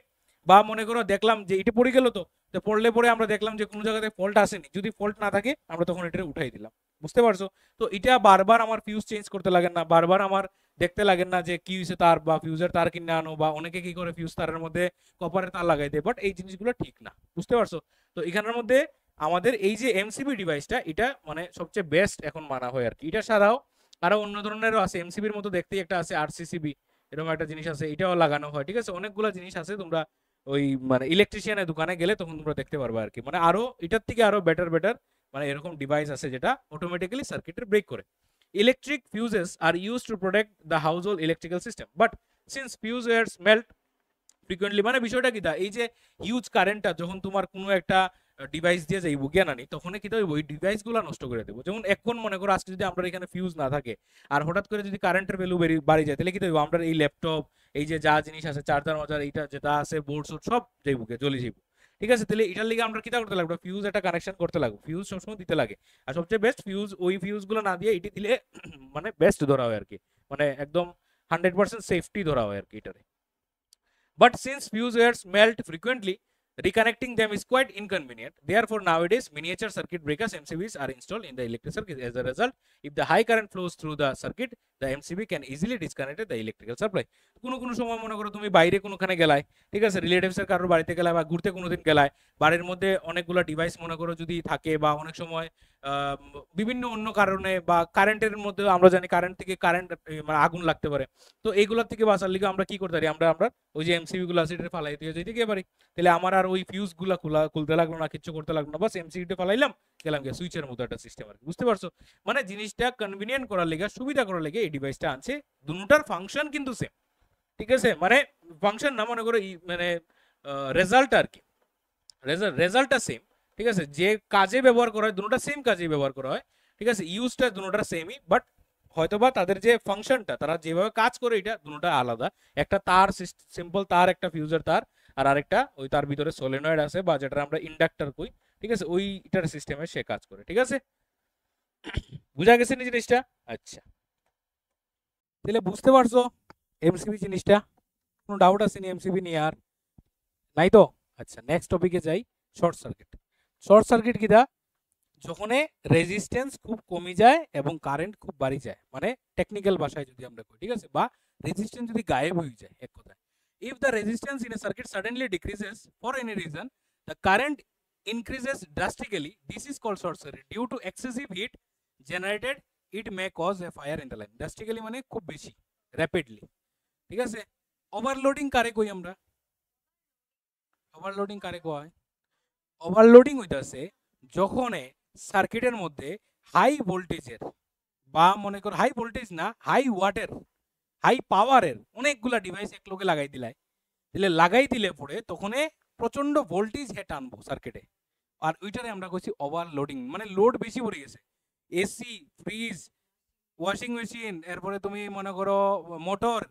Speaker 1: বা মনে করো দেখলাম যে এটা পড়ে গেল, তো পড়লে পরে আমরা দেখলাম যে কোনো জায়গাতে ফল্ট আসেনি, যদি ফল্ট না থাকে আমরা তখন এটা উঠাই দিলাম। বুঝতে পারছো? তো এটা বারবার আমার ফিউজ চেঞ্জ করতে লাগে না, বারবার আমার দেখতে লাগে না যে কি হয়েছে তার, বা ফিউজের তার কিনে আনো, বা অনেকে কি করে ফিউজ তারের মধ্যে কপারের তার লাগাই দেয়, বাট এই জিনিসগুলো ঠিক না। বুঝতে পারছো? তো এখানের মধ্যে আমাদের এই যে এমসিবি ডিভাইসটা, এটা মানে সবচেয়ে বেস্ট এখন মানা হয় আর কি। এটা ছাড়াও আরো অন্য ধরনেরও আছে, এমসিবির মতো দেখতেই একটা আছে আরসিসিবি, এরকম একটা জিনিস আছে, এটাও লাগানো হয়, ঠিক আছে? অনেকগুলো জিনিস আছে, তোমরা ওই মানে ইলেকট্রিশিয়ানের দোকানে গেলে তখন তোমরা দেখতে পারবে আর কি। মানে আরো এটার থেকে আরো বেটার মানে এরকম ডিভাইস আছে যেটা অটোমেটিক্যালি সার্কিটের ব্রেক করে। Electric fuses are used to protect the household electrical system, but since fuse wires melt frequently, মানে বিষয়টা কি, এই যে হিউজ কারেন্টটা যখন তোমার কোনো একটা ডিভাইস দিয়ে যাইব জ্ঞানানি, তখন কি হইব, ওই ডিভাইসগুলো নষ্ট করে দেবো। যেমন এখন মনে করো আজকে যদি আমরা এখানে ফিউজ না থাকে, আর হঠাৎ করে যদি কারেন্টের ভ্যালু বাড়ি যায়, তাহলে কি হইব, আমরা এই ল্যাপটপ, এই যে যা জিনিস আছে, চার্জার মার্জার, এইটা যেটা আছে, বোর্ড সোর্ড সব যাইব, জ্বলে যাইব, ঠিক আছে? তাহলে এটার লিগে আমরা কিটা করতে লাগবে, ফিউজ একটা কানেকশন করতে লাগবে, ফিউজ সবসময় দিতে লাগে। আর সবচেয়ে বেস্ট ফিউজ, ওই ফিউজগুলো না দিয়ে এটি দিলে মানে বেস্ট ধরা হয় আর কি, মানে একদম 100% সেফটি ধরা হয় আর কি এটারে। But since fuse wires melt frequently, reconnecting them is quite inconvenient. Therefore, nowadays, miniature circuit breakers (MCBs) are installed in the electric circuit. As a result, if the high current flows through the circuit, the MCB can easily disconnect the electrical supply. কোনো সময় মনে করো তুমি বাইরে কোনোখানে গেলায়, ঠিক আছে, রিলেটিভসের কারোর বাড়িতে গেলায় বা ঘুরতে কোনোদিন গেলায়, বাড়ির মধ্যে অনেকগুলো ডিভাইস মনে করো যদি থাকে, বা অনেক সময় বিভিন্ন অন্য কারণে বা কারেন্টের মধ্যে আমরা জানি কারেন্ট থেকে মানে আগুন লাগতে পারে। তো এইগুলোর থেকে বাঁচার লিগে আমরা কি করতে পারি, আমরা আমরা ওই যে এমসিবি গুলো আছে এটা ফালাই দিয়ে যেতে পারি। তাহলে আমার আর ওই ফিউজ গুলা খুলতে লাগলো না, কিছু করতে লাগলো না, বাস এমসিবিটা ফালাইলাম, গেলাম গিয়ে সুইচের মতো একটা সিস্টেম আর কি। বুঝতে পারছো? মানে জিনিসটা কনভিনিয়েন্ট করার লেগে, সুবিধা করার লেগে এই ডিভাইসটা আনছে। দুটার ফাংশন কিন্তু সেম, ঠিক আছে, মানে ফাংশন না, মনে করো মানে রেজাল্ট আর কি, রেজাল্টটা সেম, ঠিক আছে, যে কাজে ব্যবহার করা হয় দুটোটা সেম কাজে ব্যবহার করা হয়, ঠিক আছে, ইউজটা দুটোটা সেমই, বাট হয়তোবা তাদের যে ফাংশনটা তারা যেভাবে কাজ করে এটা দুটোটা আলাদা। একটা তার, সিম্পল তার, একটা ফিউজের তার, আর আরেকটা ওই তার ভিতরে সোলেনয়েড আছে বা যেটা আমরা ইন্ডাক্টর কই, ঠিক আছে, ওইটার সিস্টেমে সে কাজ করে। ঠিক আছে, বুঝা গেছে না জিনিসটা? আচ্ছা, তাহলে বুঝতে পারছো এমসিবি জিনিসটা? কোনো ডাউট আছে নি এমসিবি নিয়ে? আর নাই তো? আচ্ছা, নেক্সট টপিকে যাই। Short circuit. শর্ট সার্কিট কিটা? যখন রেজিস্ট্যান্স খুব কমে যায় এবং কারেন্ট খুব বাড়ি যায়, মানে টেকনিক্যাল ভাষায় যদি আমরা কই, ঠিক আছে, বা রেজিস্ট্যান্স যদি গায়েব হয়ে যায় এক কথায়। If the resistance in a circuit suddenly decreases for any reason, the current increases drastically. This is called short circuit. Due to excessive heat generated, it may cause a fire in the line. Drastically মানে খুব বেশি, rapidly, ঠিক আছে। Overloading কারে কই আমরা? Overloading কারে কয়? ওভারলোডিং হইতাছে যখন সার্কিটের মধ্যে হাই ভোল্টেজের, বা মনে কর হাই ভোল্টেজ না, হাই ওয়াটের, হাই পাওয়ারের অনেকগুলা ডিভাইস এক লগে লাগাই দিলে পরে তখন প্রচন্ড ভোল্টেজ হে টানবো সার্কিটে, আর ওইটারে আমরা কইছি ওভারলোডিং, মানে লোড বেশি পড়ে গেছে। এসি, ফ্রিজ, ওয়াশিং মেশিন, এরপরে তুমি মনে করো মোটর,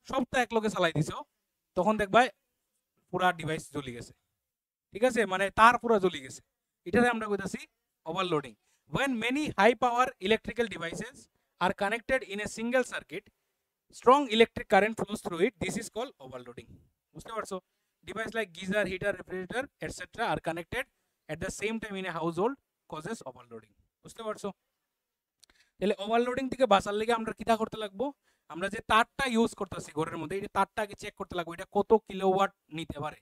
Speaker 1: সবটা এক লগে চালাই দিছো, তখন দেখবা পুরা ডিভাইস জ্বলি গেছে, ঠিক আছে, মানে তার পুরো জ্বলি গেছে। এটারে আমরা কইতাছি overloading. when many high power electrical devices are connected in a single circuit, strong electric current flows through it, this is called overloading. বুঝতে পারছো? Device like geyser, heater, refrigerator etcetera are connected at the same time in a household causes overloading. বুঝতে পারছো? তাহলে overloading থেকে বাঁচার লেগে আমরা কিটা করতে লাগবো? আমরা যে তারটা ইউজ করতেছি ঘরের মধ্যে, এই তারটা আগে চেক করতে লাগবো এটা কত কিলোওয়াট নিতে পারে।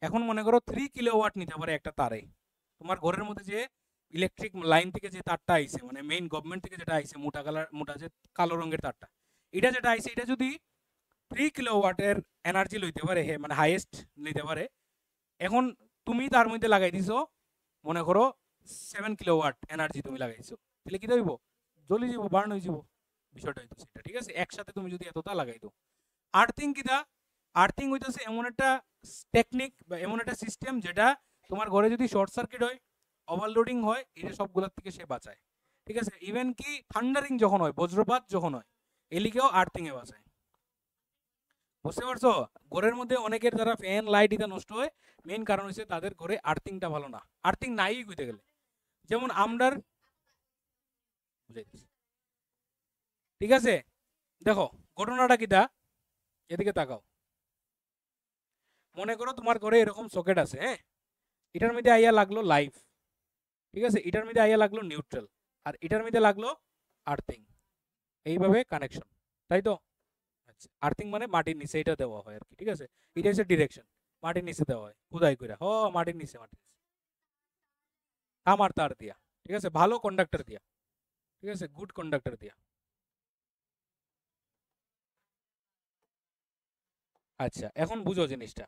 Speaker 1: এখন মনে করো 3 কিলোওয়াট নিতে পারে একটা তারে। তোমার ঘরের মধ্যে যে ইলেকট্রিক লাইন থেকে যে তারটা আইছে, মানে মেইন গভর্নমেন্ট থেকে যেটা আইছে, মোটা যে কালো রঙের তারটা, এটা যেটা আইছে এটা যদি 3 কিলোওয়াটের এনার্জি লইতে পারে, মানে হাইয়েস্ট নিতে পারে, এখন তুমি তার মধ্যে লাগাই দিছো মনে করো 7 কিলোওয়াট এনার্জি তুমি লাগাইছো, তাহলে কি হইব? জ্বলি যাব, বার্ন হয়ে যাব, বিষয়টা হইতো সেটা। ঠিক আছে, একসাথে তুমি যদি এতটা লাগাই দাও। আর্থিং কিটা? আর্থিং হইতেছে এমন একটা টেকনিক বা এমন একটা সিস্টেম যেটা তোমার ঘরে যদি শর্ট সার্কিট হয়, ওভারলোডিং হয়, এটা সবগুলোর থেকে সে বাঁচায়। ঠিক আছে, ইভেন কি থান্ডারিং যখন হয়, বজ্রপাত যখন হয়, এলিকেও আর্থিং এ বাঁচায়। বুঝতে পারছো? ঘরের মধ্যে অনেকের যারা ফ্যান লাইট এটা নষ্ট হয়, মেইন কারণ হচ্ছে তাদের ঘরে আর্থিংটা ভালো না। আর্থিং নাই কইতে গেলে, যেমন আমরার, ঠিক আছে, দেখো ঘটনাটা কিটা, এদিকে তাকাও। মনে করো তোমার ঘরে এরকম সকেট আছে, হ্যাঁ, এটার মধ্যে আইয়া লাগলো লাইভ, ঠিক আছে, এটার মধ্যে আইয়া লাগলো নিউট্রাল, আর এটার মধ্যে লাগলো আর্থিং, এইভাবে কানেকশন, তাই তো? আচ্ছা, আর্থিং মানে মাটির নিচে এটা দেওয়া হয় আর কি, ঠিক আছে, এটা হচ্ছে ডিরেকশন, মাটির নিচে দেওয়া হয় খোদাই করে, মাটির নিচে, তামার তার দিয়া, ঠিক আছে, ভালো কন্ডাক্টর দিয়া, ঠিক আছে, গুড কন্ডাক্টর দিয়া। আচ্ছা, এখন বুঝো জিনিসটা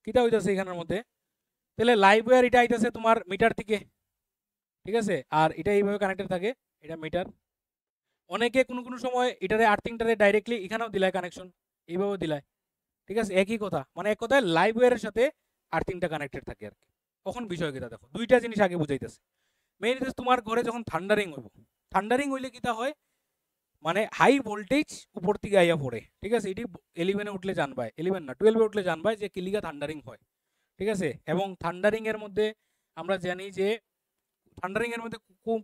Speaker 1: কিটা হইতাছে এখানের মধ্যে। তাহলে লাইভ ওয়্যার এটা আইতাছে তোমার মিটার থেকে, ঠিক আছে, আর এটা এইভাবে কানেক্টেড থাকে, এটা মিটার। অনেকে কোনো সময় এটারে আর্থিংটারে ডাইরেক্টলি এখানেও দিলায় কানেকশন, এইভাবেও দিলায়, ঠিক আছে, একই কথা, মানে এক কথায় লাইভ ওয়্যারের সাথে আর্থিংটা কানেক্টেড থাকে আর কি। তখন বিষয় কিটা দেখো, দুইটা জিনিস আগে বুঝাইতেছে। মেইন হচ্ছে তোমার ঘরে যখন থান্ডারিং হইব, থান্ডারিং হইলে কিটা হয়, মানে হাই ভোল্টেজ উপর থেকে আইয়া পড়ে, ঠিক আছে, এটি 11-এ উঠলে জানবাই, 11 না 12-এ উঠলে জানবাই যে কিলিগা থান্ডারিং হয়, ঠিক আছে। এবং থান্ডারিং এর মধ্যে আমরা জানি যে থান্ডারিং এর মধ্যে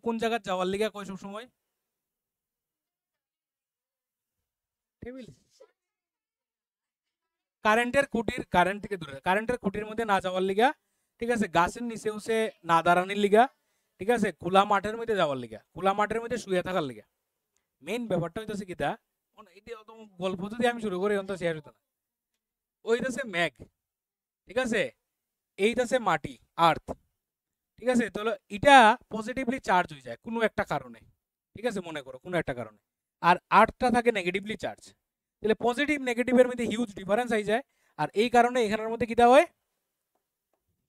Speaker 1: কোন জায়গা যাওয়ার লিগা কয় সব সময়, টেবিল, কারেন্টের খুঁটির, কারেন্ট থেকে দূরে, কারেন্টের খুঁটির মধ্যে না যাওয়ার লিগা, ঠিক আছে, গাছের নিচে উসে না দাঁড়ানোর লিগা, ঠিক আছে, খোলা মাঠের মধ্যে যাওয়ার লিগা, খোলা মাঠের মধ্যে শুয়ে থাকার লিগা। মেইন ব্যাপারটা হইতেছে কিটা, এটা অত গল্প যদি আমি শুরু করি অন্ত শেষ হতো না। ওইটাছে ম্যাগ, ঠিক আছে, এইটাছে মাটি, আর্থ, ঠিক আছে। তাহলে এটা পজিটিভলি চার্জ হয়ে যায় কোনো একটা কারণে, ঠিক আছে, মনে করো কোনো একটা কারণে, আর আর্থটা থাকে নেগেটিভলি চার্জ। তাহলে পজিটিভ নেগেটিভের মধ্যে হিউজ ডিফারেন্স হয়ে যায়, আর এই কারণে এখানের মধ্যে কিটা হয়,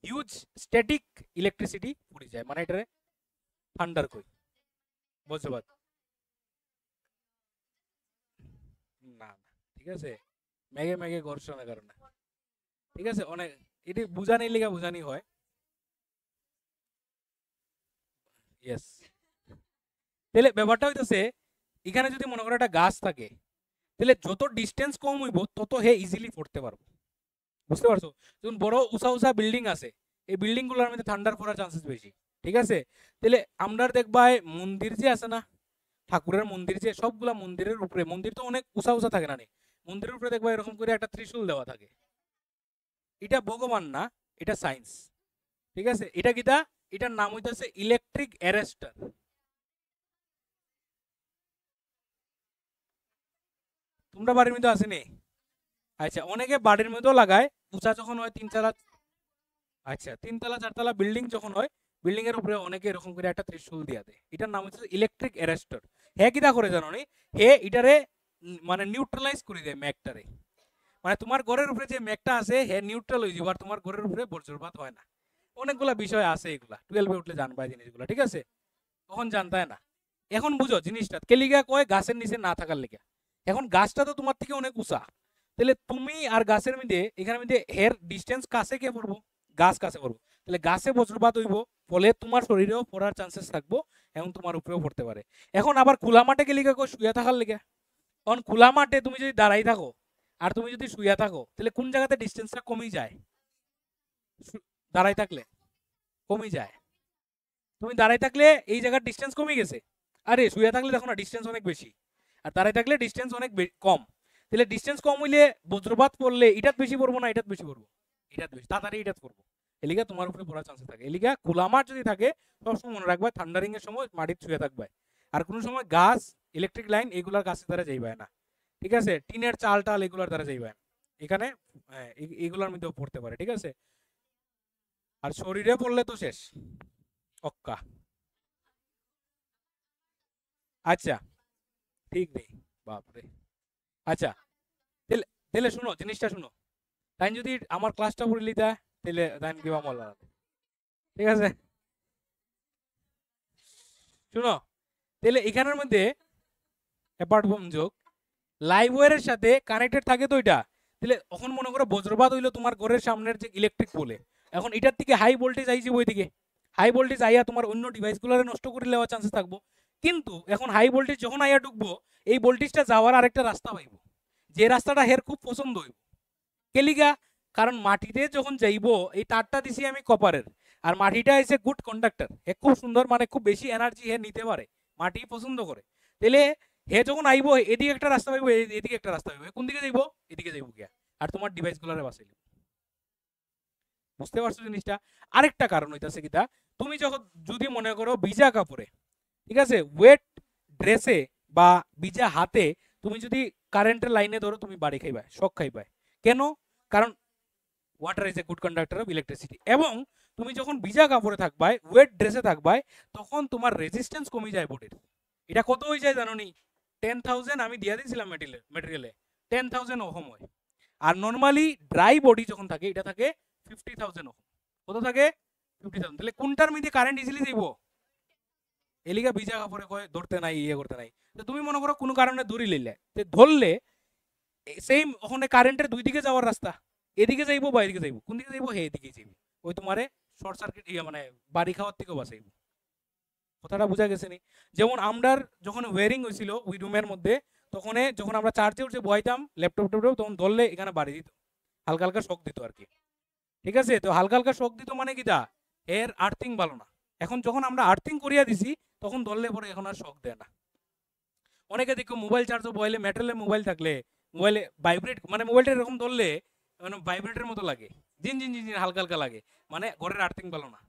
Speaker 1: হিউজ স্ট্যাটিক ইলেকট্রিসিটি পড়ে যায়, মানে এটারে থান্ডার কই, বজ্রপাত। না না, ঠিক আছে, মেঘে মেঘে ঘর্ষণের কারণে, ঠিক আছে, অনেক এটি বুঝানির লিগা বুঝানি হয়। ইয়েস। তাহলে ব্যাপারটা হইতেছে, এখানে যদি মনে করো একটা গাছ থাকে, তাহলে যত ডিস্টেন্স কম হইব তত হে ইজিলি পড়তে পারবো, বুঝতে পারছো। যখন বড় উঁচা উঁচা বিল্ডিং আছে, এই বিল্ডিং গুলোর মধ্যে ঠান্ডার পড়ার চান্সেস বেশি, ঠিক আছে। তাহলে আমরা দেখবা মন্দির যে আছে না, ঠাকুরের মন্দির, যে সবগুলা মন্দিরের উপরে, মন্দির তো অনেক উঁচা উঁচা থাকে না নি, মন্দিরের উপরে দেখবা এরকম করে একটা ত্রিশূল দেওয়া থাকে। এটা ভগবান না, এটা সায়েন্স, ঠিক আছে। এটা কিটা, এটার নাম হইতেছে ইলেকট্রিক অ্যারেস্টার। তোমরা বাড়ির মধ্যে আসেনি? আচ্ছা, অনেকে বাড়ির মধ্যেও লাগায়, উঁচা যখন হয় তিনতলা, আচ্ছা তিনতলা চারতলা বিল্ডিং যখন হয়, বিল্ডিং এর উপরে অনেকে এরকম করে একটা ত্রিশূল দিয়া দেয়, এটার নাম হচ্ছে ইলেকট্রিক অ্যারেস্টার। হে কিটা করে জানো নি, হে এটারে মানে নিউট্রালাইজ করে দেয় ম্যাগটারে, মানে তোমার ঘরের উপরে যে ম্যাগটা আছে হে নিউট্রাল হয়ে যাবে, আর তোমার ঘরের উপরে বজ্রপাত হয় না। অনেকগুলা বিষয় আছে, এগুলা 12 উঠলে জানবা এই জিনিসগুলা, ঠিক আছে, তখন জানতায় না। এখন বুঝো জিনিসটা কেলিগা কয় গাছের নিচে না থাকার লেগে। এখন গাছটা তো তোমার থেকে অনেক উঁচা, তাহলে তুমি আর গাছের মধ্যে, এখানে মধ্যে হের ডিস্টেন্স কাছে কে পড়বো, গাছ কাছে পড়বো, তাহলে গাছে বজ্রপাত হইব, ফলে তোমার শরীরেও পড়ার চান্সেস থাকবো, এবং তোমার উপরেও পড়তে পারে। এখন আবার খোলা মাঠে কেলিগা কয় শুয়ে থাকার লেগে। কারণ খোলা মাঠে তুমি যদি দাঁড়াই থাকো আর তুমি যদি শুয়ে থাকো, তাহলে কোন জায়গাতে ডিস্টেন্সটা কমে যায়, দাঁড়াই থাকলে কমে যায়। তুমি দাঁড়াই থাকলে এই জায়গার ডিস্টেন্স কমে গেছে, আরে শুয়ে থাকলে দেখো না ডিস্টেন্স অনেক বেশি, আর দাঁড়াই থাকলে ডিস্টেন্স অনেক কম। তাহলে ডিস্টেন্স কম হইলে বজ্রপাত পড়লে এটাত বেশি পড়বো না এটাত বেশি পড়বো, এটাত বেশি তাড়াতাড়ি এটাত পড়বো, এলিগা তোমার উপরে পড়ার চান্সেস থাকে। এলিগা খোলা মাঠ যদি থাকে সবসময় মনে রাখবা থান্ডারিং এর সময় মাটিতে শুয়ে থাকবে, আর কোনো সময় গাছ, ইলেকট্রিক লাইন এগুলার কাছে দ্বারা যাইবে না, ঠিক আছে, টিনের চাল টাল এগুলার দ্বারা যাইবে এখানে, এগুলার মধ্যেও পড়তে পারে, ঠিক আছে। আর শরীরে পড়লে তো শেষ, অক্কা। আচ্ছা, ঠিক নেই, বাপরে। আচ্ছা, তাহলে তাহলে শুনো জিনিসটা শুনো, তাই যদি আমার ক্লাসটা পড়ে লিতা, তাহলে তাই কিবা মজা লাগে, ঠিক আছে। শুনো, তাহলে এখানের মধ্যে অ্যাপার্ট ফ্রম যোগ, লাইভ ওয়্যারের সাথে কানেক্টেড থাকে তো এটা। তাহলে এখন মনে করো বজ্রপাত হইলো তোমার ঘরের সামনের যে ইলেকট্রিক পোলে, এখন এটার থেকে হাই ভোল্টেজ আইছে ওই দিকে, হাই ভোল্টেজ আইয়া তোমার অন্য ডিভাইসগুলোরে নষ্ট করে নেওয়ার চান্সেস থাকবো। কিন্তু এখন হাই ভোল্টেজ যখন আইয়া ঢুকবো, এই ভোল্টেজটা যাওয়ার আরেকটা রাস্তা পাইবো, যে রাস্তাটা হের খুব পছন্দ হইব। কেলিগা, কারণ মাটিতে যখন যাইবো, এই তারটা দিছি আমি কপারের, আর মাটিটা এসে গুড কন্ডাক্টর, হে খুব সুন্দর, মানে খুব বেশি এনার্জি হে নিতে পারে, মাটি পছন্দ করে। তাহলে হে যখন আইবো এদিকে একটা রাস্তা পাইবো, এদিকে একটা রাস্তা পাইবো, কোন দিকে যাইবো, এদিকে যাইবো গিয়া, আর তোমার ডিভাইসগুলোরে বাঁচাইলো। বুঝতে পারছো জিনিসটা। আরেকটা কারণ হইতাছে কিটা, তুমি যখন যদি মনে করো ভিজা কাপড়ে, ঠিক আছে, ওয়েট ড্রেসে বা ভিজা হাতে তুমি যদি কারেন্টের লাইনে ধরো, তুমি বাড়ি খাইবা, শক খাইবা। কেন? কারণ water is a good conductor of electricity, এবং তুমি যখন ভিজা কাপড়ে থাকবাই, ওয়েট ড্রেসে থাকবাই, তখন তোমার রেজিস্ট্যান্স কমে যায় বডির। এটা কত হয়ে যায় জানো নি? 10,000 আমি দিয়ে দিয়েছিলাম মেটেরিয়ালে, 10,000 ওহম হয়। আর নর্মালি ড্রাই বডি যখন থাকে এটা থাকে 50,000 ওহম। কত থাকে? 50,000। তাহলে কোনটার মধ্যে কারেন্ট ইজিলি যাইব? এলিগা ভিজা কাপড়ে কয় ধরতে নাই, ইয়ে করতে নাই। তো তুমি মনে করো কোনো কারণে ধরি লইলে, ধরলে সেম ওখানে কারেন্টের দুই দিকে যাওয়ার রাস্তা, এদিকে যাইবো বা এদিকে যাইবো, কোন দিকে যাইবো, হে এদিকে যাইবো, ওই তোমারে শর্ট সার্কিট ইয়ে মানে বাড়ি খাওয়ার থেকেও বাঁচাইবো। কথাটা বোঝা গেছে নি? যেমন আমরার যখন ওয়ারিং হয়েছিল ওই রুমের মধ্যে, তখন যখন আমরা চার্জে উঠে বইতাম ল্যাপটপ ট্যাপটপ, তখন ধরলে এখানে বাড়ি দিত, হালকা হালকা শক দিত আর কি, ঠিক আছে। তো হালকা হালকা শক দিত মানে কি, তা এর আর্থিং ভালো না। এখন যখন আমরা আর্থিং করিয়া দিছি, তখন ধরলে পরে এখন আর শক দেয় না। অনেকে দেখো মোবাইল চার্জও বইলে, মেটালের মোবাইল থাকলে মোবাইলে ভাইব্রেট, মানে মোবাইলটা এরকম ধরলে মানে ভাইব্রেটের মতো লাগে, জিন জিন জিন জিন হালকা হালকা লাগে, মানে ঘরের আর্থিং ভালো না।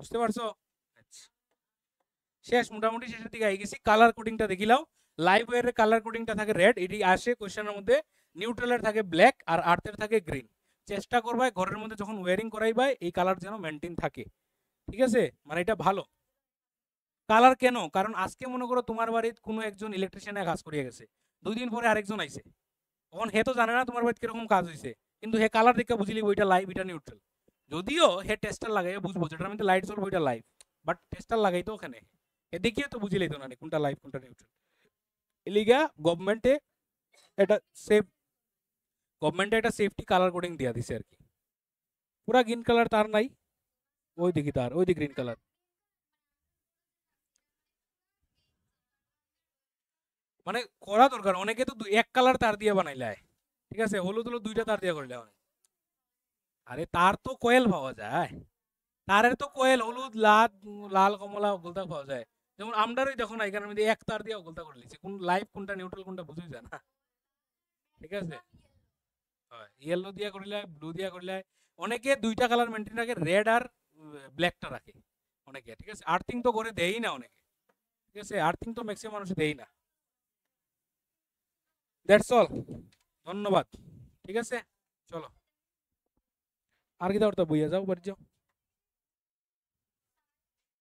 Speaker 1: বুঝতে পারছো? আচ্ছা, শেষ, মোটামুটি শেষের দিকে আই গেছি। কালার কোডিংটা দেখিলাও। লাইভ ওয়্যারের কালার কোডিংটা থাকে রেড, এটি আসে কোশ্চেনের মধ্যে। নিউট্রালের থাকে ব্ল্যাক, আর আর্থের থাকে গ্রিন। চেষ্টা করবাই ঘরের মধ্যে যখন ওয়্যারিং করাইবাই এই কালার যেন মেনটেন থাকে, ঠিক আছে? মানে এটা ভালো কালার। কেন? কারণ আজকে মনে করো তোমার বাড়িতে কোনো একজন ইলেকট্রিশিয়ানে কাজ করিয়ে গেছে, 2 দিন পরে আরেকজন আইছে, তখন হে তো জানে না তোমার বাড়িতে কিরকম কাজ হয়েছে, কিন্তু হে কালার দেখে বুঝলি ওইটা লাইভ এটা নিউট্রাল। যদিও হে টেস্টার লাগাই বুঝবো যেটার মধ্যে লাইট জ্বলবে ওইটা লাইভ, বাট টেস্টার লাগাই তো ওখানে, এ দেখিয়ে তো বুঝিলেই তো না কোনটা লাইভ কোনটা নিউট্রাল। এলিগা গভর্নমেন্টে এটা সেফ, গভর্নমেন্টে একটা সেফটি কালার কোডিং দিয়া দিছে আর কি। পুরা গ্রিন কালার তার নাই, ওই দিকে তার, ওই দিকে গ্রিন কালার। মানে করা দরকার, অনেকে তো এক কালার তার দিয়ে বানাইলে, ঠিক আছে, হলুদ হলুদ 2টা তার দিয়ে করলে অনেক। আরে তার তো কয়েল পাওয়া যায়, তারের তো কয়েল হলুদ লাল, লাল কমলা ওগুলতা পাওয়া যায়। যেমন আমরারই দেখো না এখানে মধ্যে এক তার দিয়ে ওগুলতা করে লিছি, কোন লাইভ কোনটা নিউট্রাল কোনটা বুঝুই যায় না, ঠিক আছে? হয় ইয়েলো দিয়া করলে, ব্লু দিয়া করলে। অনেকে 2টা কালার মেনটেন রাখে, রেড আর ব্ল্যাকটা রাখে অনেকে, ঠিক আছে? আর্থিং তো করে দেই না অনেকে, ঠিক আছে? আর্থিং তো ম্যাক্সিমাম মানুষ দেই না। দ্যাটস অল, ধন্যবাদ, ঠিক আছে? চলো আর কি দাও, বইয়া যাও, বাড়ি যাও।